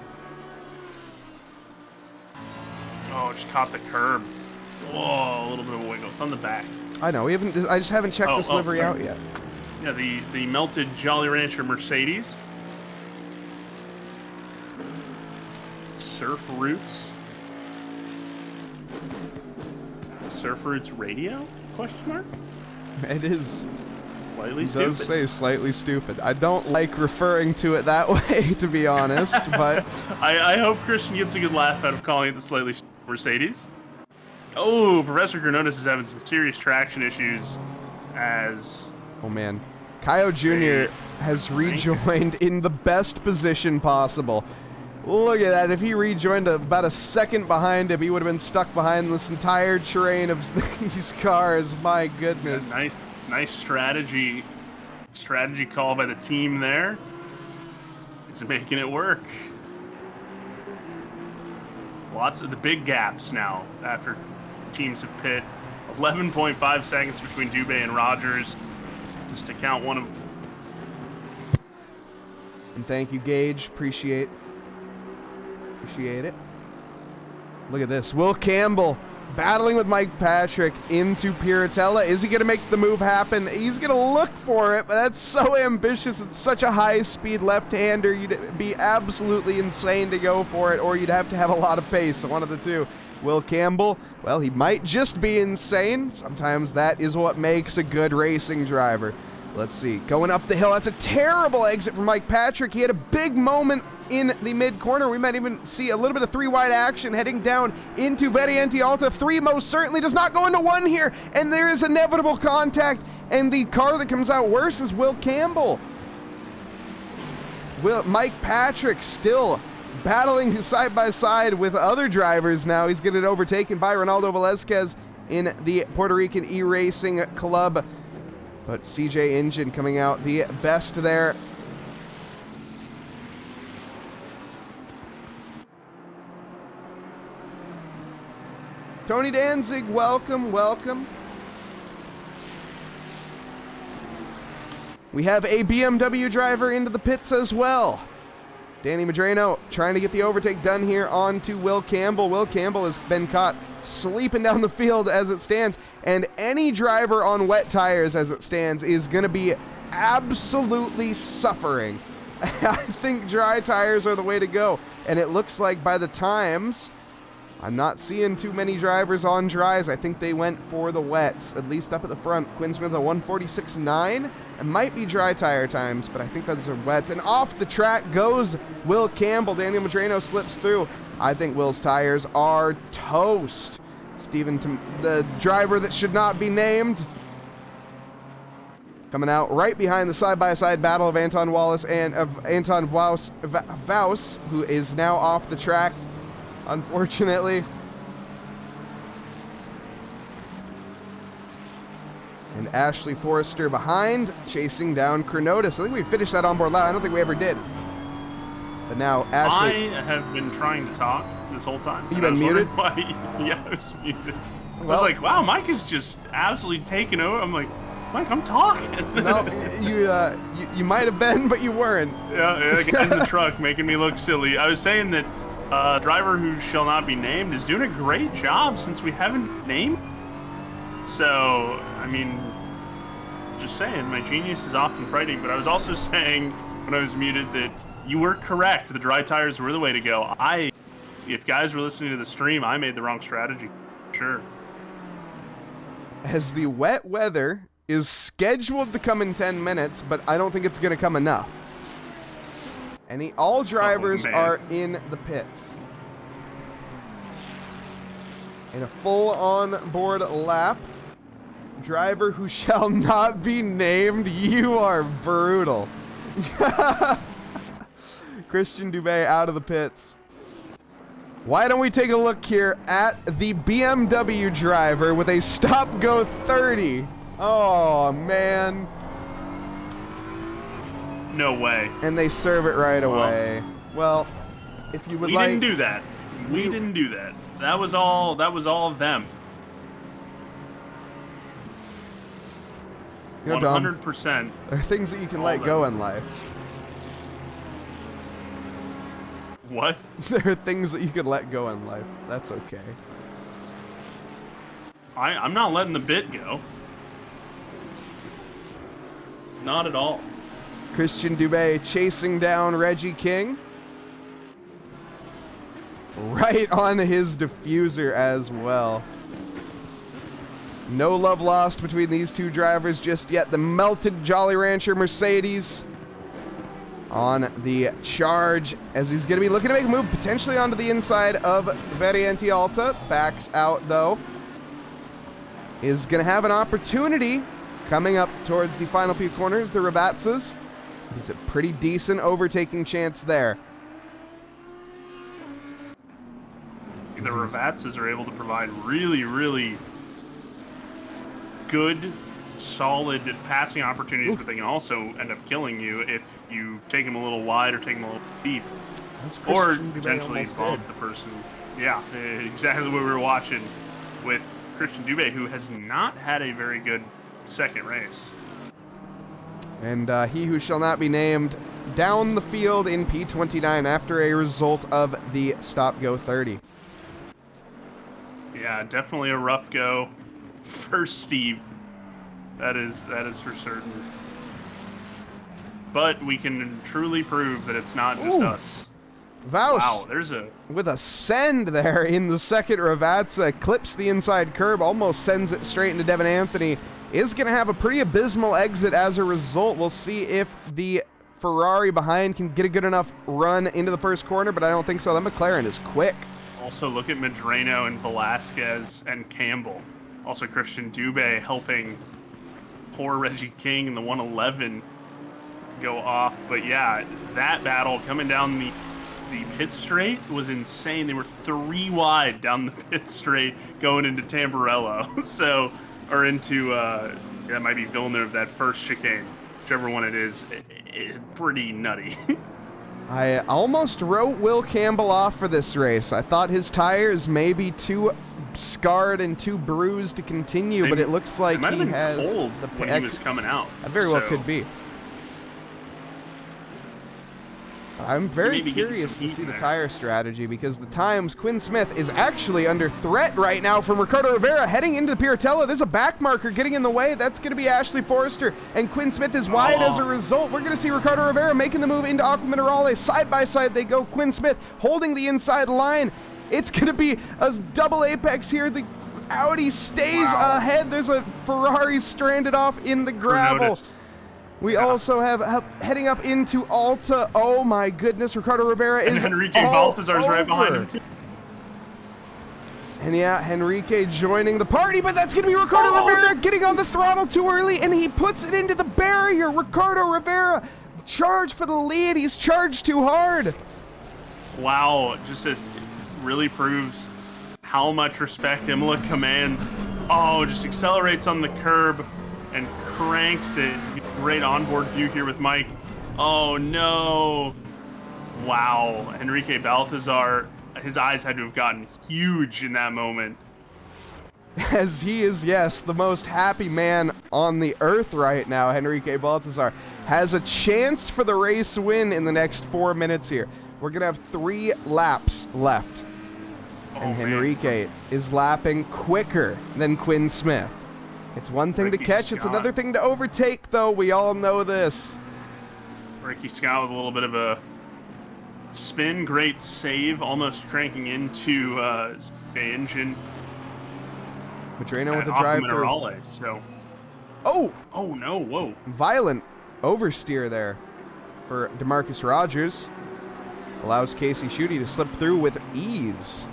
Oh, just caught the curb. Whoa, a little bit of a wiggle. It's on the back. I know. I just haven't checked this livery out yet. Yeah, the melted Jolly Rancher Mercedes. Surf Roots. Surf Roots Radio? Question mark? It is. Slightly stupid. It does say slightly stupid. I don't like referring to it that way, to be honest, but... I hope Christian gets a good laugh out of calling it the slightly stupid Mercedes. Oh, Professor Chronotis is having some serious traction issues as... Oh, man. Kaio Jr. has rejoined in the best position possible. Look at that. If he rejoined about a second behind him, he would have been stuck behind this entire train of these cars. My goodness. Yeah, nice strategy call by the team there. It's making it work. Lots of the big gaps now after teams have pit. 11.5 seconds between Dubé and Rogers. Just to count one of... And thank you, Gage. Appreciate it. Look at this. Will Campbell battling with Mike Patrick into Piratella. Is he going to make the move happen? He's going to look for it, but that's so ambitious. It's such a high-speed left-hander. You'd be absolutely insane to go for it, or you'd have to have a lot of pace. So one of the two. Will Campbell, well, he might just be insane. Sometimes that is what makes a good racing driver. Let's see. Going up the hill. That's a terrible exit for Mike Patrick. He had a big moment in the mid corner. We might even see a little bit of 3 wide action heading down into Variante Alta. 3 most certainly does not go into 1 here, and there is inevitable contact, and the car that comes out worse is Will Campbell. Mike Patrick still battling side by side with other drivers now. He's getting overtaken by Ronaldo Velazquez in the Puerto Rican E-Racing Club. But CJ Engine coming out the best there. Tony Danzig, welcome, welcome. We have a BMW driver into the pits as well. Danny Medrano trying to get the overtake done here onto Will Campbell. Will Campbell has been caught sleeping down the field as it stands, and any driver on wet tires as it stands is going to be absolutely suffering. I think dry tires are the way to go, and it looks like by the times, I'm not seeing too many drivers on dries. I think they went for the wets, at least up at the front. Quinn Smith a 146.9. It might be dry tire times, but I think those are wets. And off the track goes Will Campbell. Daniel Medrano slips through. I think Will's tires are toast. The driver that should not be named, coming out right behind the side-by-side battle of Anton Wallace and of Anton Vaus, who is now off the track, unfortunately. And Ashley Forrester behind, chasing down Chronotis. I think we finished that onboard lap. I don't think we ever did. But now Ashley... I have been trying to talk this whole time. You've been muted? Yeah, I was muted. Well, I was Well, like, wow, Mike is just absolutely taking over. I'm like, Mike, I'm talking. no, you might have been, but you weren't. Yeah, the guy's in the truck making me look silly. I was saying that driver who shall not be named is doing a great job since we haven't named. So, I mean, just saying, my genius is often frightening, but I was also saying when I was muted that you were correct. The dry tires were the way to go. If guys were listening to the stream, I made the wrong strategy. Sure. As the wet weather is scheduled to come in 10 minutes, but I don't think it's going to come enough. And all drivers are in the pits. In a full on-board lap. Driver who shall not be named. You are brutal. Christian Dubé out of the pits. Why don't we take a look here at the BMW driver with a stop-go 30. Oh, man. No way. And they serve it right away. Well, if you would like... We didn't do that. We didn't do that. That was all of them. You know, Dom, 100%. there are things that you can let go in life. What? There are things that you can let go in life. That's okay. I'm not letting the bit go. Not at all. Christian Dubé chasing down Reggie King. Right on his diffuser as well. No love lost between these two drivers just yet. The melted Jolly Rancher Mercedes on the charge as he's going to be looking to make a move potentially onto the inside of Variante Alta. Backs out though. Is going to have an opportunity coming up towards the final few corners. The Ravazzas. It's a pretty decent overtaking chance there. The Ravazzas are able to provide really, really good, solid passing opportunities, but they can also end up killing you if you take them a little wide or take them a little deep. Or potentially bump the person. Yeah, exactly what we were watching with Christian Dubé, who has not had a very good second race. And he who shall not be named down the field in P29 after a result of the stop-go 30. Yeah, definitely a rough go for Steve. That is for certain. But we can truly prove that it's not just us. Vaus, wow, there's with a send there in the second Ravazza, clips the inside curb, almost sends it straight into Devin Anthony. Is going to have a pretty abysmal exit as a result. We'll see if the Ferrari behind can get a good enough run into the first corner, but I don't think so. That McLaren is quick. Also, look at Medrano and Velasquez and Campbell. Also, Christian Dubé helping poor Reggie King in the 111 go off. But yeah, that battle coming down the pit straight was insane. They were 3 wide down the pit straight going into Tamburello. So, or into, that might be Villeneuve, that first chicane. Whichever one it is, pretty nutty. I almost wrote Will Campbell off for this race. I thought his tires may be too scarred and too bruised to continue, but it looks like he has cold the when he was coming out. That very well could be. I'm very curious to see the tire strategy because the times Quinn Smith is actually under threat right now from Ricardo Rivera heading into the Piratella. There's a back marker getting in the way. That's going to be Ashley Forrester, and Quinn Smith is wide as a result. We're going to see Ricardo Rivera making the move into Aqua Minerale. Side by side they go. Quinn Smith holding the inside line. It's going to be a double apex here. The Audi stays ahead. There's a Ferrari stranded off in the gravel. We also have heading up into Alta. Oh my goodness, Ricardo Rivera is Henrique Baltazar's right behind him too. And yeah, Henrique joining the party, but that's going to be Ricardo Rivera getting on the throttle too early, and he puts it into the barrier. Ricardo Rivera, charge for the lead. He's charged too hard. Wow, it really proves how much respect Imola commands. Oh, just accelerates on the curb and cranks it. Great onboard view here with Mike. Oh no. Wow, Henrique Baltazar, his eyes had to have gotten huge in that moment. As he is, yes, the most happy man on the earth right now. Henrique Baltazar has a chance for the race win in the next 4 minutes here. We're gonna have 3 laps left. And Henrique is lapping quicker than Quinn Smith. It's one thing to catch, it's another thing to overtake, though. We all know this. Ricky Scott with a little bit of a spin. Great save, almost cranking into the engine. Medrano with a drive-through. So. Oh no, whoa. Violent oversteer there for DeMarcus Rogers. Allows Casey Schutte to slip through with ease.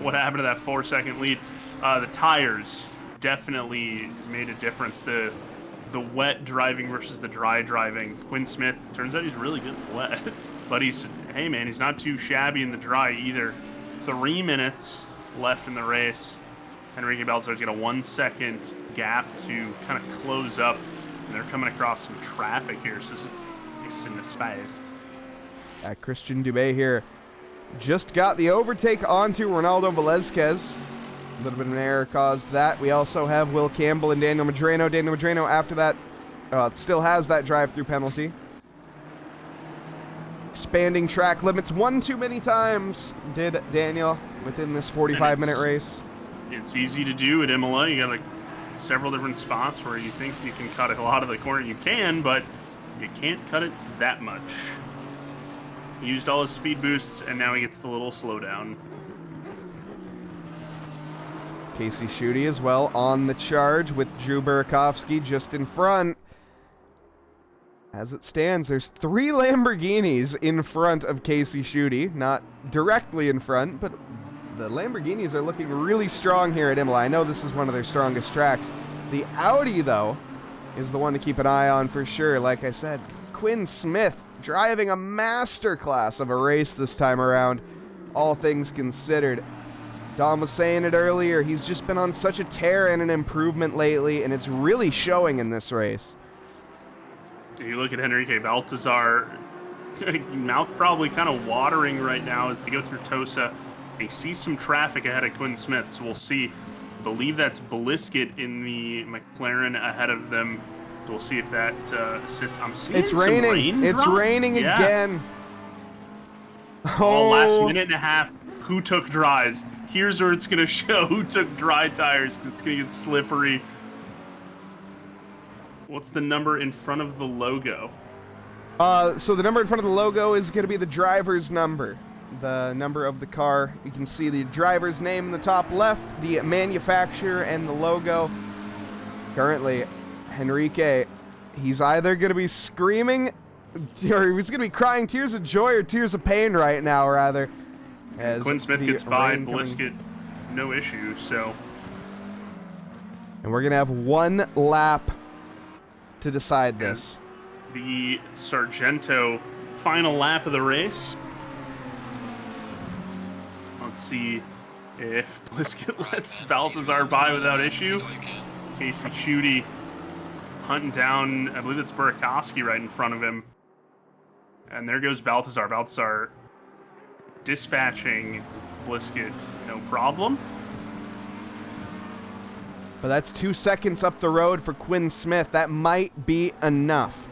What happened to that 4-second lead? The tires definitely made a difference. The wet driving versus the dry driving. Quinn Smith, turns out he's really good in the wet. But he's not too shabby in the dry either. 3 minutes left in the race. Henrique Baltazar's got a 1-second gap to kind of close up. And they're coming across some traffic here, so this is in the space. Christian Dubé here just got the overtake onto Ronaldo Velazquez. A little bit of an error caused that. We also have Will Campbell and Daniel Medrano. Daniel Medrano, after that, still has that drive-through penalty. Expanding track limits one too many times, did Daniel, within this 45-minute race. It's easy to do at Imola. You got like several different spots where you think you can cut a lot of the corner. You can, but you can't cut it that much. He used all his speed boosts, and now he gets the little slowdown. Casey Schutte as well on the charge with Drew Burakovsky just in front. As it stands, there's 3 Lamborghinis in front of Casey Schutte. Not directly in front, but the Lamborghinis are looking really strong here at Imola. I know this is one of their strongest tracks. The Audi, though, is the one to keep an eye on for sure. Like I said, Quinn Smith driving a masterclass of a race this time around, all things considered. Dom was saying it earlier, he's just been on such a tear and an improvement lately, and it's really showing in this race. You look at Henrique Baltazar, mouth probably kind of watering right now as they go through Tosa. He sees some traffic ahead of Quinn Smith, so we'll see. I believe that's Blisket in the McLaren ahead of them. So we'll see if that assists. I'm seeing it's raining. It's raining again. Oh, last minute and a half. Who took dries? Here's where it's going to show who took dry tires because it's going to get slippery. What's the number in front of the logo? So the number in front of the logo is going to be the driver's number. The number of the car. You can see the driver's name in the top left, the manufacturer, and the logo. Currently, Henrique, he's either going to be screaming or he's going to be crying tears of joy or tears of pain right now, rather. As Quinn Smith the gets by rain Blisket, no issue, so. And we're going to have one lap to decide this. The Sargento final lap of the race. Let's see if Blisket lets Baltazar by without issue. Casey Schutte hunting down, I believe it's Burakovsky right in front of him. And there goes Baltazar. Baltazar dispatching Blisket, no problem. But that's 2 seconds up the road for Quinn Smith. That might be enough.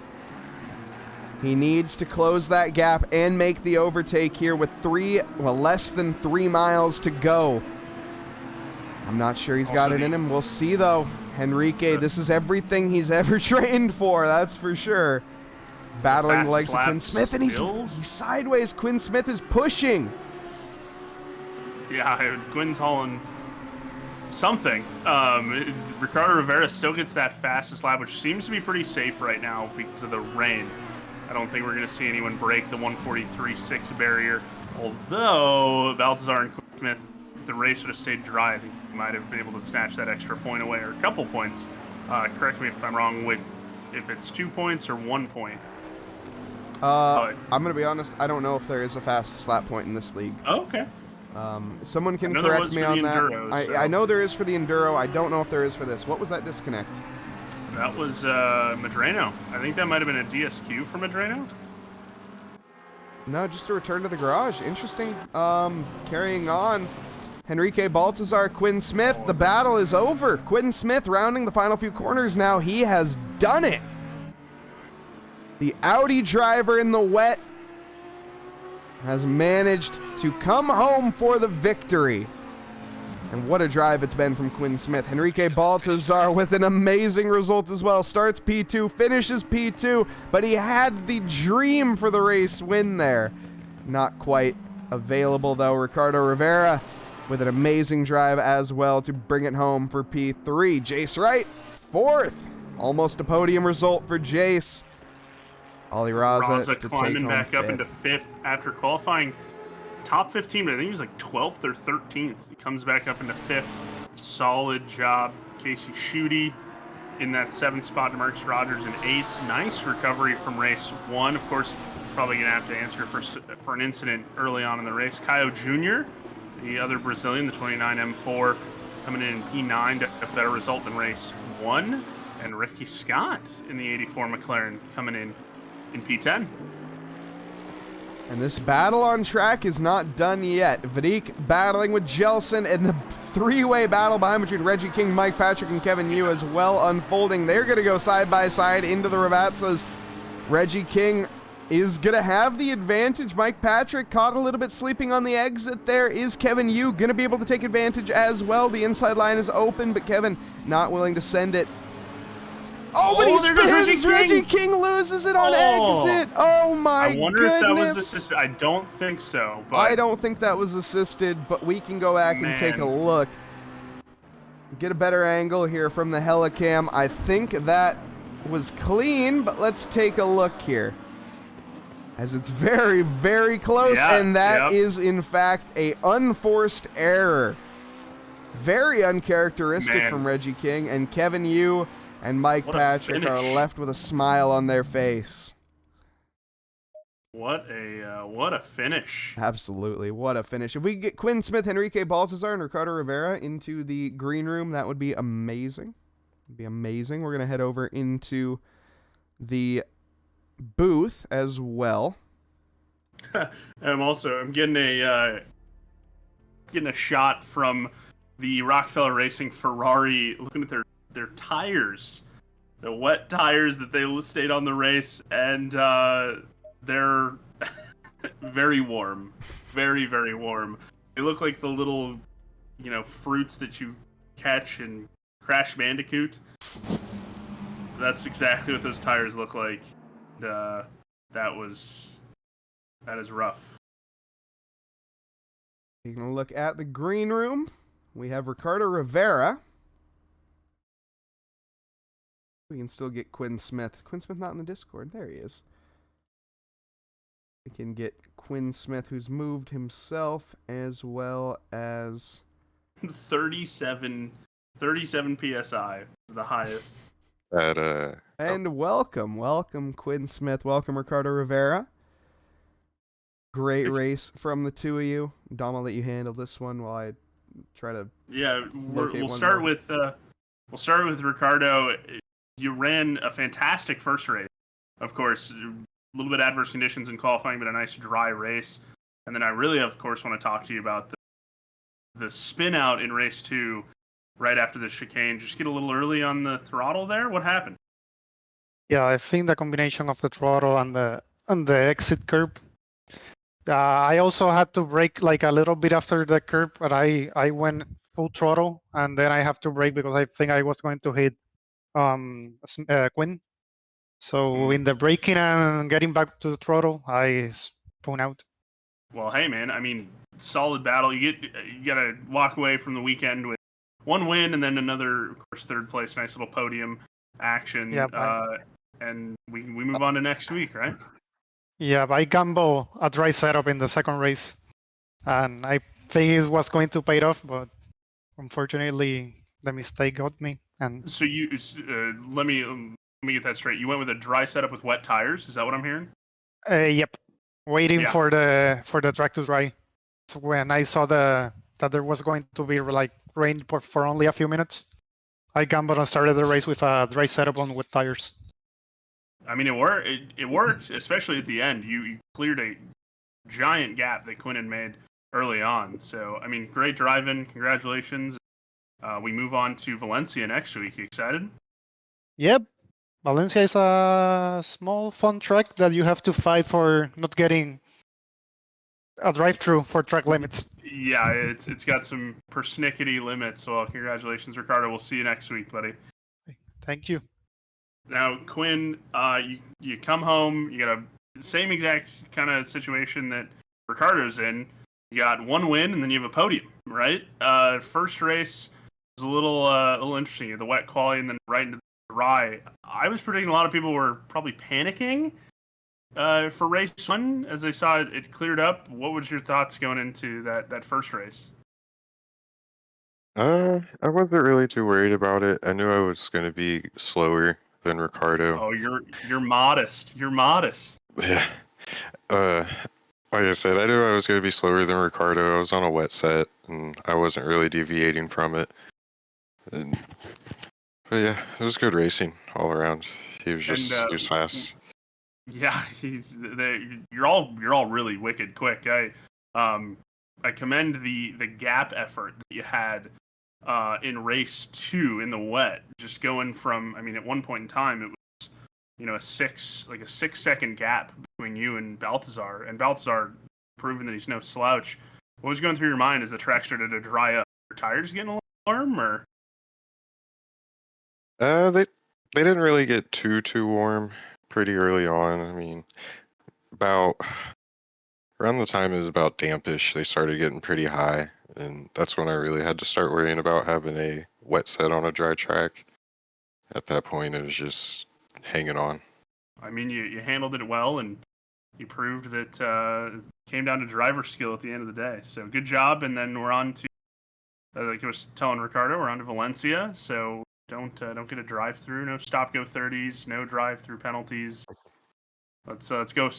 He needs to close that gap and make the overtake here with less than 3 miles to go. I'm not sure he's got it in him. We'll see, though. Henrique, this is everything he's ever trained for, that's for sure. Battling the likes of Quinn Smith, and he's sideways. Quinn Smith is pushing. Yeah, Quinn's hauling something. Ricardo Rivera still gets that fastest lap, which seems to be pretty safe right now because of the rain. I don't think we're going to see anyone break the 143.6 barrier. Although Baltazar and Quinn Smith, if the race would have stayed dry, I think he might have been able to snatch that extra point away, or a couple points. Correct me if I'm wrong, if it's 2 points or 1 point. I'm going to be honest, I don't know if there is a fastest lap point in this league. Oh, okay. Someone can correct me on that. Enduro, I know there is for the Enduro. I don't know if there is for this. What was that disconnect? That was Medrano. I think that might have been a DSQ for Medrano. No, just a return to the garage. Interesting. Carrying on. Henrique Baltazar, Quinn Smith. The battle is over. Quinn Smith rounding the final few corners now. He has done it. The Audi driver in the wet has managed to come home for the victory. And what a drive it's been from Quinn Smith. Henrique Baltazar with an amazing result as well. Starts P2, finishes P2, but he had the dream for the race win there. Not quite available though. Ricardo Rivera with an amazing drive as well to bring it home for P3. Jace Wright, 4th. Almost a podium result for Jace. Ollie Raza to climbing take home back up 5th. into 5th after qualifying top 15, but I think he was like 12th or 13th. He comes back up into 5th. Solid job. Casey Schutte in that 7th spot. DeMarcus Rogers in 8th. Nice recovery from race 1. Of course, probably going to have to answer for an incident early on in the race. Caio Jr., the other Brazilian, the 29 M4, coming in P9 to have a better result than race 1. And Ricky Scott in the 84 McLaren coming in P10. And this battle on track is not done yet. Vadik battling with Jelson, and the 3-way battle behind between Reggie King, Mike Patrick, and Kevin Yu as well unfolding. They're going to go side by side into the Ravazzas. Reggie King is going to have the advantage. Mike Patrick caught a little bit sleeping on the exit there. Is Kevin Yu going to be able to take advantage as well? The inside line is open, but Kevin not willing to send it. Oh, but he spins! Reggie King loses it on exit! Oh my goodness! I wonder if that was assisted. I don't think so. But I don't think that was assisted, but we can go back and take a look. Get a better angle here from the Helicam. I think that was clean, but let's take a look here. As it's very, very close, and that is in fact a unforced error. Very uncharacteristic from Reggie King, and Kevin Yu and Mike Patrick are left with a smile on their face. What a finish. Absolutely, what a finish. If we get Quinn Smith, Henrique Baltazar, and Ricardo Rivera into the green room, that would be amazing. It'd be amazing. We're going to head over into the booth as well. I'm getting a shot from the Rockefeller Racing Ferrari, looking at their tires, the wet tires that they stayed on the race, and they're very warm, very, very warm. They look like the little, fruits that you catch in Crash Bandicoot. That's exactly what those tires look like. That is rough. Taking a look at the green room, we have Ricardo Rivera. We can still get Quinn Smith. Quinn Smith not in the Discord. There he is. We can get Quinn Smith, who's moved himself, as well as 37 psi is the highest. And welcome Quinn Smith, welcome Ricardo Rivera. Great race from the two of you. Dom, I'll let you handle this one while I try to. Yeah, we'll start with Ricardo. You ran a fantastic first race. Of course, a little bit adverse conditions in qualifying, but a nice dry race. And then I really, of course, want to talk to you about the spin out in race 2 right after the chicane. Just get a little early on the throttle there. What happened? Yeah, I think the combination of the throttle and the exit curb. I also had to brake like a little bit after the curb, but I went full throttle, and then I have to brake because I think I was going to hit Quinn. So in the braking and getting back to the throttle, I spun out. Well, hey man, I mean, solid battle. You gotta walk away from the weekend with one win and then another, of course, third place, nice little podium action. Yeah, and we move on to next week, right? Yeah, I gambled a dry setup in the second race, and I think it was going to pay off, but unfortunately the mistake got me. And so you let me get that straight. You went with a dry setup with wet tires. Is that what I'm hearing? Yep, waiting Yeah. for the track to dry. So when I saw that there was going to be like rain for only a few minutes, I gambled and started the race with a dry setup on wet tires. I mean, it worked, especially at the end. You cleared a giant gap that Quinn had made early on. So, I mean, great driving. Congratulations. We move on to Valencia next week. You excited? Yep. Valencia is a small, fun track that you have to fight for not getting a drive-through for track limits. Yeah, it's got some persnickety limits. Well, congratulations, Ricardo. We'll see you next week, buddy. Thank you. Now, Quinn, you come home. You got a same exact kind of situation that Ricardo's in. You got one win, and then you have a podium, right? First race was a little interesting. The wet quality, and then right into the dry. I was predicting a lot of people were probably panicking for race 1 as they saw it cleared up. What was your thoughts going into that first race? I wasn't really too worried about it. I knew I was going to be slower than Ricardo. Oh, you're modest. You're modest. Yeah. Like I said, I knew I was going to be slower than Ricardo. I was on a wet set, and I wasn't really deviating from it. But yeah, it was good racing all around. He was he was fast. Yeah, you're all really wicked quick. I commend the gap effort that you had in race 2 in the wet. Just going from, I mean, at one point in time it was, a 6-second gap between you and Baltazar proving that he's no slouch. What was going through your mind as the track started to dry up? Your tires getting a little warm, or? They didn't really get too warm pretty early on. I mean, about around the time it was about dampish, they started getting pretty high, and that's when I really had to start worrying about having a wet set on a dry track. At that point, it was just hanging on. I mean, you handled it well, and you proved that it came down to driver skill at the end of the day. So good job, and then we're on to, like I was telling Ricardo, we're on to Valencia. So don't get a drive-through, no stop-go 30s, no drive-through penalties. Let's go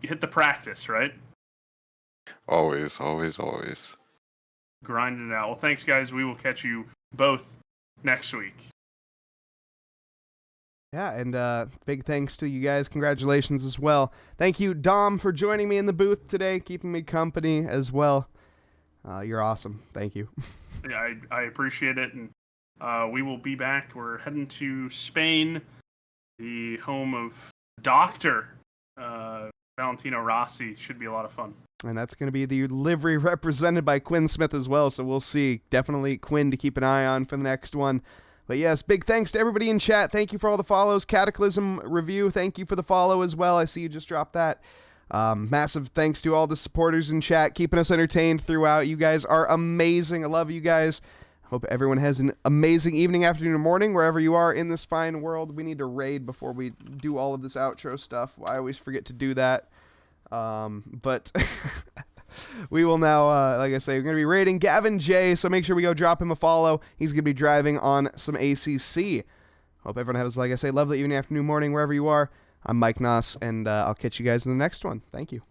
hit the practice, right? Always. Grinding it out. Well, thanks, guys. We will catch you both next week. Yeah, and big thanks to you guys. Congratulations as well. Thank you, Dom, for joining me in the booth today, keeping me company as well. You're awesome. Thank you. Yeah, I appreciate it, and we will be back. We're heading to Spain, the home of Dr. Valentino Rossi. Should be a lot of fun. And that's going to be the livery represented by Quinn Smith as well, so we'll see. Definitely Quinn to keep an eye on for the next one. But yes, big thanks to everybody in chat. Thank you for all the follows. Cataclysm Review, thank you for the follow as well. I see you just dropped that. Massive thanks to all the supporters in chat, keeping us entertained throughout. You guys are amazing. I love you guys. Hope everyone has an amazing evening, afternoon, or morning, wherever you are in this fine world. We need to raid before we do all of this outro stuff. I always forget to do that. But we will now, like I say, we're going to be rating Gavin J, so make sure we go drop him a follow. He's going to be driving on some ACC. Hope everyone has, like I say, lovely evening, afternoon, morning, wherever you are. I'm Mike Nause, and I'll catch you guys in the next one. Thank you.